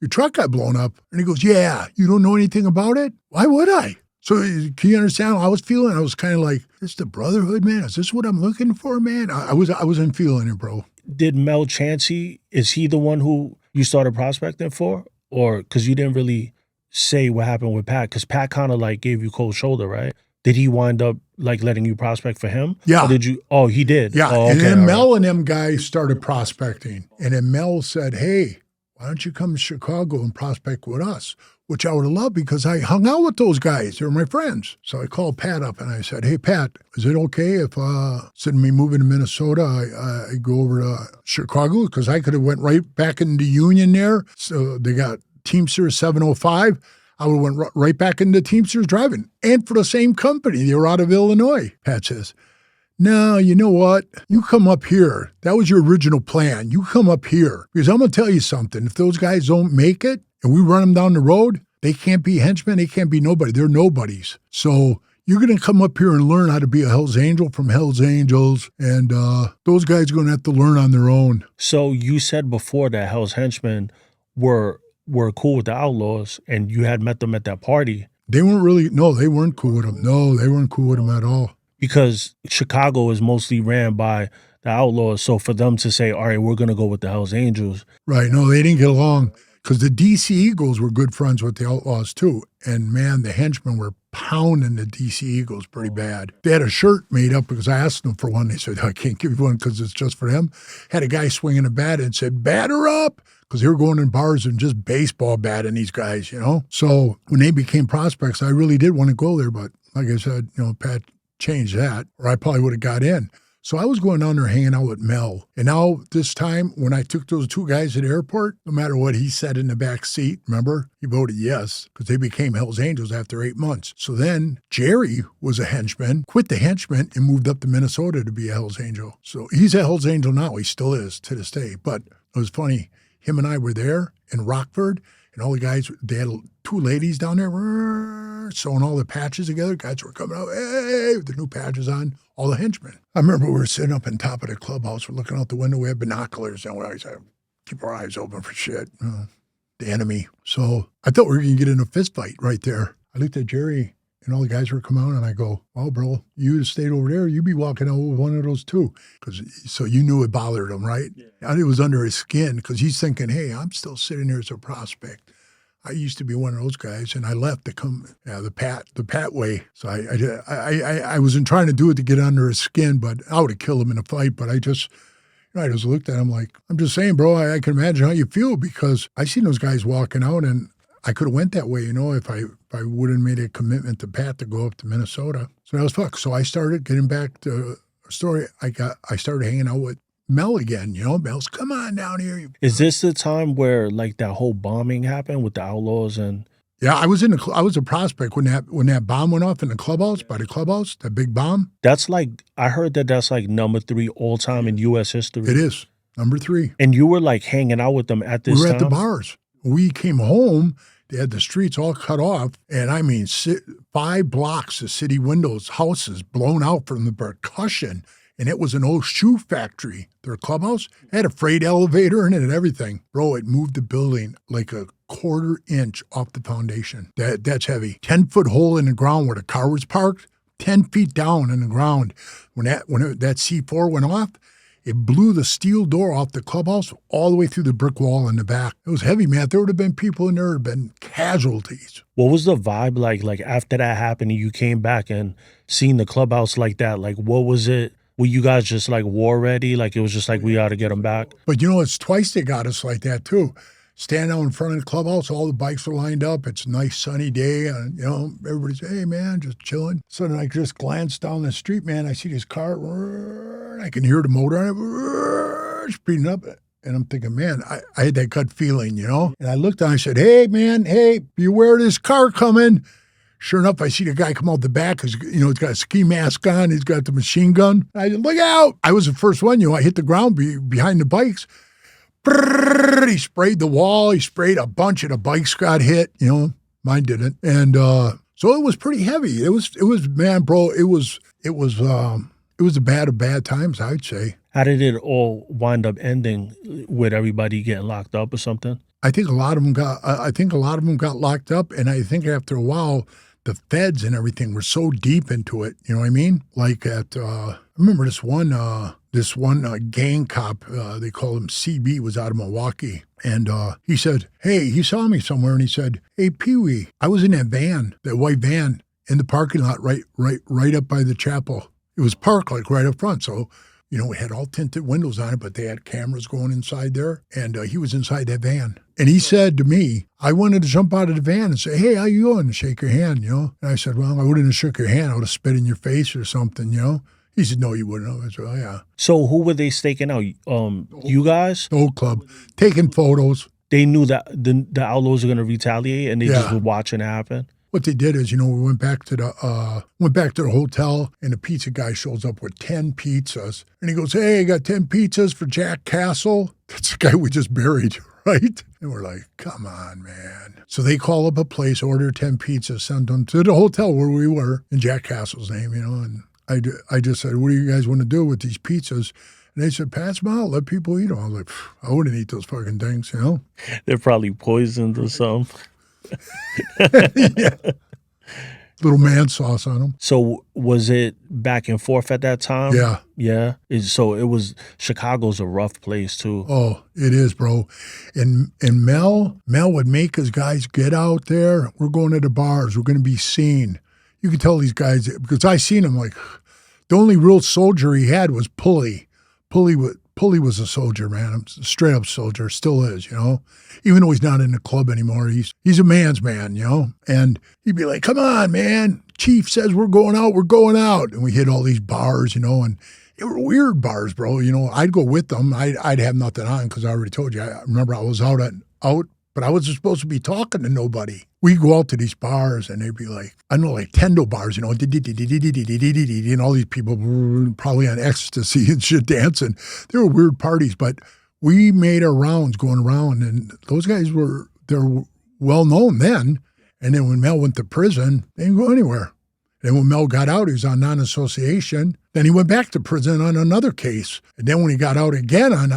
Your truck got blown up? And he goes, yeah, you don't know anything about it? Why would I? So can you understand how I was feeling? I was kind of like, this is the brotherhood, man. Is this what I'm looking for, man? I wasn't feeling it, bro. Did Mel Chansey, is he the one who you started prospecting for? Or because you didn't really say what happened with Pat, because Pat kind of like gave you cold shoulder, right? Did he wind up like letting you prospect for him? Yeah. Or did you? Oh, he did. Yeah. Oh, okay, and then Mel right. and them guys started prospecting. And then Mel said, hey, why don't you come to Chicago and prospect with us? Which I would have loved because I hung out with those guys. They were my friends. So I called Pat up and I said, hey, Pat, is it okay if instead of me moving to Minnesota, I go over to Chicago? Because I could have went right back into Union there. So they got Teamsters 705. I would have went right back into Teamsters driving. And for the same company. They were out of Illinois, Pat says. No, you know what? You come up here. That was your original plan. You come up here. Because I'm going to tell you something. If those guys don't make it and we run them down the road, they can't be henchmen. They can't be nobody. They're nobodies. So you're going to come up here and learn how to be a Hell's Angel from Hell's Angels. And those guys are going to have to learn on their own. So you said before that Hell's Henchmen were cool with the Outlaws, and you had met them at that party. They weren't really, no, they weren't cool with them. No, they weren't cool with them at all. Because Chicago is mostly ran by the Outlaws. So for them to say, all right, we're going to go with the Hells Angels. Right. No, they didn't get along because the DC Eagles were good friends with the Outlaws too. And man, the henchmen were pounding the DC Eagles pretty bad. They had a shirt made up because I asked them for one. They said, I can't give you one because it's just for them. Had a guy swinging a bat and said, batter up. Because they were going in bars and just baseball batting these guys, you know. So when they became prospects, I really did want to go there. But like I said, you know, Pat changed that, or I probably would have got in. So I was going down there hanging out with Mel. And now this time when I took those two guys to the airport, no matter what he said in the back seat, remember, he voted yes because they became Hells Angels after 8 months. So then Jerry was a henchman, quit the henchman and moved up to Minnesota to be a Hells Angel. So he's a Hells Angel now. He still is to this day. But it was funny. Him and I were there in Rockford, and all the guys, they had two ladies down there sewing all the patches together. Guys were coming out, hey, with the new patches on, all the henchmen. I remember we were sitting up on top of the clubhouse. We're looking out the window. We had binoculars, and we always had to keep our eyes open for shit, the enemy. So I thought we were going to get in a fist fight right there. I looked at Jerry, and all the guys were coming out, and I go, well, bro, you stayed over there, you'd be walking out with one of those too. So you knew it bothered him, right? Yeah. And it was under his skin because he's thinking, hey, I'm still sitting here as a prospect. I used to be one of those guys, and I left to come the Pat way. So I wasn't trying to do it to get under his skin, but I would have killed him in a fight. But I just looked at him like, I'm just saying, bro, I can imagine how you feel because I seen those guys walking out, and I could have went that way, you know, if I wouldn't made a commitment to Pat to go up to Minnesota. So that was fucked. So I started getting back to a story. I started hanging out with Mel again, you know. Mel's, come on down here. Is this the time where like that whole bombing happened with the Outlaws and? Yeah, I was a prospect when that bomb went off in the clubhouse, by the clubhouse, that big bomb. That's like, I heard that's like number 3 all time in U.S. history. It is number 3. And you were like hanging out with them at this time? We were at the bars. We came home. They had the streets all cut off, and I mean 5 blocks of city windows, houses blown out from the percussion, and it was an old shoe factory. Their clubhouse had a freight elevator in it and everything. Bro, it moved the building like a 1/4 inch off the foundation. That's heavy. 10-foot hole in the ground where the car was parked, 10 feet down in the ground. When that C4 went off, it blew the steel door off the clubhouse all the way through the brick wall in the back. It was heavy, man. There would have been people in there, would have been casualties. What was the vibe like after that happened and you came back and seen the clubhouse like that? Like, what was it? Were you guys just like war ready? Like it was just like, we ought to get them back? But you know, it's twice they got us like that too. Stand out in front of the clubhouse, all the bikes are lined up. It's a nice sunny day, and you know, everybody's, hey man, just chilling. So then I just glanced down the street, man. I see this car, and I can hear the motor on it, speeding up. And I'm thinking, man, I had that gut feeling, you know? And I looked down and I said, hey man, hey, beware of this car coming. Sure enough, I see the guy come out the back because, you know, he's got a ski mask on. He's got the machine gun. I said, look out. I was the first one, you know, I hit the ground behind the bikes. He sprayed the wall. He sprayed a bunch of the bikes got hit. You know, mine didn't. And so it was pretty heavy. It was man, bro. It was a bad of bad times, I'd say. How did it all wind up ending with everybody getting locked up or something? I think a lot of them got locked up, and I think after a while, the feds and everything were so deep into it. You know what I mean? Like I remember this one gang cop, they called him CB, was out of Milwaukee. And he said, hey, he saw me somewhere and he said, hey, Peewee, I was in that van, that white van in the parking lot right up by the chapel. It was parked like right up front. So, you know, it had all tinted windows on it, but they had cameras going inside there. And he was inside that van. And he said to me, I wanted to jump out of the van and say, hey, how you doing? And shake your hand, you know. And I said, well, I wouldn't have shook your hand. I would have spit in your face or something, you know. He said, no, you wouldn't have. I said, oh, yeah. So who were they staking out? You guys? The old club. Taking photos. They knew that the Outlaws were going to retaliate and they just were watching it happen? what they did is, we went back to the hotel, and the pizza guy shows up with 10 pizzas, and he goes, "Hey, I got 10 pizzas for Jack Castle." That's the guy we just buried, right? And we're like, "Come on, man!" So they call up a place, order 10 pizzas, send them to the hotel where we were in Jack Castle's name, and I just said, "What do you guys want to do with these pizzas?" And they said, "Pass them out, let people eat them." I was like, I wouldn't eat those fucking things, They're probably poisoned or something. Yeah. Little man sauce on them. So was it back and forth at that time? Yeah. Yeah. So it was, Chicago's a rough place too. Oh, it is, bro. And Mel would make his guys get out there. We're going to the bars. We're going to be seen. You could tell these guys, because I seen him, like, the only real soldier he had was Pulley. Pulley was a soldier, man. A straight up soldier, still is, Even though he's not in the club anymore, he's a man's man, And he'd be like, "Come on, man. Chief says we're going out. We're going out." And we hit all these bars, and they were weird bars, bro. I'd go with them. I'd have nothing on because I already told you. I remember I was out, but I wasn't supposed to be talking to nobody. We'd go out to these bars, and they'd be like, I know, like Tendo bars, and all these people were probably on ecstasy and shit dancing. They were weird parties, but we made our rounds going around, and those guys they're well known then. And then when Mel went to prison, they didn't go anywhere. And when Mel got out, he was on non-association. Then he went back to prison on another case. And then when he got out again on,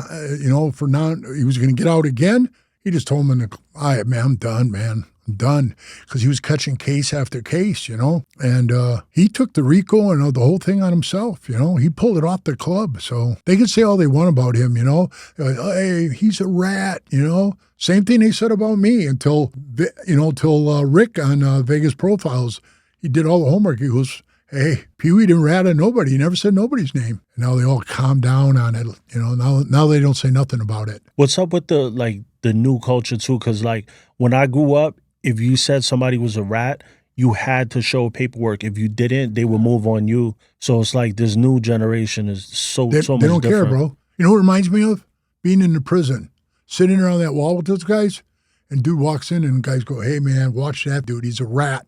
he was going to get out again. He just told him, "All right, man, I'm done, man. I'm done." Because he was catching case after case, And he took the RICO and the whole thing on himself, He pulled it off the club. So they can say all they want about him, They're like, "Hey, he's a rat, Same thing they said about me until Rick on Vegas Profiles, he did all the homework. He goes, "Hey, Peewee didn't rat at nobody. He never said nobody's name." And now they all calm down on it, Now they don't say nothing about it. What's up with the new culture too? Because when I grew up, if you said somebody was a rat, you had to show paperwork. If you didn't, they would move on you. So it's like this new generation is so much different. They don't care, bro. You know what it reminds me of? Being in the prison, sitting around that wall with those guys, and dude walks in and guys go, "Hey, man, watch that dude. He's a rat."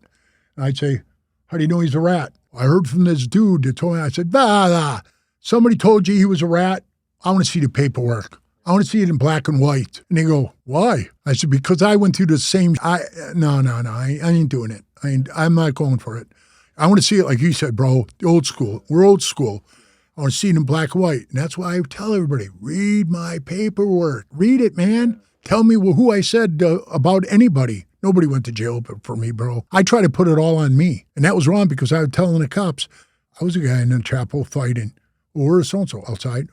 And I'd say, "How do you know he's a rat?" "I heard from this dude that told me." I said, "Bah. Somebody told you he was a rat? I want to see the paperwork. I want to see it in black and white." And they go, "Why?" I said, "Because I went through the same." No. I ain't doing it. I'm not going for it. I want to see it like you said, bro. Old school. We're old school. I want to see it in black and white. And that's why I tell everybody, read my paperwork. Read it, man. Tell me who I said about anybody. Nobody went to jail for me, bro. I try to put it all on me. And that was wrong because I was telling the cops, I was a guy in the chapel fighting. Or so-and-so outside.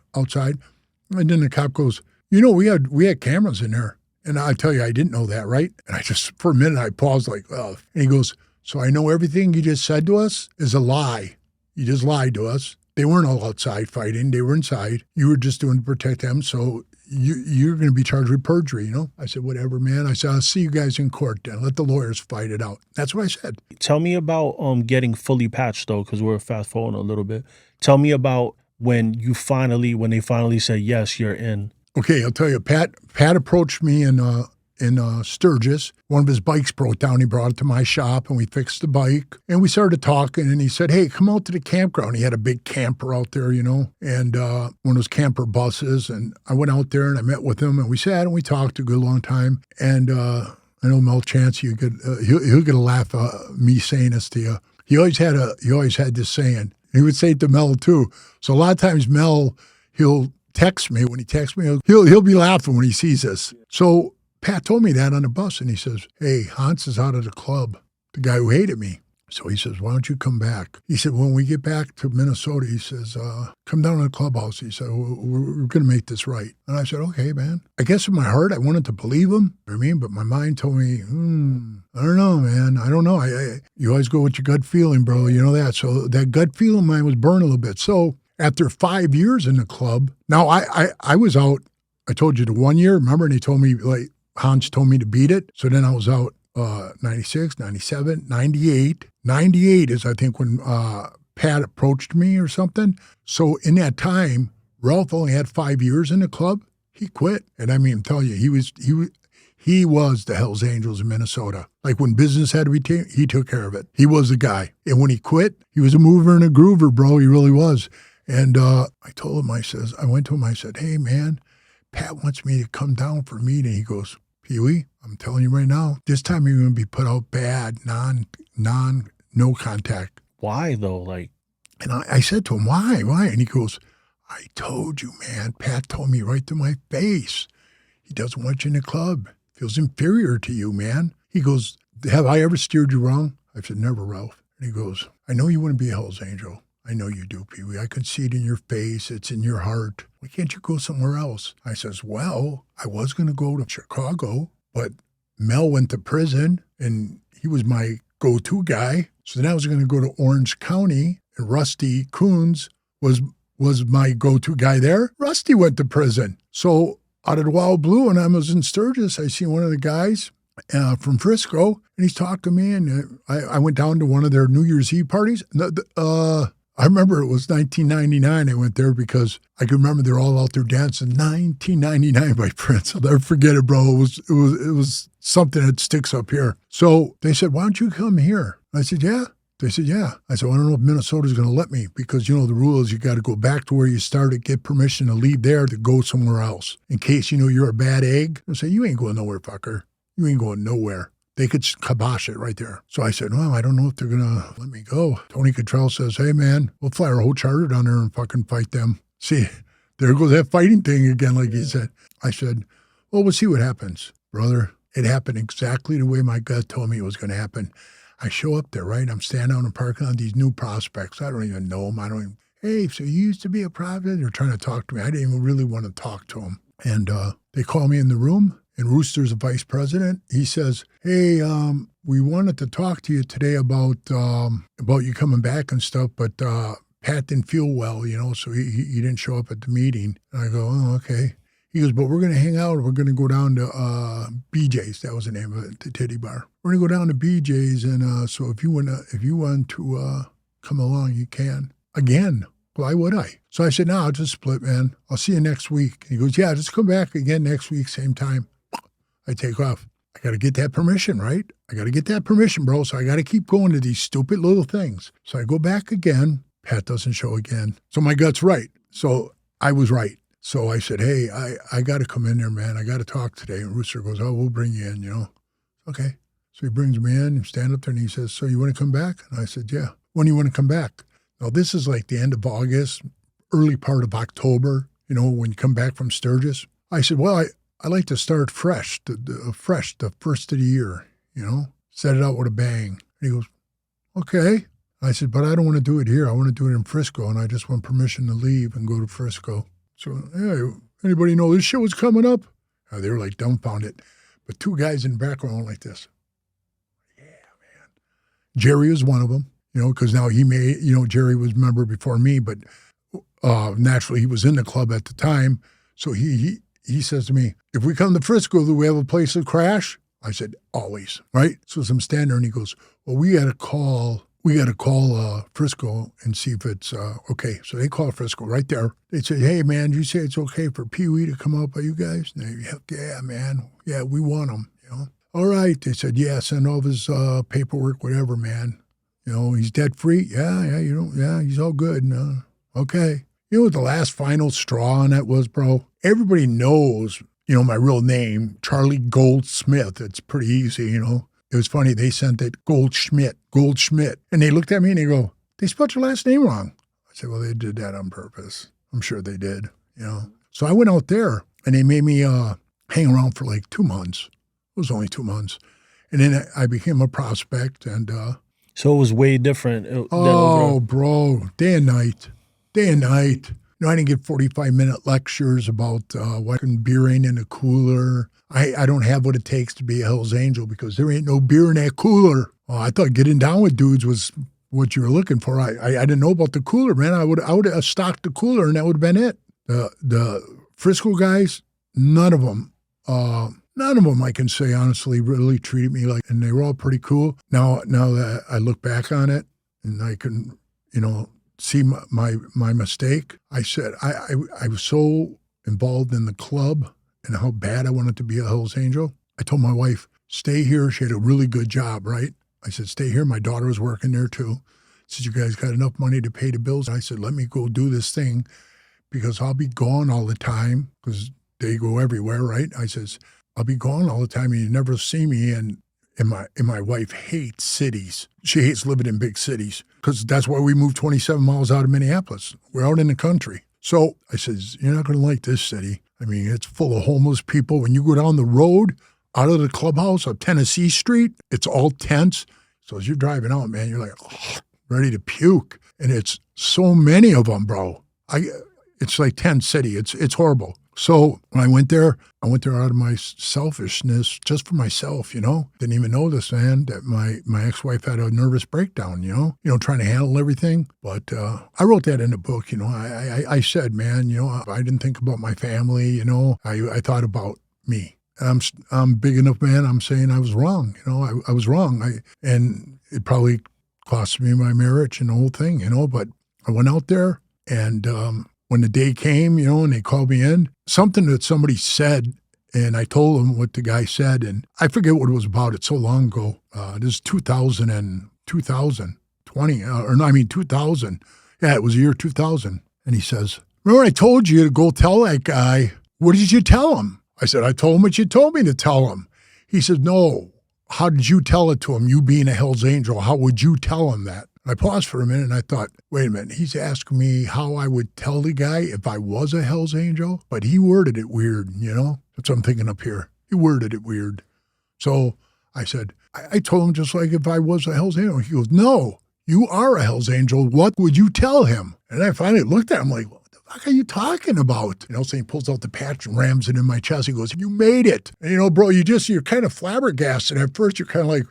And then the cop goes, we had cameras in there. And I tell you, I didn't know that, right? And I just, for a minute, I paused like, oh. And he goes, "So I know everything you just said to us is a lie. You just lied to us. They weren't all outside fighting. They were inside. You were just doing to protect them. So you're going to be charged with perjury, I said, "Whatever, man." I said, "I'll see you guys in court then. Let the lawyers fight it out." That's what I said. Tell me about getting fully patched, though, because we're fast forwarding a little bit. Tell me about when they finally said, "Yes, you're in." Okay, I'll tell you. Pat approached me in Sturgis. One of his bikes broke down. He brought it to my shop, and we fixed the bike. And we started talking, and he said, "Hey, come out to the campground." He had a big camper out there, and one of those camper buses. And I went out there, and I met with him, and we sat and we talked a good long time. And I know Mel Chance, he'll get a laugh me saying this to you. He always had this saying. He would say it to Mel too. So a lot of times Mel, he'll text me. When he texts me, he'll be laughing when he sees this. So Pat told me that on the bus, and he says, "Hey, Hans is out of the club, the guy who hated me." So he says, "Why don't you come back?" He said, "When we get back to Minnesota," he says, "come down to the clubhouse." He said, we're going to make this right." And I said, "Okay, man." I guess in my heart, I wanted to believe him, but my mind told me, I don't know, man. I don't know. You always go with your gut feeling, bro. You know that. So that gut feeling of mine was burned a little bit. So after 5 years in the club, now I was out, I told you the 1 year, remember? And he told me, like, Hans told me to beat it. So then I was out 96, 97, 98. 98 is, I think, when Pat approached me or something. So in that time, Ralph only had 5 years in the club. He quit. And I mean, I'm telling you, He was the Hells Angels in Minnesota. Like when business had to be he took care of it. He was the guy. And when he quit, he was a mover and a groover, bro. He really was. And I told him, I went to him, I said, hey, man, Pat wants me to come down for a meeting. He goes, Peewee, I'm telling you right now, this time you're going to be put out bad, no contact. Why though? Like, and I said to him, why? And he goes, I told you, man. Pat told me right to my face. He doesn't want you in the club. Feels inferior to you, man. He goes, have I ever steered you wrong? I said, never, Ralph. And he goes, I know you wouldn't be a Hell's Angel. I know you do, Peewee. I can see it in your face. It's in your heart. Why can't you go somewhere else? I says, well, I was going to go to Chicago, but Mel went to prison, and he was my go-to guy. So then I was going to go to Orange County, and Rusty Coons was my go-to guy there. Rusty went to prison. So out of the wild blue, and I was in Sturgis, I see one of the guys from Frisco, and he's talking to me, and I went down to one of their New Year's Eve parties. I remember it was 1999. I went there because I can remember they're all out there dancing 1999 by Prince. I'll never forget it, bro. It was something that sticks up here. So they said, why don't you come here? I said, yeah. They said, yeah. I said, well, I don't know if Minnesota's going to let me because, the rule is you got to go back to where you started, get permission to leave there to go somewhere else. In case, you're a bad egg. I say, you ain't going nowhere, fucker. You ain't going nowhere. They could kibosh it right there. So I said, well, I don't know if they're going to let me go. Tony Cottrell says, hey, man, we'll fly our whole charter down there and fucking fight them. See, there goes that fighting thing again, like he said. I said, well, we'll see what happens. Brother, it happened exactly the way my gut told me it was going to happen. I show up there, right? I'm standing out in the parking lot, these new prospects. I don't even know them. Hey, so you used to be a prospect? They're trying to talk to me. I didn't even really want to talk to them. And they call me in the room. And Rooster's the vice president. He says, hey, we wanted to talk to you today about you coming back and stuff, but Pat didn't feel well, so he didn't show up at the meeting. And I go, oh, okay. He goes, but we're going to hang out. We're going to go down to BJ's. That was the name of it, the titty bar. We're going to go down to BJ's, and so if you want to come along, you can. Again, why would I? So I said, no, I'll just split, man. I'll see you next week. He goes, yeah, just come back again next week, same time. I take off. I got to get that permission, right? I got to get that permission, bro. So I got to keep going to these stupid little things. So I go back again. Pat doesn't show again. So my gut's right. So I was right. So I said, hey, I got to come in there, man. I got to talk today. And Rooster goes, oh, we'll bring you in, Okay. So he brings me in and stand up there and he says, so you want to come back? And I said, yeah. When do you want to come back? Now, this is like the end of August, early part of October, when you come back from Sturgis. I said, well, I like to start fresh, the first of the year, set it out with a bang. And he goes, okay. I said, but I don't want to do it here. I want to do it in Frisco, and I just want permission to leave and go to Frisco. So, hey, anybody know this shit was coming up? They were like dumbfounded. But two guys in the background went like this. Yeah, man. Jerry was one of them, because now he may, Jerry was a member before me, but naturally he was in the club at the time. So he says to me, if we come to Frisco, do we have a place to crash? I said, always, right? So as I'm standing there and he goes, well, we got to call Frisco and see if it's okay. So they call Frisco right there. They say, hey, man, did you say it's okay for Peewee to come out by you guys? And they, heck yeah, man. Yeah, we want him, All right. They said, yeah, send all of his paperwork, whatever, man. He's debt free. Yeah, he's all good. Okay. You know what the last final straw on that was, bro? Everybody knows, my real name, Charlie Goldsmith. It's pretty easy, It was funny. They sent it Goldschmidt. And they looked at me and they go, they spelled your last name wrong. I said, well, they did that on purpose. I'm sure they did, So I went out there and they made me hang around for like 2 months. It was only 2 months. And then I became a prospect. And so it was way different. Bro, day and night. I didn't get 45-minute lectures about what beer ain't in a cooler. I don't have what it takes to be a Hell's Angel because there ain't no beer in that cooler. I thought getting down with dudes was what you were looking for. I didn't know about the cooler, man. I would have stocked the cooler and that would have been it. The Frisco guys, none of them, I can say honestly, really treated me like, and they were all pretty cool. Now that I look back on it and I can, see my mistake. I said, I was so involved in the club and how bad I wanted to be a Hell's Angel. I told my wife, stay here. She had a really good job, right? I said, stay here. My daughter was working there too. Said, you guys got enough money to pay the bills? I said, let me go do this thing because I'll be gone all the time because they go everywhere, right? I says, I'll be gone all the time and you never see me. And my wife hates cities. She hates living in big cities because that's why we moved 27 miles out of Minneapolis. We're out in the country. So I says, you're not going to like this city. I mean, it's full of homeless people. When you go down the road, out of the clubhouse of Tennessee Street, it's all tents. So as you're driving out, man, you're like, oh, ready to puke. And it's so many of them, bro. It's like tent city. It's horrible. So when I went there out of my selfishness, just for myself, Didn't even know this, man, that my ex-wife had a nervous breakdown, trying to handle everything. But I wrote that in the book, I said, man, I didn't think about my family, I thought about me. And I'm big enough, man, I'm saying I was wrong, I was wrong. And it probably cost me my marriage and the whole thing, but I went out there and when the day came, and they called me in, something that somebody said, and I told them what the guy said, and I forget what it was about. It's so long ago. This is 2000. Yeah, it was the year 2000. And he says, remember I told you to go tell that guy, what did you tell him? I said, I told him what you told me to tell him. He said, no, how did you tell it to him? You being a Hell's Angel, how would you tell him that? I paused for a minute and I thought, wait a minute, he's asking me how I would tell the guy if I was a Hell's Angel, but he worded it weird, That's what I'm thinking up here. He worded it weird. So I said, I told him just like if I was a Hell's Angel. He goes, no, you are a Hell's Angel. What would you tell him? And I finally looked at him like, what the fuck are you talking about? So he pulls out the patch and rams it in my chest. He goes, you made it. And bro, you're kind of flabbergasted. At first you're kind of like,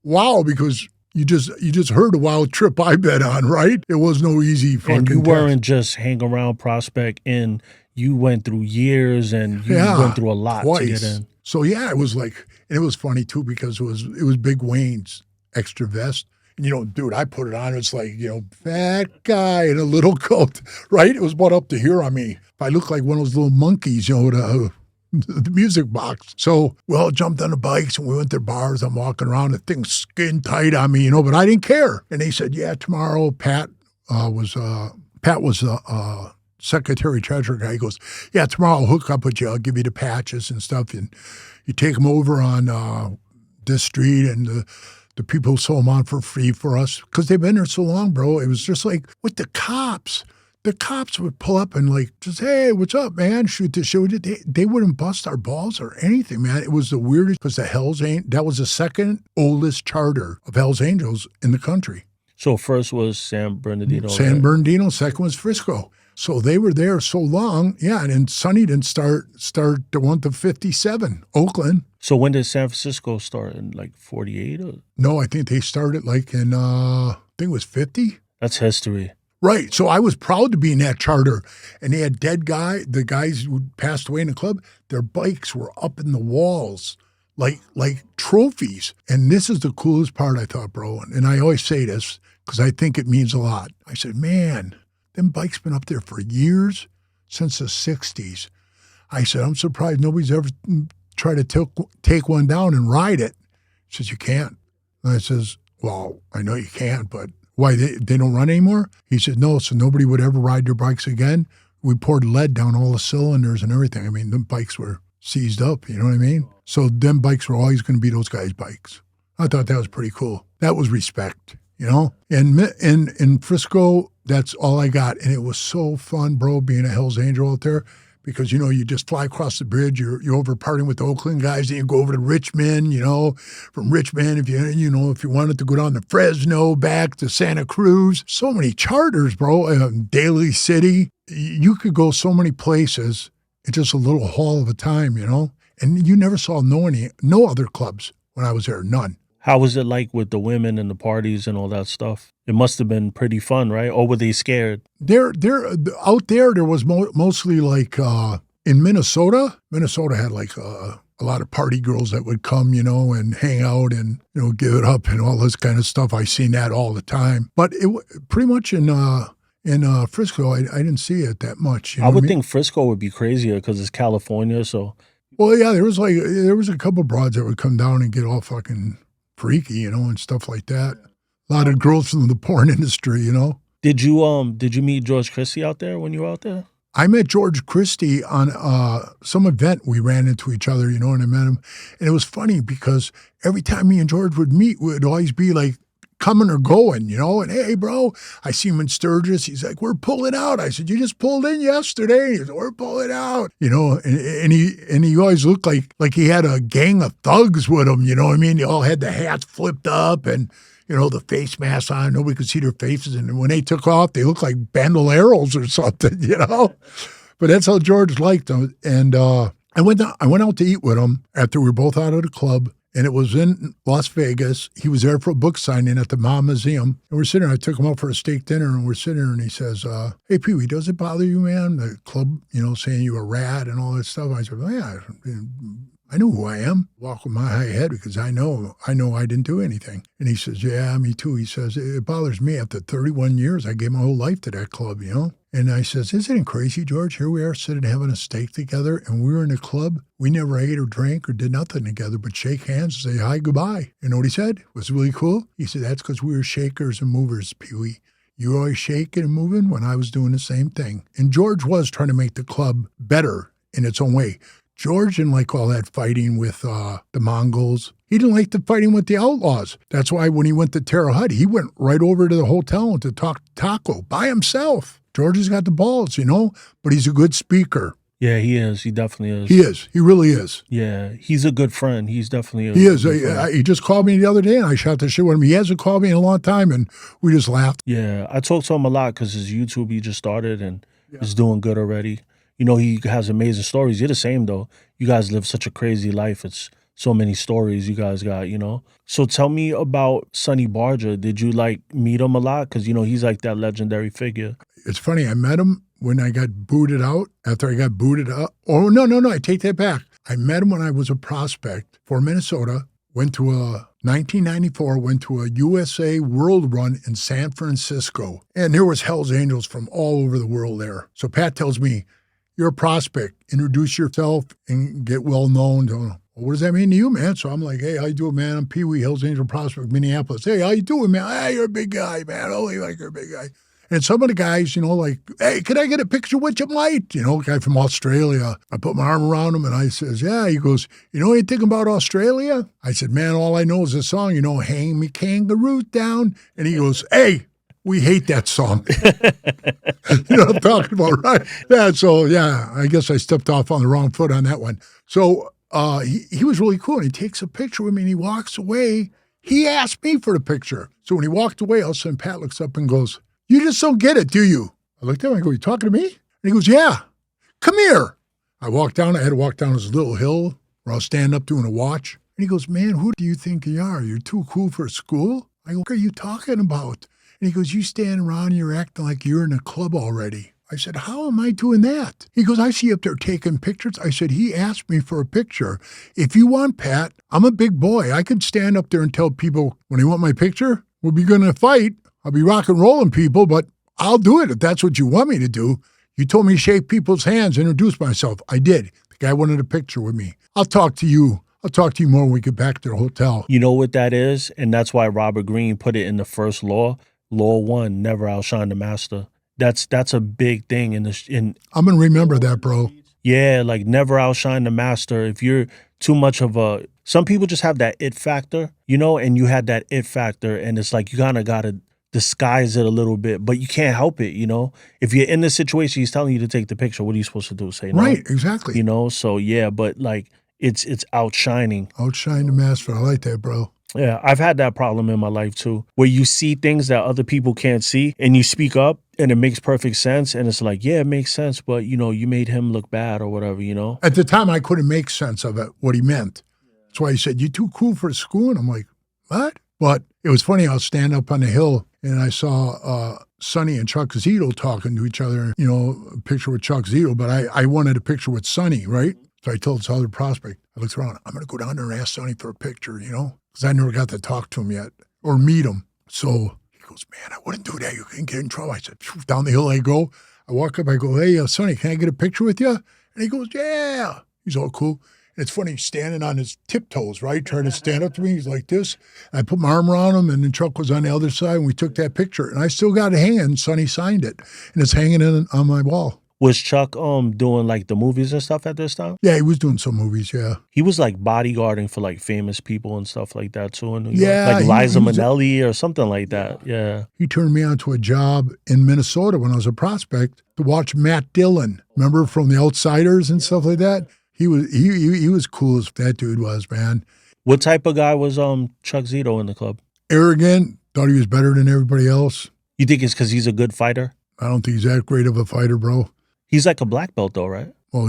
wow, because you just heard a wild trip I've been on, right? It was no easy fucking And you test. weren't just hang around Prospect Inn. You went through years and you went through a lot twice. to get in. So yeah, it was like, and it was funny too because it was Big Wayne's extra vest. And dude, I put it on. It's like, fat guy in a little coat, right? It was brought up to here on me. If I look like one of those little monkeys, the music box. So we all jumped on the bikes and we went to bars. I'm walking around, the thing's skin tight on me, but I didn't care. And they said, yeah, tomorrow Pat was the secretary treasurer guy. He goes, yeah, tomorrow I'll hook up with you. I'll give you the patches and stuff. And you take them over on this street and the people sew them on for free for us because they've been there so long, bro. It was just like with the cops. The cops would pull up and just, hey, what's up, man? Shoot the shit. They wouldn't bust our balls or anything, man. It was the weirdest because that was the second oldest charter of Hell's Angels in the country. So first was San Bernardino. San Bernardino, second was Frisco. So they were there so long, yeah. And then Sonny didn't start the one to 57, Oakland. So when did San Francisco start? In 48? No, I think they started in, I think it was 50. That's history. Right. So I was proud to be in that charter. And they had the guys who passed away in the club, their bikes were up in the walls like trophies. And this is the coolest part, I thought, bro. And I always say this because I think it means a lot. I said, man, them bikes been up there for years, since the 60s. I said, I'm surprised nobody's ever tried to take one down and ride it. He says, you can't. And I says, well, I know you can't, but why, they don't run anymore? He said, no, so nobody would ever ride their bikes again. We poured lead down all the cylinders and everything. I mean, them bikes were seized up, you know what I mean? So them bikes were always going to be those guys' bikes. I thought that was pretty cool. That was respect, And in Frisco, that's all I got. And it was so fun, bro, being a Hell's Angel out there. Because, you just fly across the bridge, you're over partying with the Oakland guys, then you go over to Richmond, from Richmond, if you wanted to go down to Fresno, back to Santa Cruz. So many charters, bro. Daly City. You could go so many places in just a little haul of a time, And you never saw no other clubs when I was there, none. How was it like with the women and the parties and all that stuff? It must have been pretty fun, right? Or were they scared? Out there was mostly in Minnesota. Minnesota had a lot of party girls that would come, and hang out and, give it up and all this kind of stuff. I seen that all the time. But it pretty much in Frisco, I didn't see it that much. I would think Frisco would be crazier because it's California, so Well, yeah, there was a couple broads that would come down and get all fucking freaky, you know, and stuff like that. A lot of girls from the porn industry, you know. Did you meet George Christie out there when you were out there? I met George Christie on some event. We ran into each other, you know, and I met him. And it was funny because every time me and George would meet, would always be like coming or going, you know. And, hey, bro, I see him in Sturgis. He's like, we're pulling out. I said, you just pulled in yesterday. He said, we're pulling out, you know. And he always looked like he had a gang of thugs with him, you know what I mean? They all had the hats flipped up and, you know, the face masks on. Nobody could see their faces. And when they took off, they looked like bandoleros or something, you know. But that's how George liked them. And I went out to eat with him after we were both out of the club. And it was in Las Vegas. He was there for a book signing at the Ma Museum. And we're sitting there. I took him out for a steak dinner, and we're sitting there, and he says, hey, Peewee, does it bother you, man? The club, you know, saying you a rat and all that stuff. I said, well, yeah, I know who I am. Walk with my high head because I know I didn't do anything. And he says, yeah, me too. He says, it bothers me. After 31 years, I gave my whole life to that club, you know? And I says, isn't it crazy, George? Here we are sitting having a steak together, and we were in a club. We never ate or drank or did nothing together but shake hands and say hi, goodbye. You know what he said? It was really cool. He said, that's because we were shakers and movers, Peewee. You were always shaking and moving when I was doing the same thing. And George was trying to make the club better in its own way. George didn't like all that fighting with the Mongols. He didn't like the fighting with the Outlaws. That's why when he went to Terre Haute, he went right over to the hotel to talk to Taco by himself. George has got the balls, you know, but he's a good speaker. Yeah, he is. He definitely is. He is. He really is. Yeah, he's a good friend. He's definitely He is. He just called me the other day, and I shot the shit with him. He hasn't called me in a long time, and we just laughed. Yeah, I talk to him a lot because his YouTube, he just started and is doing good already. You know, he has amazing stories. You're the same, though. You guys live such a crazy life. It's so many stories you guys got, you know? So tell me about Sonny Barger. Did you, like, meet him a lot? Because, you know, he's like that legendary figure. It's funny. I met him when I got booted out, after I got booted up. Oh, no, I take that back. I met him when I was a prospect for Minnesota, went to 1994, went to a USA World Run in San Francisco. And there was Hell's Angels from all over the world there. So Pat tells me, you're a prospect. Introduce yourself and get well known. Well, what does that mean to you, man? So I'm like, hey, how you doing, man? I'm Peewee, Hell's Angel Prospect, Minneapolis. Hey, how you doing, man? Hey, you're a big guy, man. Holy, like you're a big guy. And some of the guys, you know, like, hey, can I get a picture with you, mate? You know, a guy from Australia. I put my arm around him and I says, yeah. He goes, you know anything about Australia? I said, man, all I know is a song, you know, hang me kangaroo down. And he goes, hey, we hate that song. You know what I'm talking about, right? Yeah, so, yeah, I guess I stepped off on the wrong foot on that one. So he was really cool. And he takes a picture with me and he walks away. He asked me for the picture. So when he walked away, all of a sudden Pat looks up and goes, you just don't get it, do you? I looked at him and I go, you talking to me? And he goes, yeah, come here. I walked down. I had to walk down this little hill where I was standing up doing a watch. And he goes, man, who do you think you are? You're too cool for school? I go, what are you talking about? And he goes, you stand around and you're acting like you're in a club already. I said, how am I doing that? He goes, I see you up there taking pictures. I said, he asked me for a picture. If you want, Pat, I'm a big boy. I could stand up there and tell people, when they want my picture, we'll be going to fight. I'll be rock and rolling people, but I'll do it if that's what you want me to do. You told me to shake people's hands, introduce myself. I did. The guy wanted a picture with me. I'll talk to you more when we get back to the hotel. You know what that is? And that's why Robert Greene put it in the first law. Law 1, never outshine the master. That's a big thing in I'm going to remember that, bro. Yeah, like never outshine the master. If you're too much of some people just have that it factor, you know, and you had that it factor, and it's like you kind of got to disguise it a little bit, but you can't help it, you know? If you're in this situation, he's telling you to take the picture, what are you supposed to do? Say no? Right, exactly. You know, so yeah, but like it's outshining. Outshine the master. I like that, bro. Yeah, I've had that problem in my life too, where you see things that other people can't see and you speak up and it makes perfect sense. And it's like, yeah, it makes sense, but you know, you made him look bad or whatever, you know? At the time, I couldn't make sense of it, what he meant. That's why he said, you're too cool for school. And I'm like, what? But it was funny. I was standing up on the hill and I saw Sonny and Chuck Zito talking to each other, you know, a picture with Chuck Zito, but I wanted a picture with Sonny, right? So I told this other prospect, I looked around, I'm going to go down there and ask Sonny for a picture, you know, because I never got to talk to him yet or meet him. So he goes, man, I wouldn't do that. You can get in trouble. I said, phew, down the hill I go. I walk up, I go, hey, Sonny, can I get a picture with you? And he goes, yeah. He's all cool. It's funny, he's standing on his tiptoes, right? Trying to stand up to me. He's like this. I put my arm around him, and then Chuck was on the other side, and we took that picture. And I still got it hanging. Sonny signed it, and it's hanging on my wall. Was Chuck doing like the movies and stuff at this time? Yeah, he was doing some movies, yeah. He was like bodyguarding for like famous people and stuff like that too in New York. Yeah, Like he Liza was Minnelli or something like that. Yeah. He turned me on to a job in Minnesota when I was a prospect to watch Matt Dillon. Remember from The Outsiders and stuff like that? He was cool as that dude was, man. What type of guy was Chuck Zito in the club? Arrogant, thought he was better than everybody else. You think it's because he's a good fighter? I don't think he's that great of a fighter, bro. He's like a black belt though, right? Well,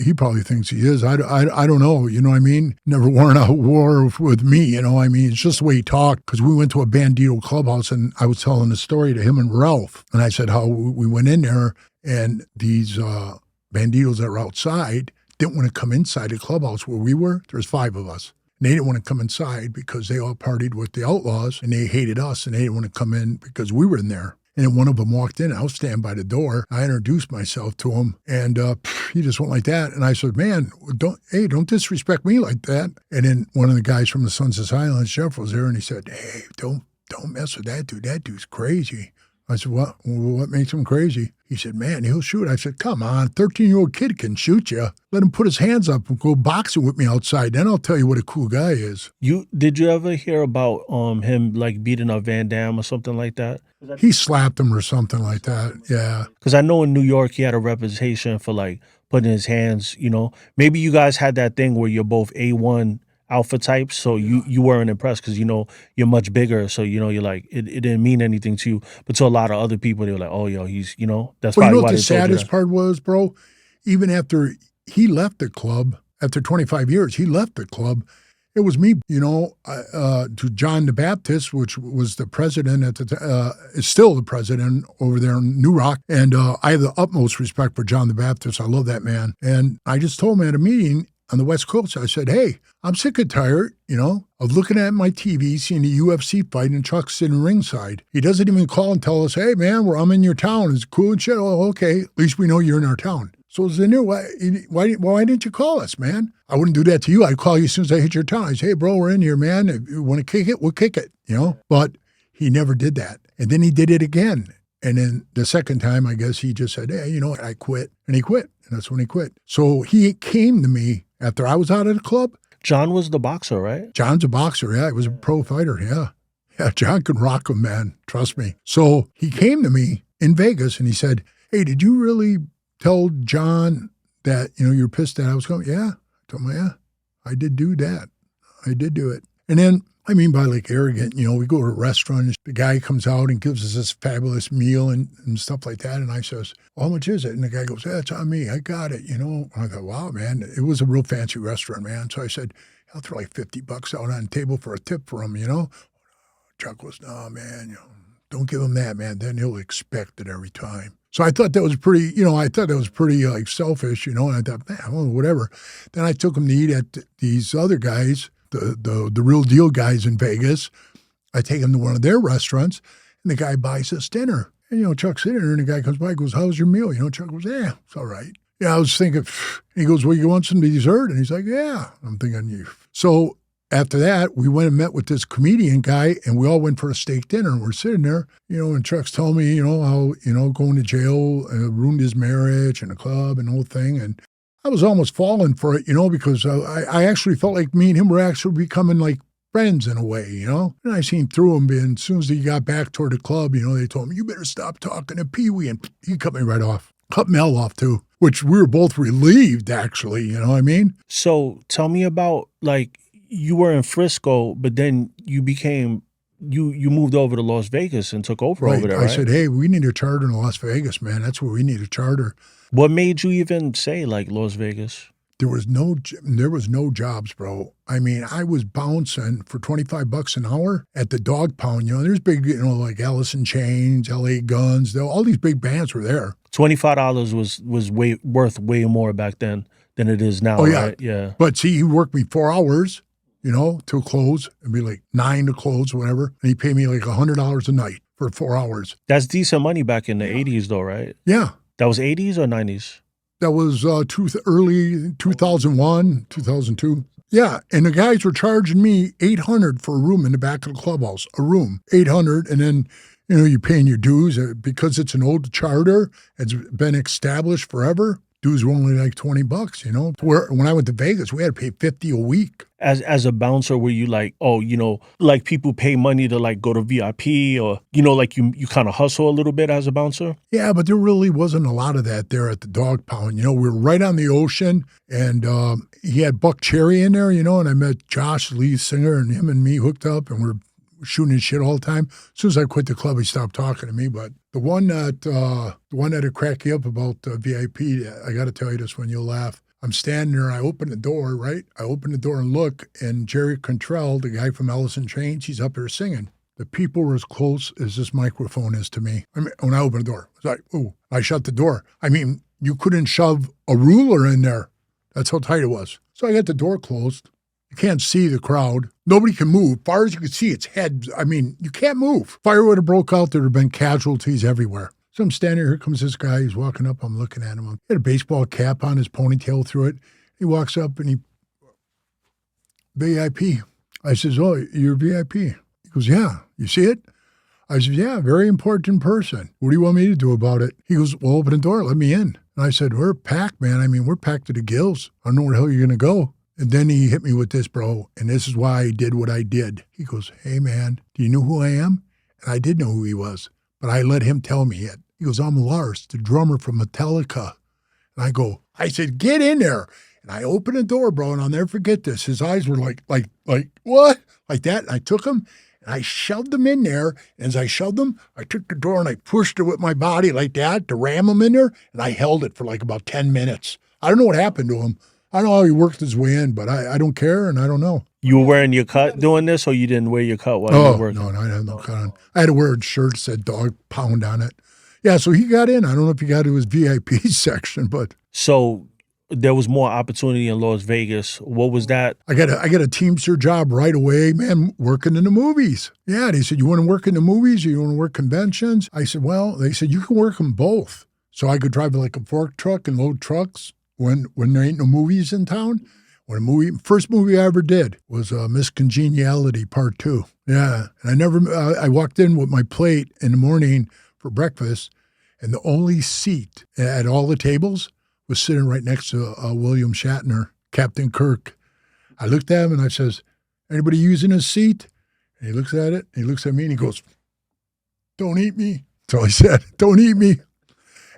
he probably thinks he is. I don't know. You know what I mean? Never worn out war with me. You know what I mean? It's just the way he talked. Because we went to a Bandito clubhouse, and I was telling the story to him and Ralph. And I said how we went in there, and these Banditos that were outside didn't want to come inside the clubhouse where we were. There's 5 of us. And they didn't want to come inside because they all partied with the Outlaws, and they hated us, and they didn't want to come in because we were in there. And then one of them walked in. I was standing by the door. I introduced myself to him, and he just went like that. And I said, "Man, don't disrespect me like that." And then one of the guys from the Sons of Silence, Jeff, was there, and he said, "Hey, don't mess with that dude. That dude's crazy." I said, "What makes him crazy?" He said, "Man, he'll shoot." I said, "Come on, 13-year-old kid can shoot you. Let him put his hands up and go boxing with me outside. Then I'll tell you what a cool guy is." Did you ever hear about him like beating up Van Damme or something like that? He slapped him or something like that. Yeah. Because I know in New York he had a reputation for like putting his hands. Maybe you guys had that thing where you're both A1 alpha types, so you weren't impressed because you're much bigger, so you're like it didn't mean anything to you, but to a lot of other people they were like, oh yo, he's that's Well, probably what why the they told you saddest that. part was, bro? Even after he left the club, after 25 years, he left the club. It was me, to John the Baptist, which was the president is still the president over there in New Rock. And I have the utmost respect for John the Baptist. I love that man. And I just told him at a meeting on the West Coast, I said, "Hey, I'm sick and tired, of looking at my TV, seeing the UFC fight, and Chuck sitting ringside. He doesn't even call and tell us, 'Hey, man, I'm in your town. It's cool and shit.' Oh, okay. At least we know you're in our town." So as I knew, why didn't you call us, man? I wouldn't do that to you. I'd call you as soon as I hit your town. I'd say, "Hey, bro, we're in here, man. If you want to kick it, we'll kick it, But he never did that. And then he did it again. And then the second time, I guess he just said, "Hey, you know what? I quit." And he quit. And that's when he quit. So he came to me after I was out of the club. John was the boxer, right? John's a boxer. Yeah, he was a pro fighter. Yeah. Yeah, John can rock him, man. Trust me. So he came to me in Vegas and he said, "Hey, did you really tell John that, you're pissed that I was going?" "Yeah." I told him, "Yeah, I did do that. I did do it." And then, I mean by like arrogant, we go to a restaurant, and the guy comes out and gives us this fabulous meal and stuff like that. And I says, "How much is it?" And the guy goes, "Yeah, it's on me. I got it, And I thought, wow, man, it was a real fancy restaurant, man. So I said, "I'll throw like $50 out on the table for a tip for him, Chuck goes, "No, man, don't give him that, man. Then he'll expect it every time." So I thought that was pretty, like selfish, and I thought, man, well, whatever. Then I took him to eat at these other guys, the real deal guys in Vegas. I take him to one of their restaurants, and the guy buys us dinner. And, Chuck's sitting there, and the guy comes by and goes, "How's your meal?" Chuck goes, "Yeah, it's all right." Yeah, I was thinking, he goes, "Well, you want some dessert?" And he's like, "Yeah." I'm thinking, you. So after that, we went and met with this comedian guy, and we all went for a steak dinner. And we're sitting there, and Chuck's telling me, how, going to jail ruined his marriage and the club and the whole thing. And I was almost falling for it, because I actually felt like me and him were actually becoming like friends in a way, And I seen through him, and as soon as he got back toward the club, they told me, "You better stop talking to Peewee." And he cut me right off. Cut Mel off too, which we were both relieved, actually, you know what I mean? So tell me about like, you were in Frisco, but then you moved over to Las Vegas and took over over there, right? I said, "Hey, we need a charter in Las Vegas, man. That's where we need a charter." What made you even say like Las Vegas? There was no jobs, bro. I mean, I was bouncing for $25 an hour at the dog pound. There's big, like Alice in Chains, LA Guns. All these big bands were there. $25 was worth way more back then than it is now. Oh yeah, right? Yeah. But see, he worked me 4 hours, till close. It'd be like 9 to close, whatever. And he paid me like $100 a night for 4 hours. That's decent money back in the 80s, though, right? Yeah. That was 80s or 90s? That was early 2001, 2002. Yeah, and the guys were charging me $800 for a room in the back of the clubhouse. A room, $800, and then you're paying your dues because it's an old charter. It's been established forever. Dues were only like $20. Where when I went to Vegas, we had to pay $50 a week. As a bouncer, were you like, like people pay money to like go to VIP, or like you kind of hustle a little bit as a bouncer? Yeah, but there really wasn't a lot of that there at the dog pound. We were right on the ocean, and he had Buck Cherry in there, and I met Josh, the lead singer, and him and me hooked up, and we're shooting his shit all the time. As soon as I quit the club, he stopped talking to me. But the one that'd crack you up about VIP, I got to tell you this one, you'll laugh. I'm standing there, I open the door, right? I open the door and look, and Jerry Cantrell, the guy from Alice in Chains, he's up there singing. The people were as close as this microphone is to me. I mean, when I opened the door, it's like, ooh, I shut the door. I mean, you couldn't shove a ruler in there. That's how tight it was. So I got the door closed. You can't see the crowd. Nobody can move. Far as you can see, it's heads. I mean, you can't move. Fire would have broke out. There would have been casualties everywhere. So I'm standing here comes this guy. He's walking up. I'm looking at him. He had a baseball cap on, his ponytail through it. He walks up and VIP. I says, oh, you're VIP. He goes, yeah. You see it? I said, yeah, very important person. What do you want me to do about it? He goes, well, open the door. Let me in. And I said, we're packed, man. I mean, we're packed to the gills. I don't know where the hell you're going to go. And then he hit me with this, bro, and this is why I did what I did. He goes, hey, man, do you know who I am? And I did know who he was, but I let him tell me it. He goes, I'm Lars, the drummer from Metallica. And I said, get in there. And I opened the door, bro, and I'll never forget this. His eyes were like, what? Like that. And I took him, and I shoved him in there. And as I shoved him, I took the door, and I pushed it with my body like that to ram him in there. And I held it for like about 10 minutes. I don't know what happened to him. I don't know how he worked his way in, but I don't care, and I don't know. You were wearing your cut doing this, or you didn't wear your cut while you were working? No, I had no cut on. I had to wear a shirt that said dog pound on it. Yeah, so he got in. I don't know if he got to his VIP section, but. So there was more opportunity in Las Vegas. What was that? I got a Teamster job right away, man, working in the movies. Yeah, they said, you want to work in the movies or you want to work conventions? I said, well, they said, you can work them both. So I could drive like a fork truck and load trucks. When there ain't no movies in town, first movie I ever did was Miss Congeniality Part 2. Yeah, and I walked in with my plate in the morning for breakfast, and the only seat at all the tables was sitting right next to William Shatner, Captain Kirk. I looked at him and I says, anybody using his seat? And he looks at it, and he looks at me and he goes, don't eat me. So I said, don't eat me.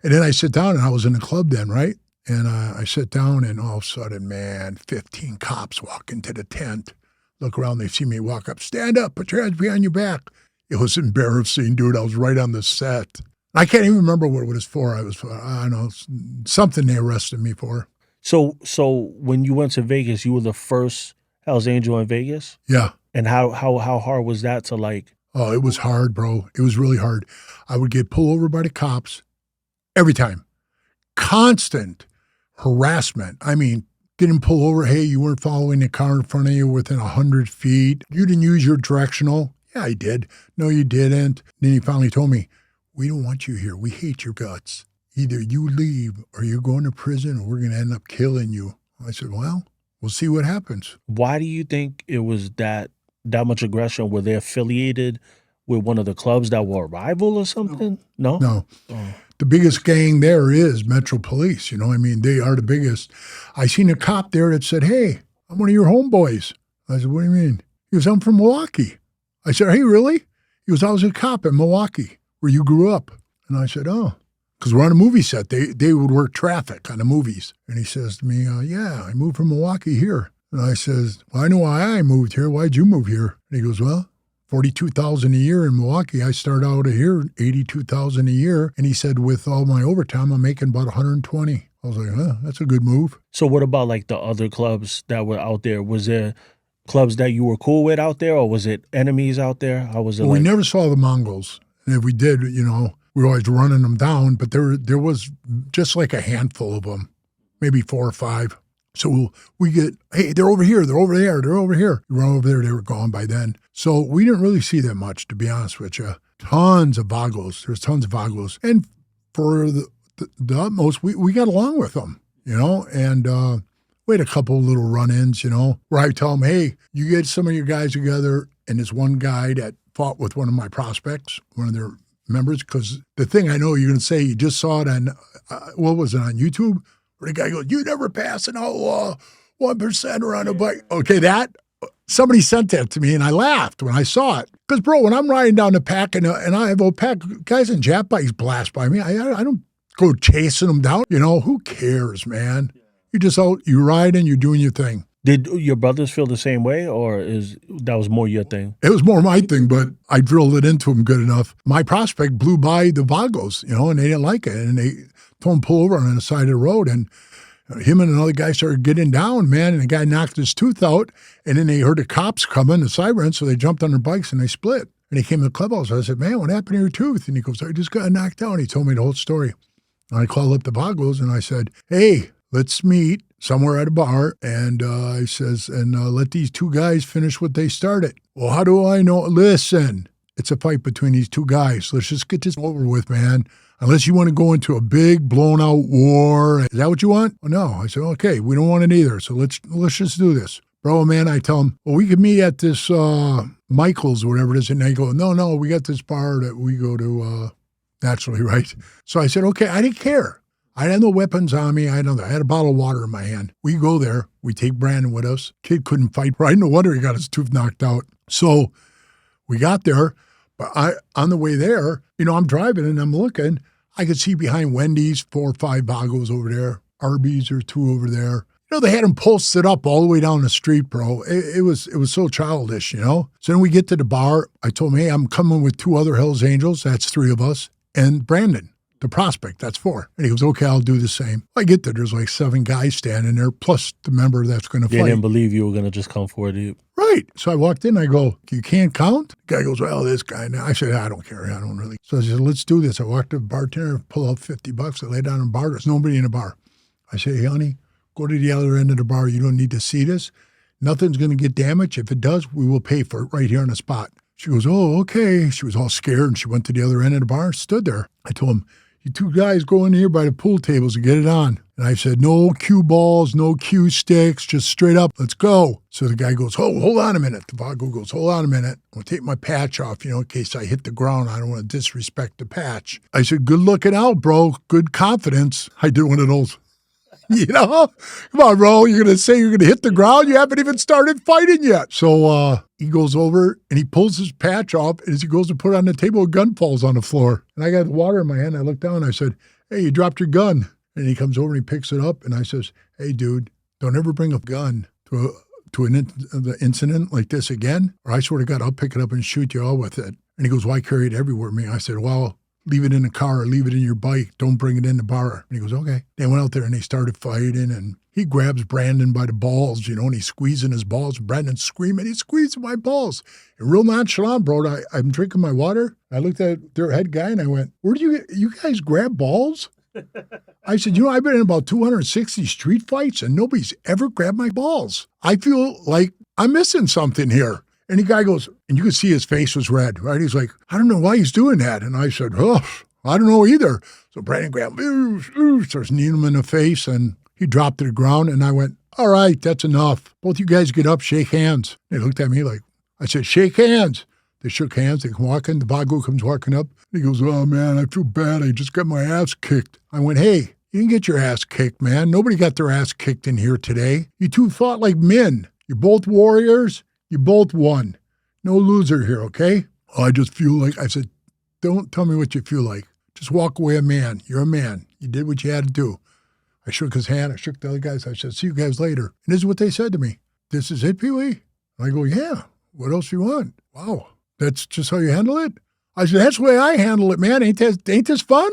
And then I sit down, and I was in the club then, right? And I sit down, and all of a sudden, man, 15 cops walk into the tent. Look around, they see me walk up. Stand up, put your hands behind your back. It was embarrassing, dude. I was right on the set. I can't even remember what it was for. I don't know, something they arrested me for. So when you went to Vegas, you were the first Hells Angel in Vegas? Yeah. And how hard was that to like? Oh, it was hard, bro. It was really hard. I would get pulled over by the cops every time. Constant harassment. I mean, getting pulled over. Hey, you weren't following the car in front of you within 100 feet. You didn't use your directional. Yeah, I did. No, you didn't. Then he finally told me, we don't want you here. We hate your guts. Either you leave or you're going to prison or we're going to end up killing you. I said, well, we'll see what happens. Why do you think it was that much aggression? Were they affiliated with one of the clubs that were a rival or something? No? No. Oh. The biggest gang there is Metro Police. I mean, they are the biggest. I seen a cop there that said, hey, I'm one of your homeboys. I said, what do you mean? He goes, I'm from Milwaukee. I said, hey, really? He goes, I was a cop in Milwaukee where you grew up. And I said, oh, because we're on a movie set. They would work traffic on the movies. And he says to me, yeah, I moved from Milwaukee here. And I says, well, I know why I moved here. Why'd you move here? And he goes, well, $42,000 a year in Milwaukee. I started out here $82,000 a year. And he said, with all my overtime, I'm making about $120,000. I was like, that's a good move. So what about like the other clubs that were out there? Was there clubs that you were cool with out there, or was it enemies out there? How was it? Well, we never saw the Mongols. And if we did, we were always running them down. But there was just like a handful of them, maybe 4 or 5. So we get, hey, they're over here, they're over there, they're over here. We run over there, they were gone by then. So we didn't really see that much, to be honest with you. Tons of vagos. There's tons of vagos. And for the utmost. We got along with them, and we had a couple little run-ins, where I tell them, hey, you get some of your guys together, and this one guy that fought with one of my prospects, one of their members, because the thing I know you're going to say, you just saw it on, what was it, on YouTube? Where the guy goes, you never pass an outlaw 1% on a bike. Okay, somebody sent that to me, and I laughed when I saw it. Because, bro, when I'm riding down the pack, and I have a pack, guys in Jap bikes blast by me, I don't go chasing them down. Who cares, man? You just out, you riding, you're doing your thing. Did your brothers feel the same way, or that was more your thing? It was more my thing, but I drilled it into them good enough. My prospect blew by the Vagos, and they didn't like it. And they told him pull over on the side of the road. And him and another guy started getting down, man, and the guy knocked his tooth out. And then they heard the cops coming, the sirens, so they jumped on their bikes and they split. And he came to the clubhouse. I said, man, what happened to your tooth? And he goes, I just got knocked out. He told me the whole story. And I called up the Vagos and I said, hey, let's meet somewhere at a bar. And I says, let these two guys finish what they started. Well, how do I know? Listen, it's a fight between these two guys. Let's just get this over with, man. Unless you want to go into a big blown out war. Is that what you want? Well, no. I said, okay, we don't want it either. So let's just do this. Bro, man, I tell him, well, we could meet at this Michael's or whatever it is. And they go, no, we got this bar that we go to naturally, right? So I said, okay, I didn't care. I had no weapons on me. I had a bottle of water in my hand. We go there. We take Brandon with us. Kid couldn't fight. Right? No wonder he got his tooth knocked out. So we got there. But on the way there, I'm driving and I'm looking. I could see behind Wendy's 4 or 5 Vagos over there. Arby's or 2 over there. They had them posted up all the way down the street, bro. It was so childish, So then we get to the bar. I told him, hey, I'm coming with 2 other Hells Angels. That's 3 of us. And Brandon, the prospect, that's 4. And he goes, okay, I'll do the same. I get there. There's like 7 guys standing there, plus the member that's going to fight. They didn't believe you were going to just come for it. Right. So I walked in. I go, you can't count? The guy goes, well, this guy. Now I said, I don't care. I don't really. So I said, let's do this. I walked to the bartender, pull out $50. I lay down in the bar. There's nobody in the bar. I say, hey, honey, go to the other end of the bar. You don't need to see this. Nothing's going to get damaged. If it does, we will pay for it right here on the spot. She goes, oh, okay. She was all scared, and she went to the other end of the bar and stood there. I told him, you 2 guys go in here by the pool tables and get it on. And I said, no cue balls, no cue sticks, just straight up, let's go. So the guy goes, oh, hold on a minute. The Vago goes, hold on a minute. I'll take my patch off, in case I hit the ground. I don't want to disrespect the patch. I said, good looking out, bro. Good confidence. I did one of those. Come on, bro. You're going to say you're going to hit the ground? You haven't even started fighting yet. So he goes over and he pulls his patch off. And as he goes to put it on the table, a gun falls on the floor. And I got water in my hand. I look down and I said, hey, you dropped your gun. And he comes over and he picks it up. And I says, hey, dude, don't ever bring a gun to an incident like this again. Or I swear to God, I'll pick it up and shoot you all with it. And he goes, why carry it everywhere? I said, well, leave it in the car or leave it in your bike. Don't bring it in the bar. And he goes, okay. They went out there and they started fighting. And he grabs Brandon by the balls, and he's squeezing his balls. Brandon's screaming, he's squeezing my balls. And real nonchalant, bro. I'm drinking my water. I looked at their head guy and I went, where do you guys grab balls? I said, I've been in about 260 street fights and nobody's ever grabbed my balls. I feel like I'm missing something here. And the guy goes, and you could see his face was red, right? He's like, I don't know why he's doing that. And I said, I don't know either. So Brandon grabbed him, starts kneeing him in the face, and he dropped to the ground. And I went, all right, that's enough. Both you guys get up, shake hands. They looked at me like, I said, shake hands. They shook hands. They come walking. The Vago comes walking up. He goes, oh, man, I feel bad. I just got my ass kicked. I went, hey, you didn't get your ass kicked, man. Nobody got their ass kicked in here today. You 2 fought like men. You're both warriors. You both won. No loser here, okay? I just feel like, I said, don't tell me what you feel like. Just walk away a man. You're a man. You did what you had to do. I shook his hand. I shook the other guys. I said, see you guys later. And this is what they said to me. This is it, Peewee? I go, yeah. What else do you want? Wow. That's just how you handle it? I said, that's the way I handle it, man. Ain't this fun?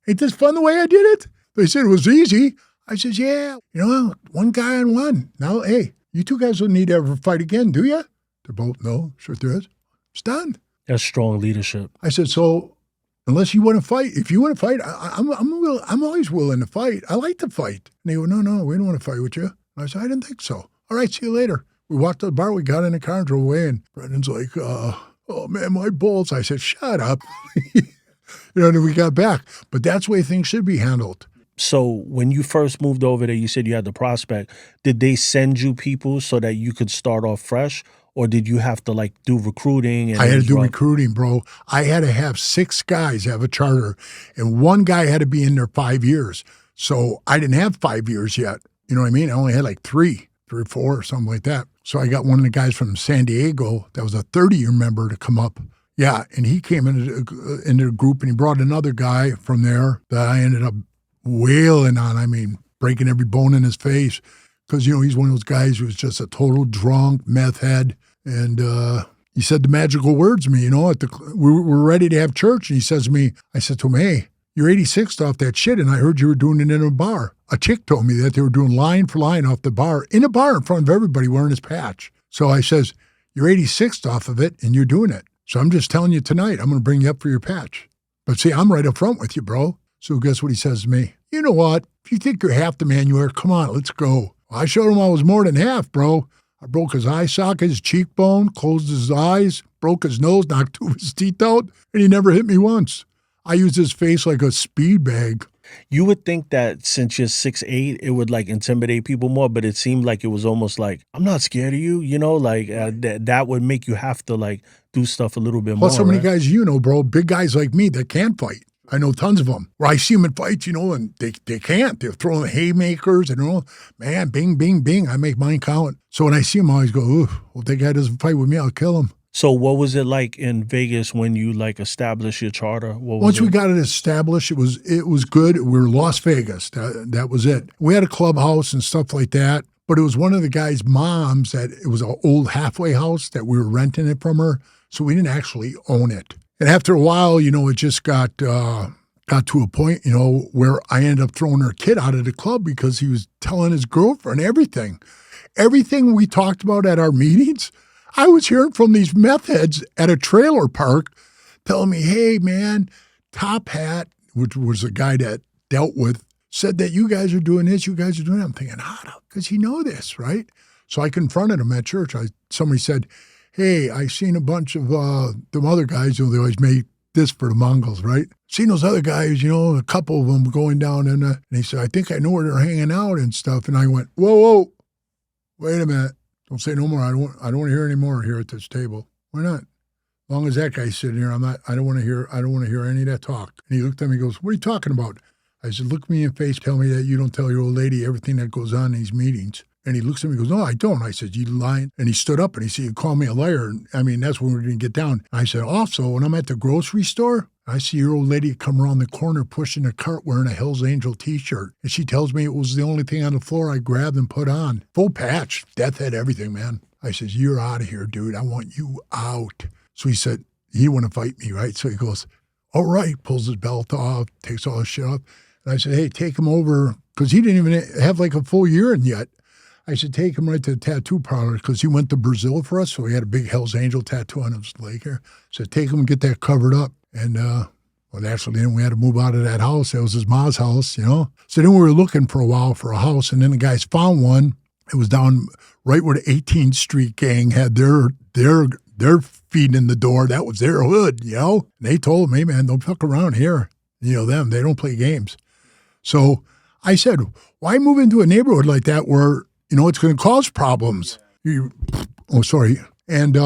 Ain't this fun the way I did it? They said it was easy. I said, yeah. One guy on one. Now, hey, you 2 guys don't need to ever fight again, do you? They're both, no, sure there is. It's done. That's strong leadership. I said, so unless you want to fight, if you want to fight, I'm always willing to fight. I like to fight. And they go, no, we don't want to fight with you. And I said, I didn't think so. All right, see you later. We walked to the bar, we got in the car and drove away. And Brendan's like, oh man, my balls. I said, shut up. Then we got back. But that's the way things should be handled. So when you first moved over there, you said you had the prospect. Did they send you people so that you could start off fresh? Or did you have to like do recruiting? And I it had to was do rough? recruiting, bro. I had to have 6 guys have a charter, and one guy had to be in there 5 years. So I didn't have 5 years yet. You know what I mean? I only had like 3 or 4 or something like that. So I got one of the guys from San Diego that was a 30-year member to come up. Yeah, and he came into the group, and he brought another guy from there that I ended up wailing on. I mean, breaking every bone in his face because, he's one of those guys who was just a total drunk, meth head. And he said the magical words to me, we were ready to have church. And he says to me, I said to him, hey, you're 86th off that shit, and I heard you were doing it in a bar. A chick told me that they were doing line for line off the bar, in a bar in front of everybody wearing his patch. So I says, you're 86th off of it, and you're doing it. So I'm just telling you tonight, I'm going to bring you up for your patch. But see, I'm right up front with you, bro. So guess what he says to me? You know what? If you think you're half the man you are, come on, let's go. I showed him I was more than half, bro. I broke his eye socket, his cheekbone, closed his eyes, broke his nose, knocked 2 of his teeth out, and he never hit me once. I used his face like a speed bag. You would think that since you're 6'8", it would like intimidate people more, but it seemed like it was almost like, I'm not scared of you, that would make you have to like do stuff a little bit more. Plus, so many right? guys, bro, big guys like me that can't fight. I know tons of them where I see them in fights, and they can't. They're throwing haymakers and, man, bing, bing, bing. I make mine count. So when I see them, I always go, ooh, well, if that guy doesn't fight with me, I'll kill him. So what was it like in Vegas when you like established your charter? Once we got it established, it was good. We were Las Vegas. That was it. We had a clubhouse and stuff like that, but it was one of the guy's moms that it was an old halfway house that we were renting it from her, so we didn't actually own it. And after a while, it just got to a point, where I ended up throwing her kid out of the club because he was telling his girlfriend everything. Everything we talked about at our meetings, I was hearing from these meth heads at a trailer park telling me, hey, man, Top Hat, which was a guy that dealt with, said that you guys are doing this, you guys are doing that. I'm thinking, how does he know this, right? So I confronted him at church. Somebody said, hey, I seen a bunch of them other guys, they always make this for the Mongols, right? Seen those other guys, a couple of them going down and he said, I think I know where they're hanging out and stuff. And I went, whoa, wait a minute. Don't say no more. I don't want to hear any more here at this table. Why not? As long as that guy's sitting here, I don't want to hear any of that talk. And he looked at me and goes, what are you talking about? I said, look me in the face, tell me that you don't tell your old lady everything that goes on in these meetings. And he looks at me and goes, no, I don't. I said, you lying. And he stood up and he said, you call me a liar. And I mean, that's when we're going to get down. And I said, also, when I'm at the grocery store, I see your old lady come around the corner pushing a cart wearing a Hell's Angel t-shirt. And she tells me it was the only thing on the floor I grabbed and put on. Full patch, death head, everything, man. I says, you're out of here, dude. I want you out. So he said, he didn't want to fight me, right? So he goes, all right, pulls his belt off, takes all his shit off. And I said, hey, take him over, because he didn't even have like a full year in yet. I said, take him right to the tattoo parlor because he went to Brazil for us, so he had a big Hell's Angel tattoo on his leg here. I said, take him and get that covered up. And, well, naturally, then we had to move out of that house. That was his mom's house, So then we were looking for a while for a house, and then the guys found one. It was down right where the 18th Street gang had their feet in the door. That was their hood, And they told me, man, don't fuck around here. Them, they don't play games. So I said, why move into a neighborhood like that where, it's going to cause problems? Sorry. And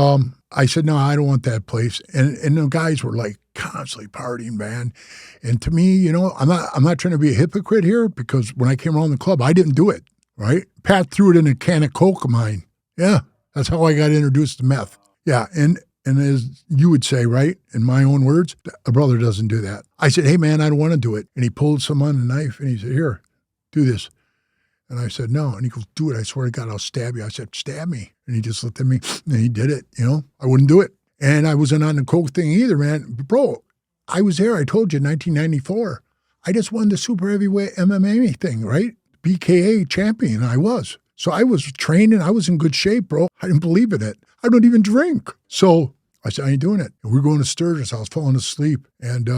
I said, no, I don't want that place. And the guys were like constantly partying, man. And to me, I'm not trying to be a hypocrite here because when I came around the club, I didn't do it, right? Pat threw it in a can of Coke of mine. Yeah, that's how I got introduced to meth. Yeah, and as you would say, right, in my own words, a brother doesn't do that. I said, hey, man, I don't want to do it. And he pulled some on a knife and he said, here, do this. And I said, no. And he goes, do it. I swear to God, I'll stab you. I said, stab me. And he just looked at me and he did it. I wouldn't do it. And I wasn't on the Coke thing either, man. Bro, I was there. I told you, 1994. I just won the super heavyweight MMA thing, right? BKA champion I was. So I was training. I was in good shape, bro. I didn't believe in it. I don't even drink. So I said, I ain't doing it. And we're going to Sturgis. I was falling asleep. And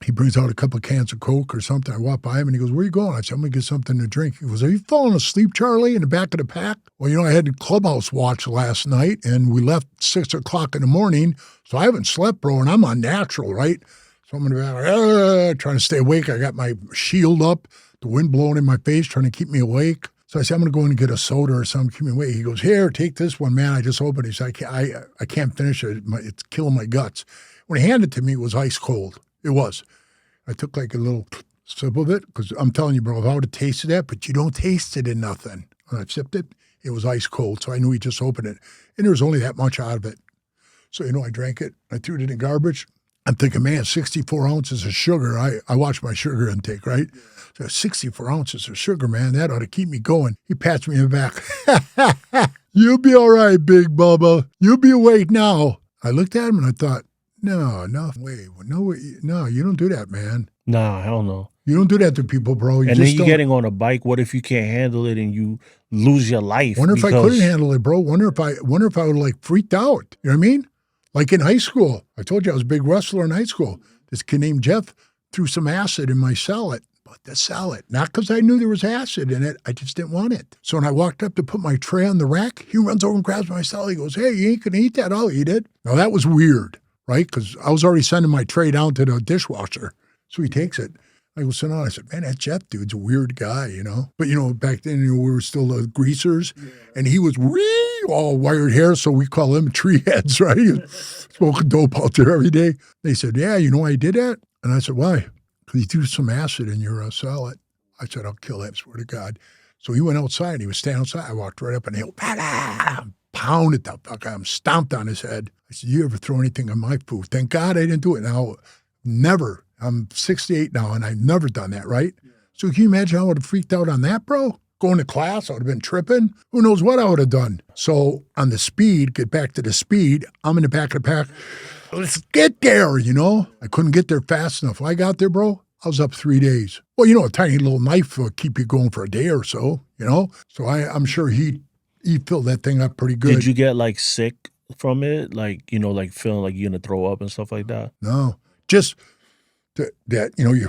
he brings out a couple of cans of Coke or something. I walk by him and he goes, where are you going? I said, I'm going to get something to drink. He goes, are you falling asleep, Charlie, in the back of the pack? Well, I had the clubhouse watch last night and we left 6 o'clock in the morning. So I haven't slept, bro, and I'm unnatural, right? So I'm in the back, trying to stay awake. I got my shield up, the wind blowing in my face, trying to keep me awake. So I said, I'm going to go in and get a soda or something, keep me awake. He goes, here, take this one, man. I just opened it. He said, I can't finish it. It's killing my guts. When he handed it to me, it was ice cold. It was. I took like a little sip of it because I'm telling you, bro, if I would have tasted that, but you don't taste it in nothing. When I sipped it, it was ice cold. So I knew he just opened it. And there was only that much out of it. So, I drank it. I threw it in the garbage. I'm thinking, man, 64 ounces of sugar. I watch my sugar intake, right? So 64 ounces of sugar, man, that ought to keep me going. He pats me in the back. You'll be all right, Big Bubba. You'll be awake now. I looked at him and I thought, no, you don't do that, man. Nah, hell no. You don't do that to people, bro. And then you're getting on a bike. What if you can't handle it and you lose your life? Wonder if I couldn't handle it, bro. Wonder if I would like freaked out. You know what I mean? Like in high school. I told you I was a big wrestler in high school. This kid named Jeff threw some acid in my salad. But the salad, not because I knew there was acid in it. I just didn't want it. So when I walked up to put my tray on the rack, he runs over and grabs my salad. He goes, hey, you ain't going to eat that. I'll eat it. Now that was weird, right? Because I was already sending my tray down to the dishwasher. So he takes it. I go sit down. I said, man, that Jeff dude's a weird guy, But, back then, we were still greasers. Yeah. And he was all wired hair, so we call him tree heads, right? He was smoking dope out there every day. They said, yeah, I did that? And I said, why? Because he threw some acid in your salad. I said, I'll kill him, swear to God. So he went outside. He was standing outside. I walked right up and he pounded the fuck out of him, stomped on his head. I said, you ever throw anything on my food? Thank God I didn't do it. Now, never. I'm 68 now, and I've never done that, right? Yeah. So can you imagine how I would have freaked out on that, bro? Going to class, I would have been tripping. Who knows what I would have done? So on the speed, get back to the speed, I'm in the back of the pack. Let's get there, I couldn't get there fast enough. When I got there, bro, I was up 3 days. Well, a tiny little knife will keep you going for a day or so, So I'm sure he filled that thing up pretty good. Did you get, sick from it? Like feeling like you're going to throw up and stuff like that? No, just... that you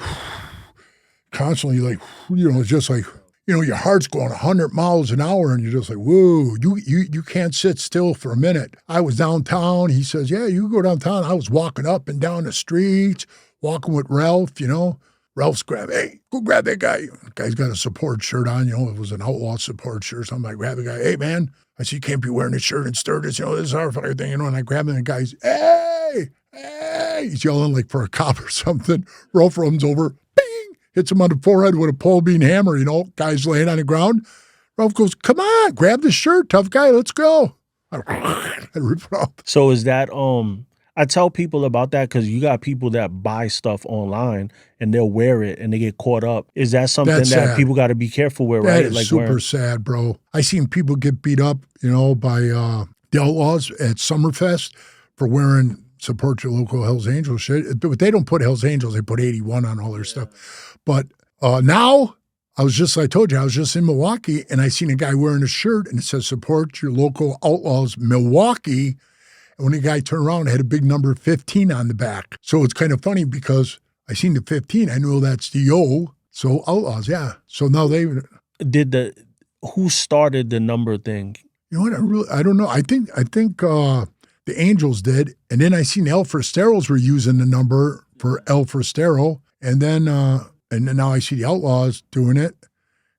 constantly it's just like, your heart's going 100 miles an hour and you're just like, whoa, you can't sit still for a minute. I was downtown. He says, yeah, you go downtown. I was walking up and down the streets, walking with Ralph, Ralph's hey, go grab that guy. The guy's got a support shirt on, it was an outlaw support shirt. So I'm like, grab the guy. Hey, man, I said, you can't be wearing a shirt and sturgis. This is our fucking thing, and I grab him and the guy's, hey, he's yelling like for a cop or something. Ralph runs over, bing, hits him on the forehead with a pole bean hammer, Guy's laying on the ground. Ralph goes, come on, grab the shirt, tough guy, let's go. I rip it off. So is that, I tell people about that because you got people that buy stuff online and they'll wear it and they get caught up. Is that something that people got to be careful with, right? That is super sad, bro. I seen people get beat up, by the Outlaws at Summerfest for wearing support your local Hells Angels shit. But they don't put Hells Angels, they put 81 on all their stuff. But now, I told you, I was just in Milwaukee and I seen a guy wearing a shirt and it says support your local Outlaws Milwaukee. And when the guy turned around, it had a big number 15 on the back. So it's kind of funny because I seen the 15. I knew that's the O. So Outlaws, yeah. So now who started the number thing? You know what? I don't know. I think the Angels did. And then I seen El Foresteros were using the number for El Forestero. And then now I see the Outlaws doing it.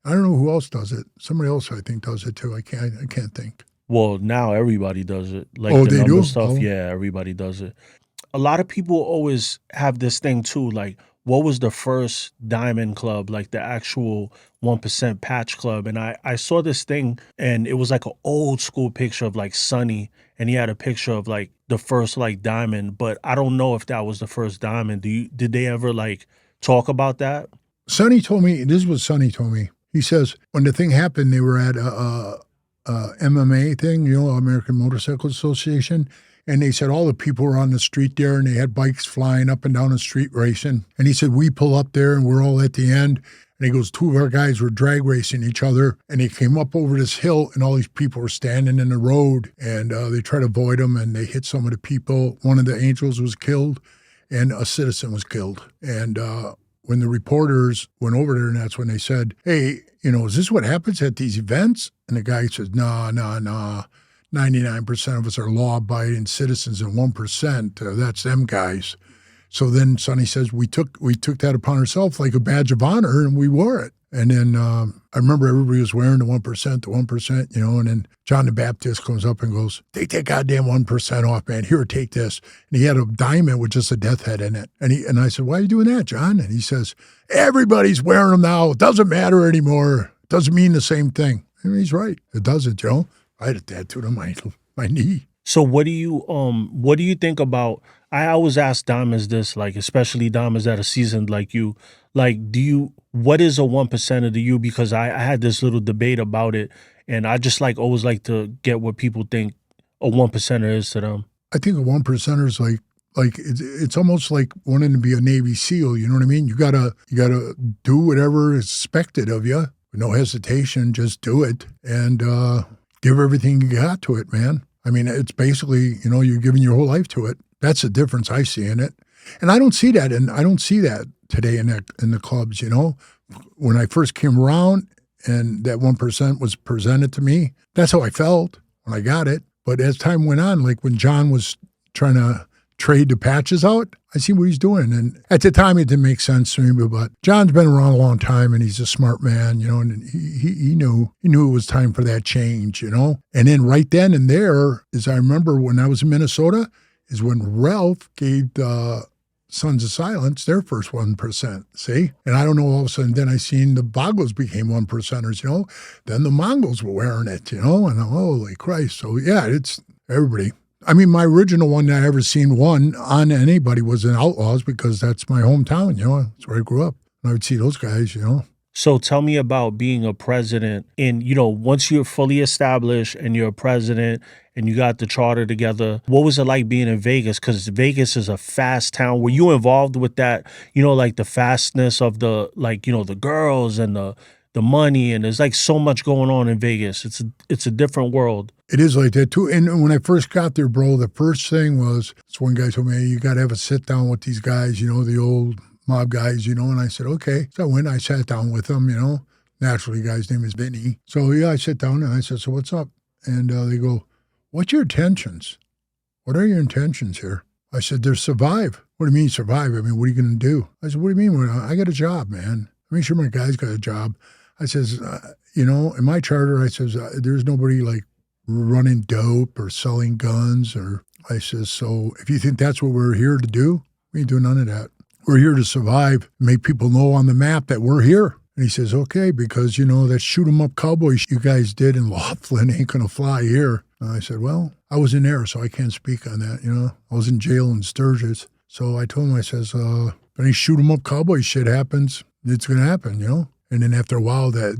I don't know who else does it. Somebody else I think does it too. I can't think. Well, now everybody does it. Like the number do? Stuff, yeah, everybody does it. A lot of people always have this thing too, like what was the first diamond club, like the actual 1% patch club? And I saw this thing and it was like an old school picture of like Sonny and he had a picture of like the first like diamond, but I don't know if that was the first diamond. Did they ever like talk about that? Sonny told me, this is what Sonny told me. He says when the thing happened, they were at MMA thing, American Motorcycle Association. And they said all the people were on the street there and they had bikes flying up and down the street racing. And he said, we pull up there and we're all at the end. And he goes, two of our guys were drag racing each other. And they came up over this hill and all these people were standing in the road and they tried to avoid them and they hit some of the people. One of the Angels was killed and a citizen was killed. And when the reporters went over there and that's when they said, hey, is this what happens at these events? And the guy says, no. 99% of us are law-abiding citizens and 1%, that's them guys. So then Sonny says we took that upon ourselves like a badge of honor, and we wore it. And then I remember everybody was wearing the 1%, and then John the Baptist comes up and goes, "Take that goddamn 1% off, man. Here, take this." And he had a diamond with just a death head in it. And I said, "Why are you doing that, John?" And he says, "Everybody's wearing them now. It doesn't matter anymore. It doesn't mean the same thing." And he's right. It doesn't, I had a tattoo on my knee. So what do you think about, I always ask Diamonds this, like especially Diamonds that are seasoned like you, like what is a 1% to you? Because I had this little debate about it, and I just always like to get what people think a 1% is to them. I think a 1% is like it's almost like wanting to be a Navy SEAL. You know what I mean? You gotta do whatever is expected of you. No hesitation, just do it and give everything you got to it, man. I mean, it's basically, you're giving your whole life to it. That's the difference I see in it. And I don't see that, today in the clubs, When I first came around and that 1% was presented to me, that's how I felt when I got it. But as time went on, like when John was trying to trade the patches out, I see what he's doing. And at the time, it didn't make sense to me, but John's been around a long time and he's a smart man, and he knew it was time for that change, And then right then and there, as I remember when I was in Minnesota, is when Ralph gave the Sons of Silence their first 1%, see? And I don't know, all of a sudden, then I seen the Boggles became 1%ers, Then the Mongols were wearing it, and holy Christ. So yeah, it's everybody. I mean, my original one that I ever seen one on anybody was in Outlaws because that's my hometown, That's where I grew up. And I would see those guys, So tell me about being a president and, once you're fully established and you're a president and you got the charter together, what was it like being in Vegas? Because Vegas is a fast town. Were you involved with that, like the fastness of the, the girls and the money, and there's so much going on in Vegas. It's a different world. It is like that too. And when I first got there, bro, the first thing was, this one guy told me, "Hey, you got to have a sit down with these guys, the old mob guys, And I said, okay. So I went, I sat down with them, Naturally, the guy's name is Vinny. So yeah, I sit down and I said, "So what's up?" And they go, "What's your intentions? What are your intentions here?" I said, "They're survive." "What do you mean survive? I mean, what are you going to do?" I said, "What do you mean? I got a job, man. I mean, sure, my guy's got a job." I says, in my charter, I says, there's nobody running dope or selling guns, or I says, so if you think that's what we're here to do, we ain't doing none of that. We're here to survive, make people know on the map that we're here. And he says, okay, because, that shoot 'em up cowboys you guys did in Laughlin ain't going to fly here. And I said, well, I wasn't there, so I can't speak on that, I was in jail in Sturgis. So I told him, I says, if any shoot 'em up cowboy shit happens, it's going to happen, And then after a while, that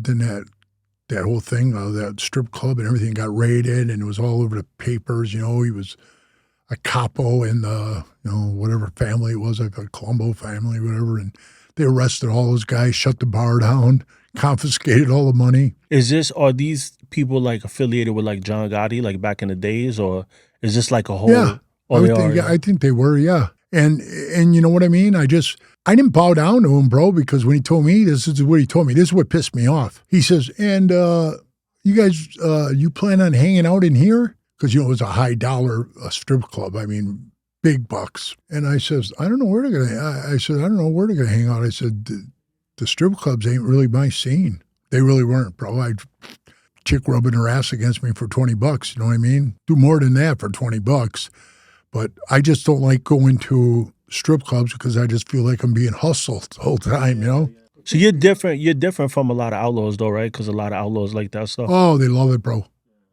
whole thing, that strip club and everything got raided, and it was all over the papers. He was a capo in the, whatever family it was, like a Colombo family, whatever. And they arrested all those guys, shut the bar down, confiscated all the money. Are these people affiliated with John Gotti, back in the days, or is this a whole? Yeah, I think they were, yeah. And you know what I mean? I didn't bow down to him, bro, because when he told me, this is what he told me. This is what pissed me off. He says, and you guys, you plan on hanging out in here? Because, it was a high dollar strip club. I mean, big bucks. And I says, I don't know where they're going to hang out. I said, the strip clubs ain't really my scene. They really weren't, bro. Chick rubbing her ass against me for $20, you know what I mean? Do more than that for $20. But I just don't like going to strip clubs because I just feel like I'm being hustled the whole time, So you're different. You're different from a lot of outlaws, though, right? Because a lot of outlaws like that stuff. Oh, they love it, bro.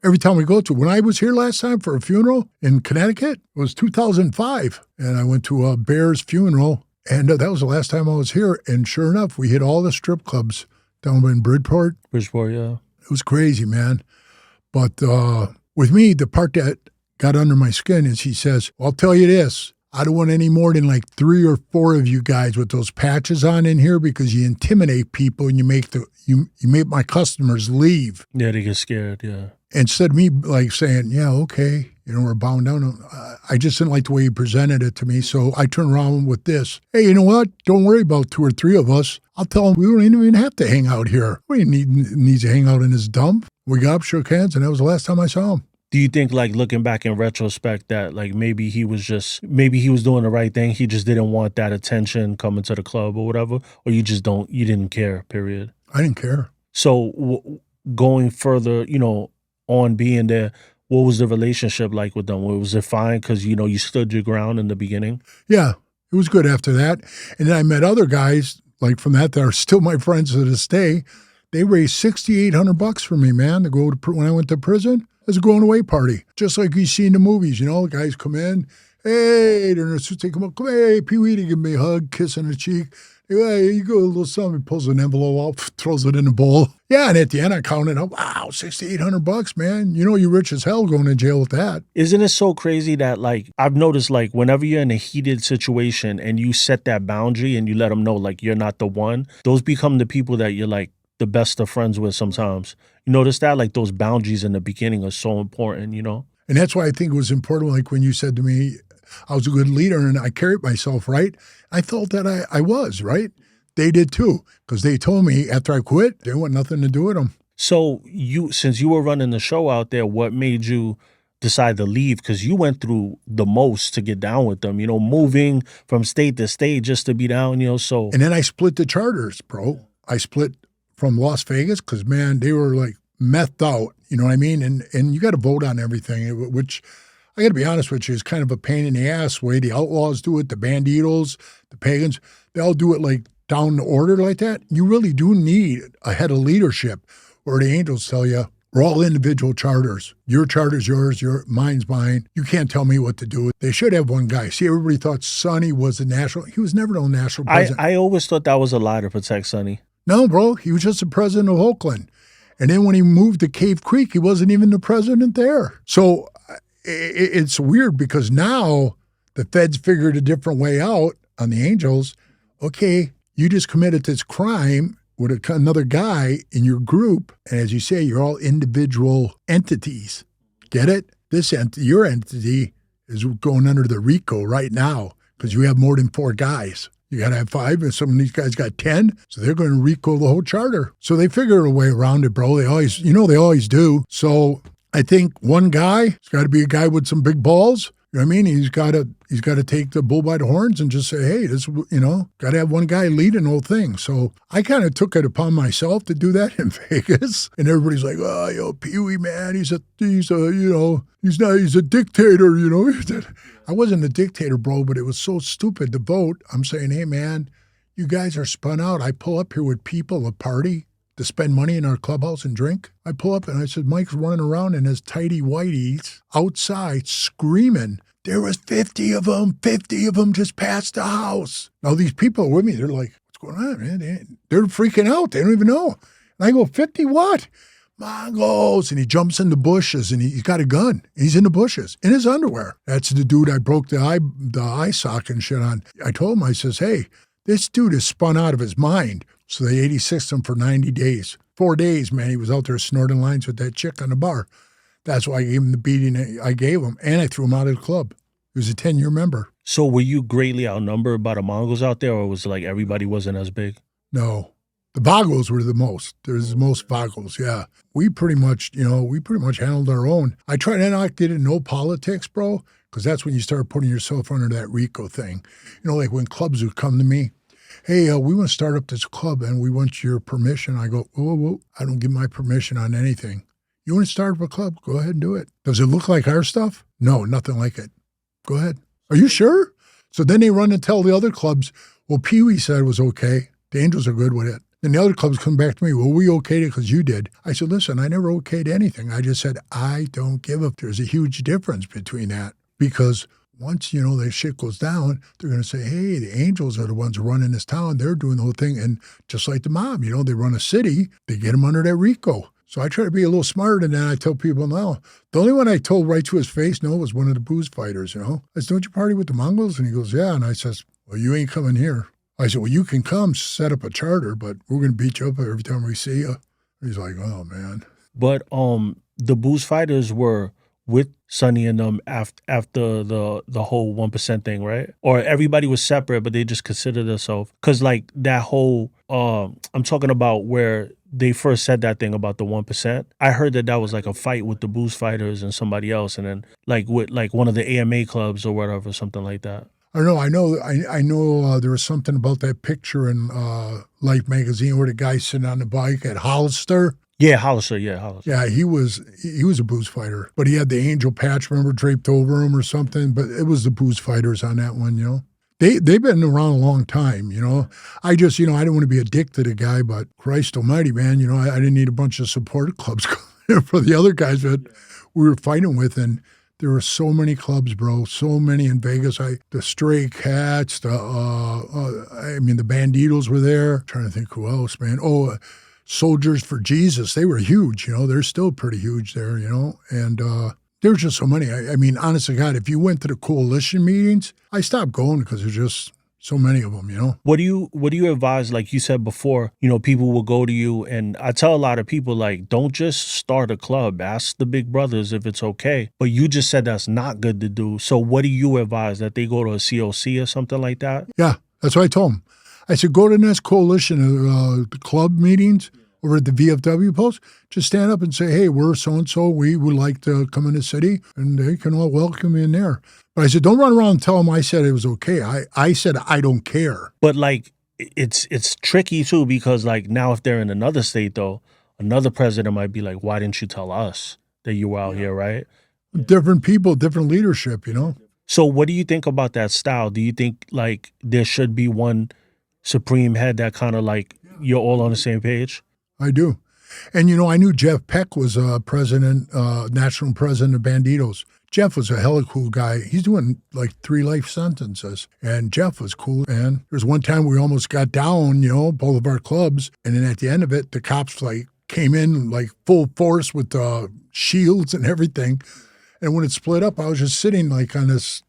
Every time we go to, when I was here last time for a funeral in Connecticut, it was 2005. And I went to a Bear's funeral, and that was the last time I was here. And sure enough, we hit all the strip clubs down in Bridgeport. Yeah. It was crazy, man. But with me, the part that got under my skin is he says, I'll tell you this, I don't want any more than 3 or 4 of you guys with those patches on in here because you intimidate people and you make my customers leave. Yeah, they get scared, yeah. Instead of me saying, yeah, okay, we're bowing down. I just didn't like the way he presented it to me. So I turned around with this. Hey, you know what? Don't worry about 2 or 3 of us. I'll tell him we don't even have to hang out here. We didn't need to hang out in his dump. We got up, shook hands, and that was the last time I saw him. Do you think, like, looking back in retrospect, that like maybe he was doing the right thing, he just didn't want that attention coming to the club or whatever, or you didn't care, period? I didn't care. So going further, on being there, what was the relationship like with them? Was it fine because you stood your ground in the beginning? Yeah, it was good after that. And then I met other guys like from that are still my friends to this day. They raised $6,800 for me, man, to go to when I went to prison. As a going away party, just like you see in the movies. The guys come in, hey, they come up, come hey, Peewee, to give me a hug, kiss on the cheek. Hey, you go a little something. He pulls an envelope out, throws it in the bowl. Yeah, and at the end I counted up. Wow, $6,800, man. You're rich as hell going to jail with that. Isn't it so crazy that like I've noticed like whenever you're in a heated situation and you set that boundary and you let them know like you're not the one, those become the people that you're like the best of friends with sometimes. You notice that like those boundaries in the beginning are so important, And that's why I think it was important, like when you said to me, I was a good leader and I carried myself right. I felt that I was, right? They did too, because they told me after I quit, they want nothing to do with them. So since you were running the show out there, what made you decide to leave? Because you went through the most to get down with them, moving from state to state just to be down, so. And then I split the charters, bro. I split from Las Vegas because, man, they were like methed out, you know what I mean? And you got to vote on everything, which I got to be honest with you is kind of a pain in the ass way the Outlaws do it, the Banditos, the Pagans, they all do it like down the order like that. You really do need a head of leadership where the Angels tell you, we're all individual charters. Your charter's yours, mine's mine. You can't tell me what to do. They should have one guy. See, everybody thought Sonny was the national. He was never no national president. I always thought that was a lie to protect Sonny. No, bro, he was just the president of Oakland. And then when he moved to Cave Creek, he wasn't even the president there. So it's weird because now the feds figured a different way out on the Angels. Okay, you just committed this crime with another guy in your group. And as you say, you're all individual entities. Get it? Your entity is going under the RICO right now because you have more than 4 guys. You got to have 5, and some of these guys got 10, so they're going to RICO the whole charter. So they figured a way around it, bro. They always do. So I think one guy, it's got to be a guy with some big balls. You know what I mean? He's got to take the bull by the horns and just say, hey, this, got to have one guy leading the whole thing. So I kind of took it upon myself to do that in Vegas. And everybody's like, oh, Peewee, man, he's a dictator, I wasn't a dictator, bro, but it was so stupid to vote. I'm saying, hey, man, you guys are spun out. I pull up here with people, a party, to spend money in our clubhouse and drink. I pull up and I said, Mike's running around in his tighty whities outside screaming. There was 50 of them just past the house. Now these people are with me. They're like, what's going on, man? They're freaking out. They don't even know. And I go, 50 what? Mongols. And he jumps in the bushes and he's got a gun. He's in the bushes in his underwear. That's the dude I broke the eye socket and shit on. I told him, I says, hey, this dude is spun out of his mind. So they 86'd him for 90 days. 4 days, man, he was out there snorting lines with that chick on the bar. That's why I gave him the beating I gave him, and I threw him out of the club. He was a 10-year member. So were you greatly outnumbered by the Mongols out there, or was it like everybody wasn't as big? No. The Vagos were the most. There's the most Vagos, yeah. We pretty much handled our own. I tried to not get into no politics, bro, because that's when you start putting yourself under that RICO thing. Like when clubs would come to me, hey, we want to start up this club and we want your permission. I go, whoa, I don't give my permission on anything. You want to start up a club? Go ahead and do it. Does it look like our stuff? No, nothing like it. Go ahead. Are you sure? So then they run and tell the other clubs, well, Peewee said it was okay. The Angels are good with it. Then the other clubs come back to me, well, we okayed it because you did. I said, listen, I never okayed anything. I just said, I don't give a. There's a huge difference between that because once, that shit goes down, they're going to say, hey, the Angels are the ones running this town. They're doing the whole thing. And just like the mob, they run a city, they get them under that RICO. So I try to be a little smarter than that. I tell people now. The only one I told right to his face, no, was one of the booze fighters, I said, don't you party with the Mongols? And he goes, yeah. And I says, well, you ain't coming here. I said, well, you can come set up a charter, but we're going to beat you up every time we see you. He's like, oh, man. But the booze fighters were with Sonny and them after the whole 1% thing, right? Or everybody was separate, but they just considered themselves. Because like that whole, I'm talking about where they first said that thing about the 1%, I heard that was like a fight with the booze fighters and somebody else, and then like with like one of the AMA clubs or whatever, something like that. I don't know. I know there was something about that picture in Life magazine where the guy sitting on the bike at Hollister. Yeah, Hollister. Yeah, Hollister. Yeah, he was a booze fighter, but he had the angel patch, remember, draped over him or something. But it was the booze fighters on that one, you know. They've been around a long time, you know. I just, you know, I didn't want to be a dick to the guy, but Christ Almighty, man, you know, I didn't need a bunch of support clubs for the other guys that we were fighting with, and there were so many clubs, bro, so many in Vegas. The Stray Cats, the Banditos were there. I'm trying to think who else, man. Soldiers for Jesus, they were huge, you know. They're still pretty huge there, you know. And there's just so many. I mean, honest to God, if you went to the coalition meetings, I stopped going because there's just so many of them, you know. What do you advise? Like you said before, you know, people will go to you, and I tell a lot of people, like, don't just start a club. Ask the big brothers if it's okay. But you just said that's not good to do. So what do you advise? That they go to a COC or something like that? Yeah, that's what I told them. I said, go to the next coalition the club meetings over at the VFW post. Just stand up and say, hey, we're so-and-so. We would like to come in the city, and they can all welcome you in there. But I said, don't run around and tell them I said it was okay. I said I don't care. But, like, it's tricky, too, because, like, now if they're in another state, though, another president might be like, why didn't you tell us that you were out here, right? Different people, different leadership, you know? So what do you think about that style? Do you think, like, there should be one supreme head that kind of, like, you're all on the same page? I do. And, you know, I knew Jeff Peck was president, national president of Banditos. Jeff was a hella cool guy. He's doing like 3 life sentences. And Jeff was cool, man. There's one time we almost got down, you know, both of our clubs. And then at the end of it, the cops like came in like full force with shields and everything. And when it split up, I was just sitting like on this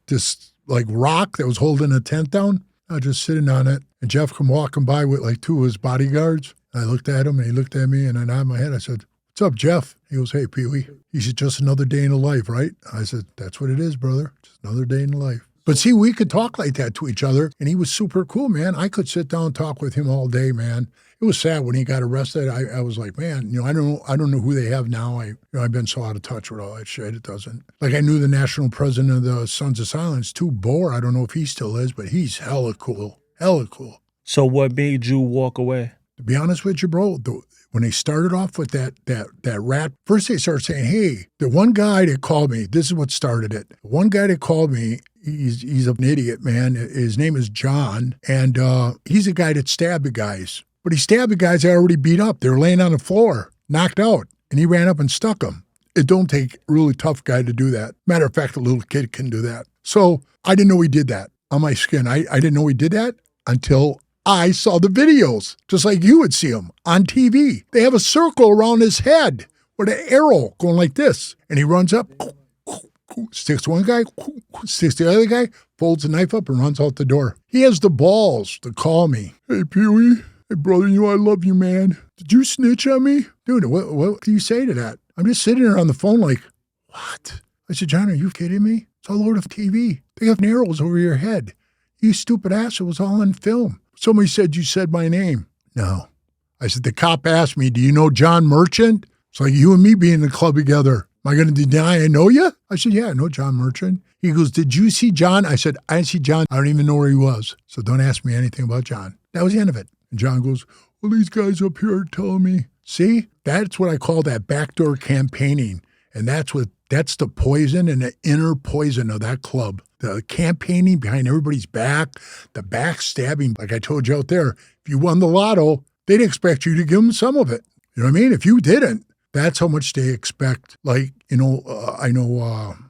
like rock that was holding a tent down. I was just sitting on it. And Jeff come walking by with like 2 of his bodyguards. I looked at him, and he looked at me, and I nodded my head. I said, what's up, Jeff? He goes, hey, Peewee. He said, just another day in the life, right? I said, that's what it is, brother. Just another day in the life. But see, we could talk like that to each other, and he was super cool, man. I could sit down and talk with him all day, man. It was sad when he got arrested. I was like, man, you know, I don't know who they have now. I've been so out of touch with all that shit. It doesn't. Like, I knew the national president of the Sons of Silence, too, Bohr. I don't know if he still is, but he's hella cool. Hella cool. So what made you walk away? To be honest with you, bro, when they started off with that rap, first they started saying, hey, the one guy that called me, this is what started it. The one guy that called me, he's an idiot, man. His name is John, and he's a guy that stabbed the guys. But he stabbed the guys that already beat up. They were laying on the floor, knocked out, and he ran up and stuck them. It don't take a really tough guy to do that. Matter of fact, a little kid can do that. So I didn't know he did that on my skin. I didn't know he did that until I saw the videos, just like you would see them on TV. They have a circle around his head with an arrow going like this. And he runs up, sticks one guy, sticks the other guy, folds the knife up and runs out the door. He has the balls to call me. Hey, Peewee. Hey, brother, you know I love you, man. Did you snitch on me? Dude, what do you say to that? I'm just sitting there on the phone like, what? I said, John, are you kidding me? It's all over the TV. They have arrows over your head. You stupid ass, it was all on film. Somebody said you said my name. No. I said, the cop asked me, do you know John Merchant? It's like you and me being in the club together. Am I going to deny I know you? I said, yeah, I know John Merchant. He goes, did you see John? I said, I didn't see John. I don't even know where he was. So don't ask me anything about John. That was the end of it. And John goes, well, these guys up here are telling me. See, that's what I call that backdoor campaigning. And that's the poison and the inner poison of that club. The campaigning behind everybody's back, the backstabbing. Like I told you out there, if you won the lotto, they'd expect you to give them some of it. You know what I mean? If you didn't, that's how much they expect. Like, you know,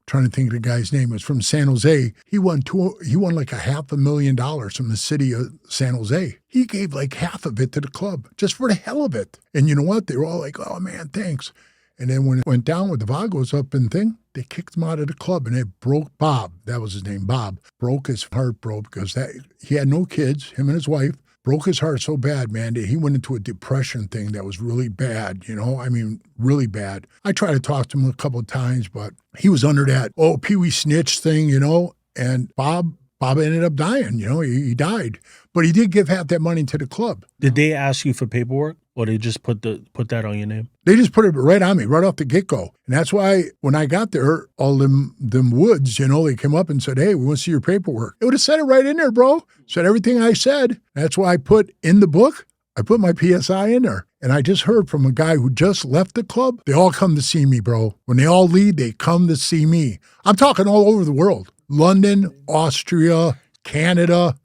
trying to think of the guy's name. It was from San Jose. He won like $500,000 from the city of San Jose. He gave like half of it to the club just for the hell of it. And you know what? They were all like, oh man, thanks. And then when it went down with the Vagos up and thing, they kicked him out of the club, and it broke Bob. That was his name, Bob. Broke his heart, because he had no kids, him and his wife. Broke his heart so bad, man, that he went into a depression thing that was really bad, you know? I mean, really bad. I tried to talk to him a couple of times, but he was under that, Peewee snitch thing, you know? And Bob Bob ended up dying. He died. But he did give half that money to the club. Did they ask you for paperwork, or they just put that on your name? They just put it right on me, right off the get-go. And that's why when I got there, all them woods, they came up and said, hey, we want to see your paperwork. It would have said it right in there, bro. Said everything I said. That's why I put in the book, I put my PSI in there. And I just heard from a guy who just left the club. They all come to see me, bro. When they all leave, they come to see me. I'm talking all over the world. London, Austria, Canada.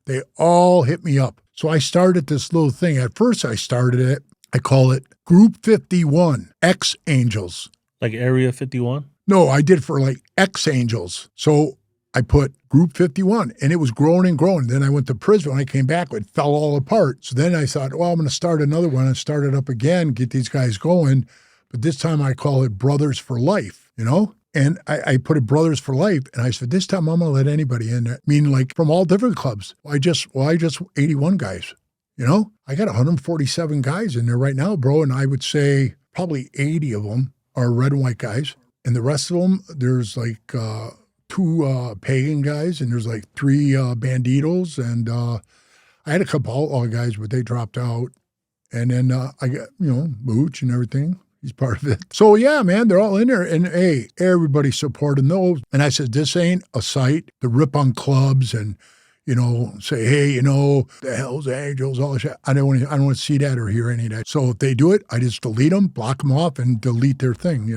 They all hit me up. So I started this little thing. At first I started it, I call it Group 51, Ex-Angels. Like Area 51? No, I did for like Ex-Angels. So I put Group 51, and it was growing and growing. Then I went to prison. When I came back, it fell all apart. So then I thought, well, I'm going to start another one and start it up again, get these guys going. But this time I call it Brothers for Life, And I put it Brothers for Life, and I said, this time I'm going to let anybody in there. Meaning like from all different clubs. I just 81 guys, I got 147 guys in there right now, bro. And I would say probably 80 of them are red and white guys. And the rest of them, there's like 2 pagan guys, and there's like 3 banditos. And I had a couple outlaw guys, but they dropped out. And then I got, Mooch and everything. He's part of it. So, yeah, man, they're all in there. And, hey, everybody supporting those. And I said, this ain't a site to rip on clubs and, say, hey, the Hells Angels, all that shit. I don't want to see that or hear any of that. So if they do it, I just delete them, block them off, and delete their thing,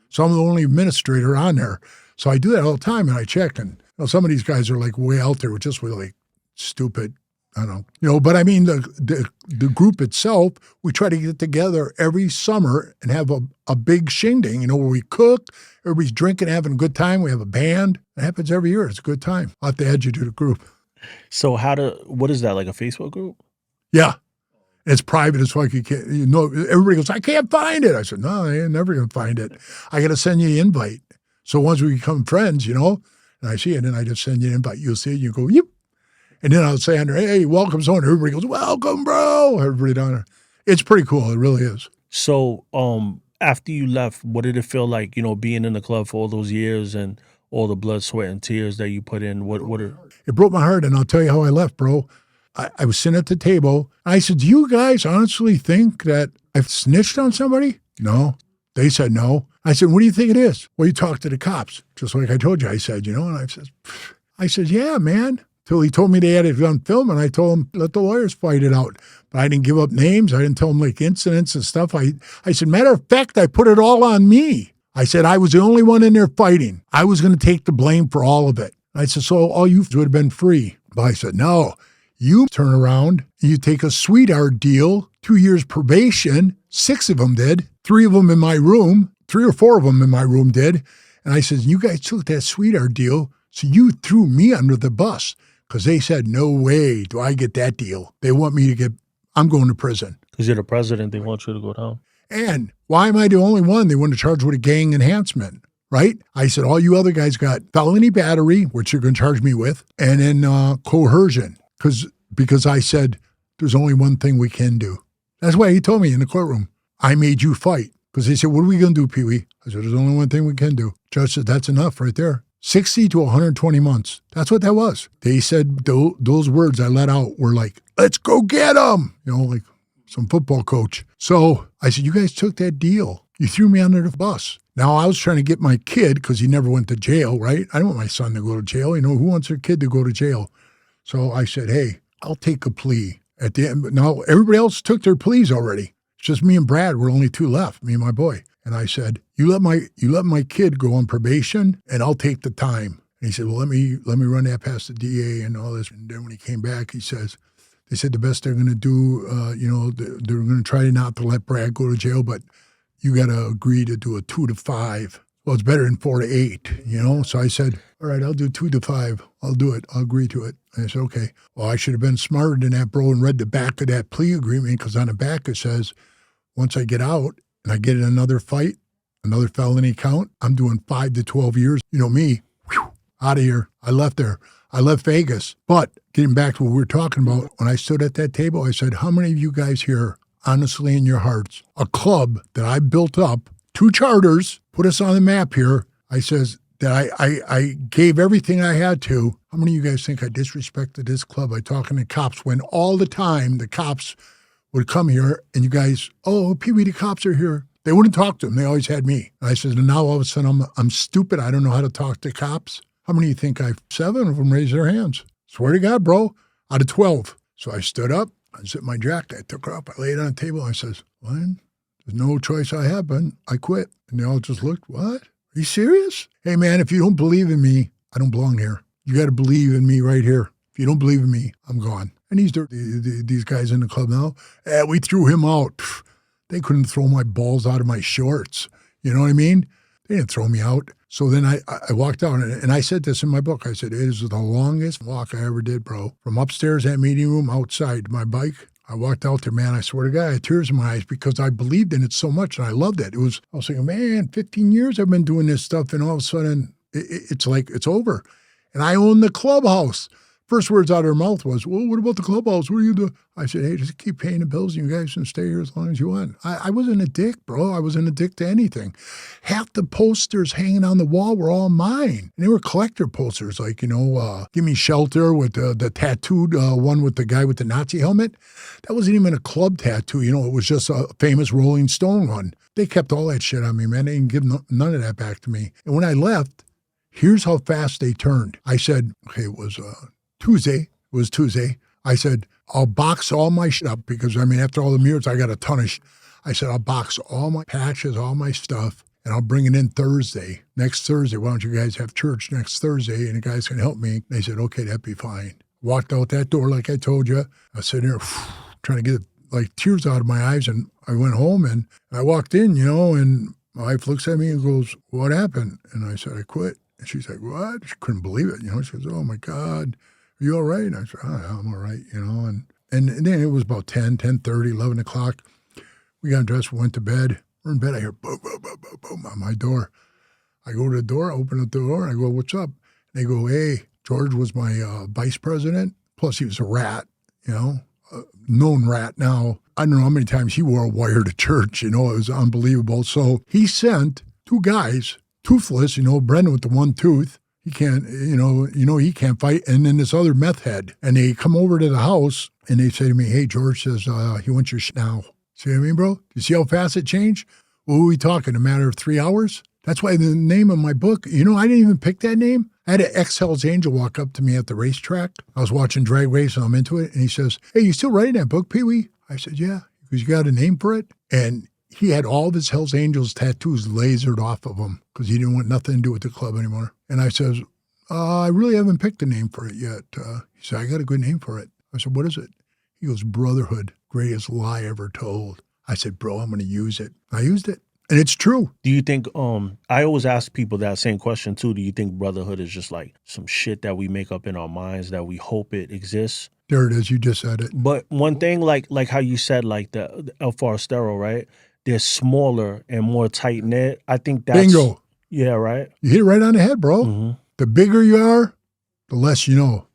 So I'm the only administrator on there. So I do that all the time, and I check. And some of these guys are like way out there with just really stupid. I don't know. But I mean, the group itself, we try to get together every summer and have a big shindig, where we cook, everybody's drinking, having a good time. We have a band. It happens every year. It's a good time. I'll have to add you to the group. So what is that, like a Facebook group? Yeah. It's private. It's like you can't, everybody goes, I can't find it. I said, no, I ain't never going to find it. I got to send you an invite. So once we become friends, and I see it, and I just send you an invite. You'll see it, you go, yep. And then I'll say under, hey, welcome, so on. Everybody goes, welcome, bro. Everybody down there. It's pretty cool. It really is. So after you left, what did it feel like, being in the club for all those years and all the blood, sweat, and tears that you put in? It broke my heart, and I'll tell you how I left, bro. I was sitting at the table. I said, do you guys honestly think that I've snitched on somebody? No. They said no. I said, what do you think it is? Well, you talked to the cops, just like I told you. I said, and I said, yeah, man. Till he told me they had it on film, and I told him, let the lawyers fight it out. But I didn't give up names. I didn't tell them like incidents and stuff. I said, matter of fact, I put it all on me. I said, I was the only one in there fighting. I was going to take the blame for all of it. I said, so all you would have been free. But I said, no, you turn around, you take a sweetheart deal, 2 years probation, 6 of them did, 3 of them in my room, 3 or 4 of them in my room did. And I said, you guys took that sweetheart deal, so you threw me under the bus. Because they said, no way do I get that deal. They want me to I'm going to prison. Because you're the president, they want you to go down. And why am I the only one they want to charge with a gang enhancement, right? I said, all you other guys got felony battery, which you're going to charge me with, and then coercion. Because I said, there's only one thing we can do. That's why he told me in the courtroom, I made you fight. Because they said, what are we going to do, Peewee? I said, there's only one thing we can do. Judge said, that's enough right there. 60 to 120 months. That's what that was. They said those words I let out were like, let's go get them, like some football coach. So I said, you guys took that deal. You threw me under the bus. Now I was trying to get my kid, because he never went to jail, right? I don't want my son to go to jail. Who wants their kid to go to jail? So I said, hey, I'll take a plea at the end. But now everybody else took their pleas already. It's just me and Brad. We're only 2 left, me and my boy. And I said, you let my kid go on probation, and I'll take the time. And he said, well, let me run that past the DA and all this. And then when he came back, he says, they said the best they're going to do, they're going to try not to let Brad go to jail, but you got to agree to do a 2 to 5. Well, it's better than 4 to 8, So I said, all right, I'll do 2 to 5. I'll do it. I'll agree to it. And I said, okay. Well, I should have been smarter than that, bro, and read the back of that plea agreement, because on the back it says, once I get out, and I get in another fight, another felony count, I'm doing 5 to 12 years. Me, out of here. I left there. I left Vegas. But getting back to what we were talking about, when I stood at that table, I said, how many of you guys here, honestly in your hearts, a club that I built up, 2 charters, put us on the map here, I says, that I gave everything I had to. How many of you guys think I disrespected this club by talking to cops when all the time the cops would come here and you guys, oh, Peewee, the cops are here. They wouldn't talk to them. They always had me. And I said, and now all of a sudden I'm stupid. I don't know how to talk to cops. How many of you think 7 of them raised their hands? Swear to God, bro, out of 12. So I stood up, I zipped my jacket, I took her up, I laid it on the table, I says, well, there's no choice I have, but I quit. And they all just looked, what? Are you serious? Hey, man, if you don't believe in me, I don't belong here. You got to believe in me right here. If you don't believe in me, I'm gone. And these guys in the club now, we threw him out. Pfft, they couldn't throw my balls out of my shorts. You know what I mean? They didn't throw me out. So then I walked out, and I said this in my book. I said, it is the longest walk I ever did, bro. From upstairs, that meeting room, outside my bike. I walked out there, man. I swear to God, I had tears in my eyes because I believed in it so much, and I loved it. I was thinking, man, 15 years I've been doing this stuff, and all of a sudden, it's like it's over. And I own the clubhouse. First words out of her mouth was, well, what about the clubhouse? What are you doing? I said, hey, just keep paying the bills and you guys can stay here as long as you want. I wasn't a dick, bro. I wasn't a dick to anything. Half the posters hanging on the wall were all mine. And they were collector posters, like, Give Me Shelter with the tattooed one with the guy with the Nazi helmet. That wasn't even a club tattoo, it was just a famous Rolling Stone one. They kept all that shit on me, man. They didn't give none of that back to me. And when I left, here's how fast they turned. I said, okay, it was Tuesday. It was Tuesday. I said, I'll box all my shit up because, after all the mirrors, I got a ton of shit. I said, I'll box all my patches, all my stuff, and I'll bring it in Thursday. Next Thursday, why don't you guys have church next Thursday, and the guys can help me? They said, okay, that'd be fine. Walked out that door like I told you. I was sitting there trying to get, tears out of my eyes, and I went home, and I walked in, and my wife looks at me and goes, what happened? And I said, I quit. And she's like, what? She couldn't believe it. She goes, oh, my God. Are you all right? And I said, oh, yeah, I'm all right, And then it was about 10:30, 11 o'clock. We got dressed, we went to bed. We're in bed. I hear boom, boom, boom, boom, boom on my door. I go to the door, open up the door. I go, what's up? And they go, hey, George was my vice president. Plus he was a rat, known rat now. I don't know how many times he wore a wire to church. It was unbelievable. So he sent 2 guys, toothless, Brendan with the one tooth. He can't, he can't fight. And then this other meth head. And they come over to the house and they say to me, hey, George says, he wants your shit now. See what I mean, bro? You see how fast it changed? What were we talking, a matter of 3 hours? That's why the name of my book, I didn't even pick that name. I had an ex-Hell's Angel walk up to me at the racetrack. I was watching drag race and I'm into it. And he says, hey, you still writing that book, Peewee? I said, yeah, because you got a name for it? And he had all of his Hell's Angels tattoos lasered off of him because he didn't want nothing to do with the club anymore. And I says, I really haven't picked a name for it yet. He said, I got a good name for it. I said, what is it? He goes, Brotherhood, greatest lie ever told. I said, bro, I'm going to use it. I used it. And it's true. Do you think, I always ask people that same question too. Do you think brotherhood is just like some shit that we make up in our minds that we hope it exists? There it is. You just said it. But one thing, like how you said, like the El Forastero, right? They're smaller and more tight knit. I think that's bingo. Yeah, right. You hit it right on the head, bro. Mm-hmm. The bigger you are, the less you know.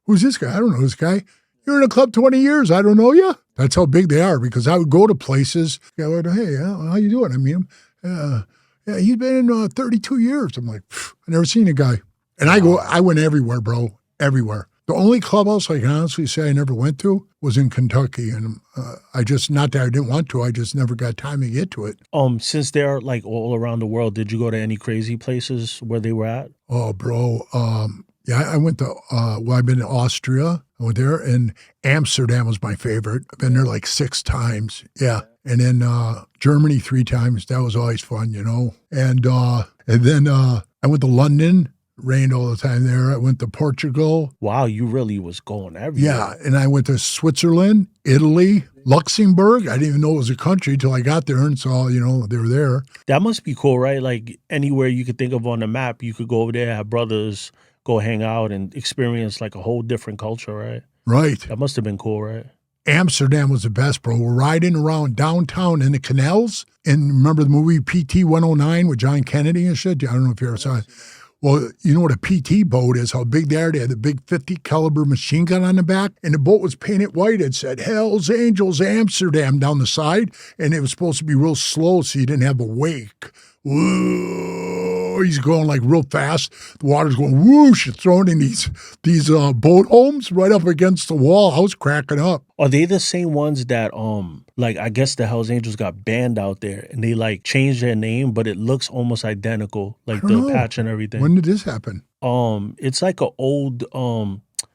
Who's this guy? I don't know this guy. You're in a club 20 years. I don't know you. That's how big they are because I would go to places. I would, hey, how you doing? I meet him. Yeah, he's been in 32 years. I'm like, I never seen a guy. And I went everywhere, bro, everywhere. The only clubhouse I can honestly say I never went to was in Kentucky. And not that I didn't want to, I just never got time to get to it. Since they're like all around the world, did you go to any crazy places where they were at? Oh, bro. Yeah, I went to, I've been to Austria. I went there, and Amsterdam was my favorite. I've been there like 6 times. Yeah. And then Germany 3 times. That was always fun, And then I went to London. Rained all the time there. I went to Portugal. Wow, you really was going everywhere. Yeah, and I went to Switzerland, Italy, Luxembourg. I didn't even know it was a country till I got there and saw, they were there. That must be cool, right? Like anywhere you could think of on the map, you could go over there, have brothers, go hang out and experience like a whole different culture, right? Right. That must have been cool, right? Amsterdam was the best, bro. We're riding around downtown in the canals. And remember the movie PT 109 with John Kennedy and shit? I don't know if you ever saw it. Well, you know what a PT boat is, how big they are. They had a big 50 caliber machine gun on the back, and the boat was painted white. It said, Hell's Angels Amsterdam down the side, and it was supposed to be real slow so you didn't have a wake. Whoa. he's going like real fast. The water's going whoosh. It's thrown in these boat homes right up against the wall. I was cracking up. Are they the same ones that like I guess the Hells Angels got banned out there and they like changed their name, but it looks almost identical, like I the don't know. patch and everything. When did this happen? It's like an old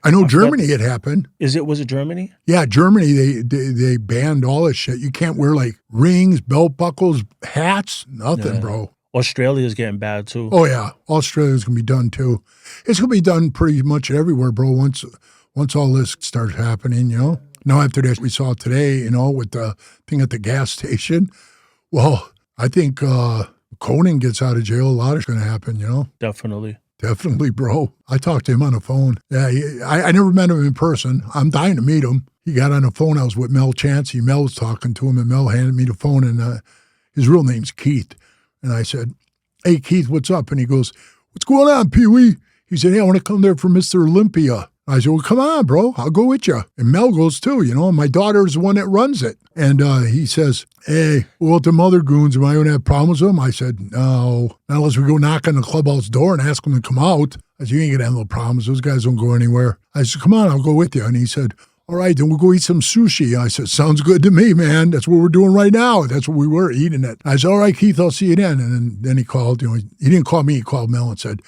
I know Germany it happened. was it Germany? Yeah, Germany, they banned all this shit. You can't wear like rings, belt buckles, hats, nothing, bro. Australia's getting bad too. Oh yeah, Australia's gonna be done too. It's gonna be done pretty much everywhere, bro. Once all this starts happening, you know. Now after this, we saw today, you know, with the thing at the gas station. Well, I think Conan gets out of jail. A lot is gonna happen, you know. Definitely, bro. I talked to him on the phone. Yeah, I never met him in person. I'm dying to meet him. He got on the phone. I was with Mel Chansey. Mel was talking to him, and Mel handed me the phone, and his real name's Keith. And I said, hey, Keith, what's up? And he goes, what's going on, Peewee? He said, hey, I want to come there for Mr. Olympia. I said, well, come on, bro. I'll go with you. And Mel goes too, you know. My daughter's the one that runs it. And he says, hey, well, them other goons, am I going to have problems with them? I said, no, not unless we go knock on the clubhouse door and ask them to come out. I said, you ain't going to have no problems. Those guys don't go anywhere. I said, come on, I'll go with you. And he said, all right, then we'll go eat some sushi. I said, sounds good to me, man. That's what we're doing right now. That's what we were eating it. I said, all right, Keith, I'll see you then. And then he called, you know, he didn't call me. He called Mel and said,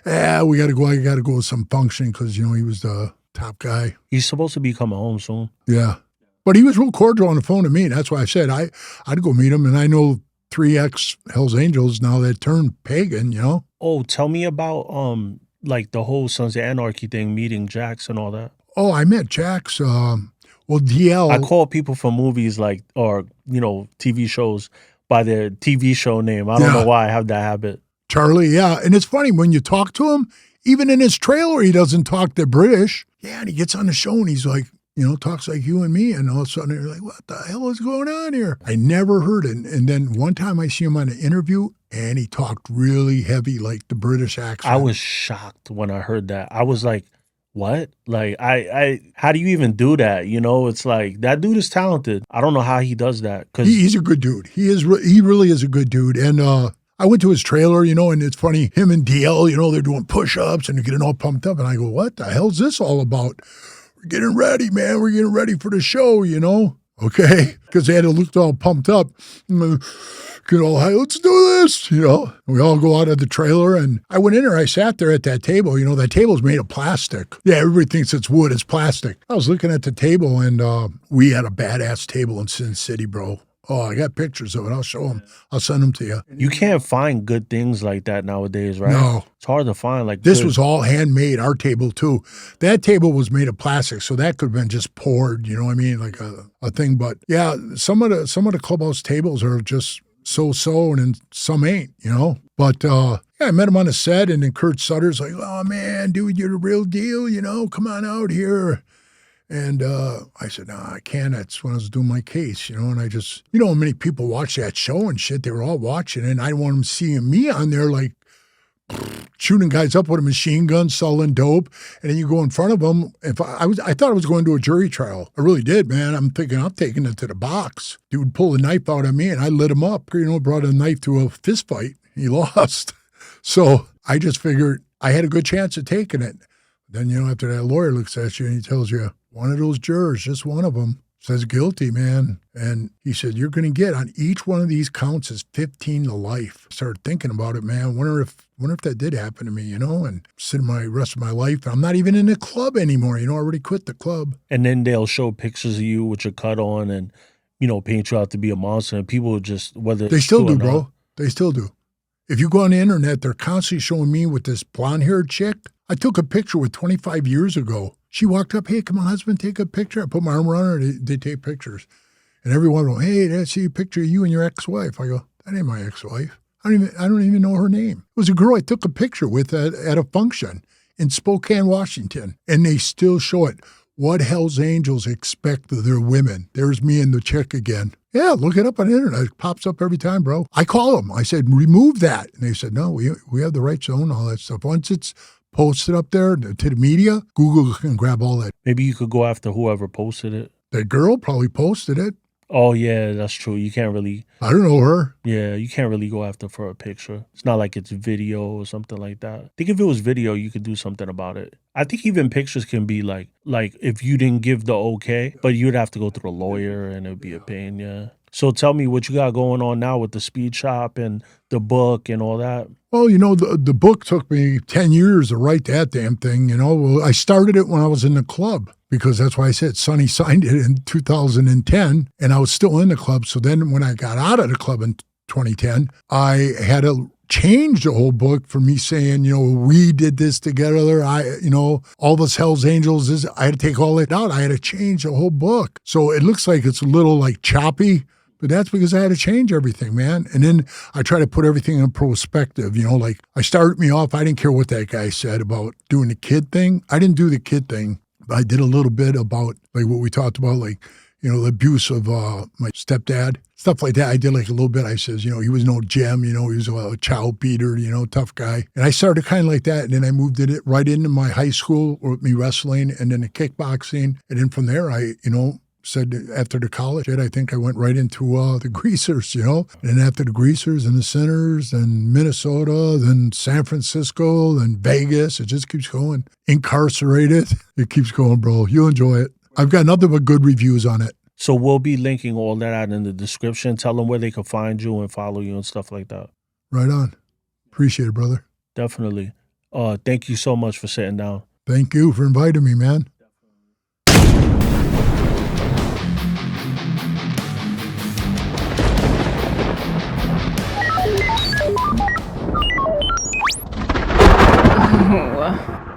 we got to go. I got to go to some function because, you know, he was the top guy. He's supposed to be coming home soon. Yeah. But he was real cordial on the phone to me. And that's why I said I'd go meet him. And I know 3 ex-Hells Angels now that turned pagan, you know. Oh, tell me about like the whole Sons of Anarchy thing, meeting Jax and all that. Oh, I met Jax. Well, DL. I call people from movies like, or, you know, TV shows by their TV show name. I don't know why I have that habit. Charlie, yeah. And it's funny, when you talk to him, even in his trailer, he doesn't talk the British. Yeah, and he gets on the show and he's like, you know, talks like you and me. And all of a sudden you're like, what the hell is going on here? I never heard it. And then one time I see him on an interview and he talked really heavy, like the British accent. I was shocked when I heard that. I was like, what? Like, how do you even do that? You know, it's like, that dude is talented. I don't know how he does that. Cause he's a good dude. He really is a good dude. And I went to his trailer, you know, and it's funny, him and DL, you know, they're doing push-ups and they're getting all pumped up. And I go, what the hell's this all about? We're getting ready, man. We're getting ready for the show, you know? Okay? Because they had to look all pumped up. Get all, hey, let's do this, you know. We all go out of the trailer, and I went in there. I sat there at that table. You know, that table's made of plastic. Yeah, everybody thinks it's wood. It's plastic. I was looking at the table, and we had a badass table in Sin City, bro. Oh, I got pictures of it. I'll show them. I'll send them to you. You can't find good things like that nowadays, right? No. It's hard to find. Like this was all handmade, our table too. That table was made of plastic, so that could have been just poured, you know what I mean? Like a thing. But yeah, some of the clubhouse tables are just so-so, and then some ain't, you know? But yeah, I met him on the set, and then Kurt Sutter's like, oh man, dude, you're the real deal, you know? Come on out here. And I said, no, I can't. That's when I was doing my case, you know, and I just, you know, how many people watch that show and shit. They were all watching, and I didn't want them seeing me on there like shooting guys up with a machine gun, selling dope, and then you go in front of them. I thought I was going to a jury trial. I really did, man. I'm thinking I'm taking it to the box. Dude pulled a knife out on me, and I lit him up. You know, brought a knife to a fist fight. He lost. So I just figured I had a good chance of taking it. Then, you know, after that lawyer looks at you and he tells you, one of those jurors, just one of them, says guilty, man. And he said, you're going to get on each one of these counts is 15 to life. I started thinking about it, man. Wonder if that did happen to me, you know, and sitting my rest of my life. I'm not even in the club anymore. You know, I already quit the club. And then they'll show pictures of you with your cut on and, you know, paint you out to be a monster. And people just, whether they still do, bro. They still do. If you go on the internet, they're constantly showing me with this blonde-haired chick. I took a picture with 25 years ago. She walked up, hey, come on, husband, take a picture. I put my arm around her, and they take pictures. And everyone will, hey, I see a picture of you and your ex-wife. I go, that ain't my ex-wife. I don't even know her name. It was a girl I took a picture with at a function in Spokane, Washington. And they still show it. What Hells Angels expect of their women. There's me and the chick again. Yeah, look it up on the internet. It pops up every time, bro. I call them. I said, remove that. And they said, no, we have the right to own all that stuff. Once it's posted up there to the media, Google can grab all that. Maybe you could go after whoever posted it. That girl probably posted it. Oh yeah, that's true. You can't really. I don't know her. Yeah, you can't really go after for a picture. It's not like it's video or something like that. I think if it was video, you could do something about it. I think even pictures can be like if you didn't give the okay, but you'd have to go through a lawyer and it'd be a pain, yeah. So tell me what you got going on now with the speed shop and the book and all that. Well, the book took me 10 years to write that damn thing, Well, I started it when I was in the club because that's why I said Sonny signed it in 2010 and I was still in the club. So then when I got out of the club in 2010, I had to change the whole book for me saying, we did this together. All this Hell's Angels I had to take all that out. I had to change the whole book. So it looks like it's a little like choppy. But that's because I had to change everything, man. And then I try to put everything in perspective. Like I started me off, I didn't care what that guy said about doing the kid thing. I didn't do the kid thing, but I did a little bit about like what we talked about, like, the abuse of my stepdad, stuff like that. I did like a little bit. I says, he was no gem, he was a child beater, tough guy. And I started kind of like that. And then I moved it right into my high school with me wrestling and then the kickboxing. And then from there, I, said after the college, I think I went right into the greasers, And then after the greasers and the Sinners and Minnesota, then San Francisco, then Vegas, it just keeps going. Incarcerated, it keeps going, bro. You'll enjoy it. I've got nothing but good reviews on it. So we'll be linking all that out in the description. Tell them where they can find you and follow you and stuff like that. Right on. Appreciate it, brother. Definitely. Thank you so much for sitting down. Thank you for inviting me, man. Oh.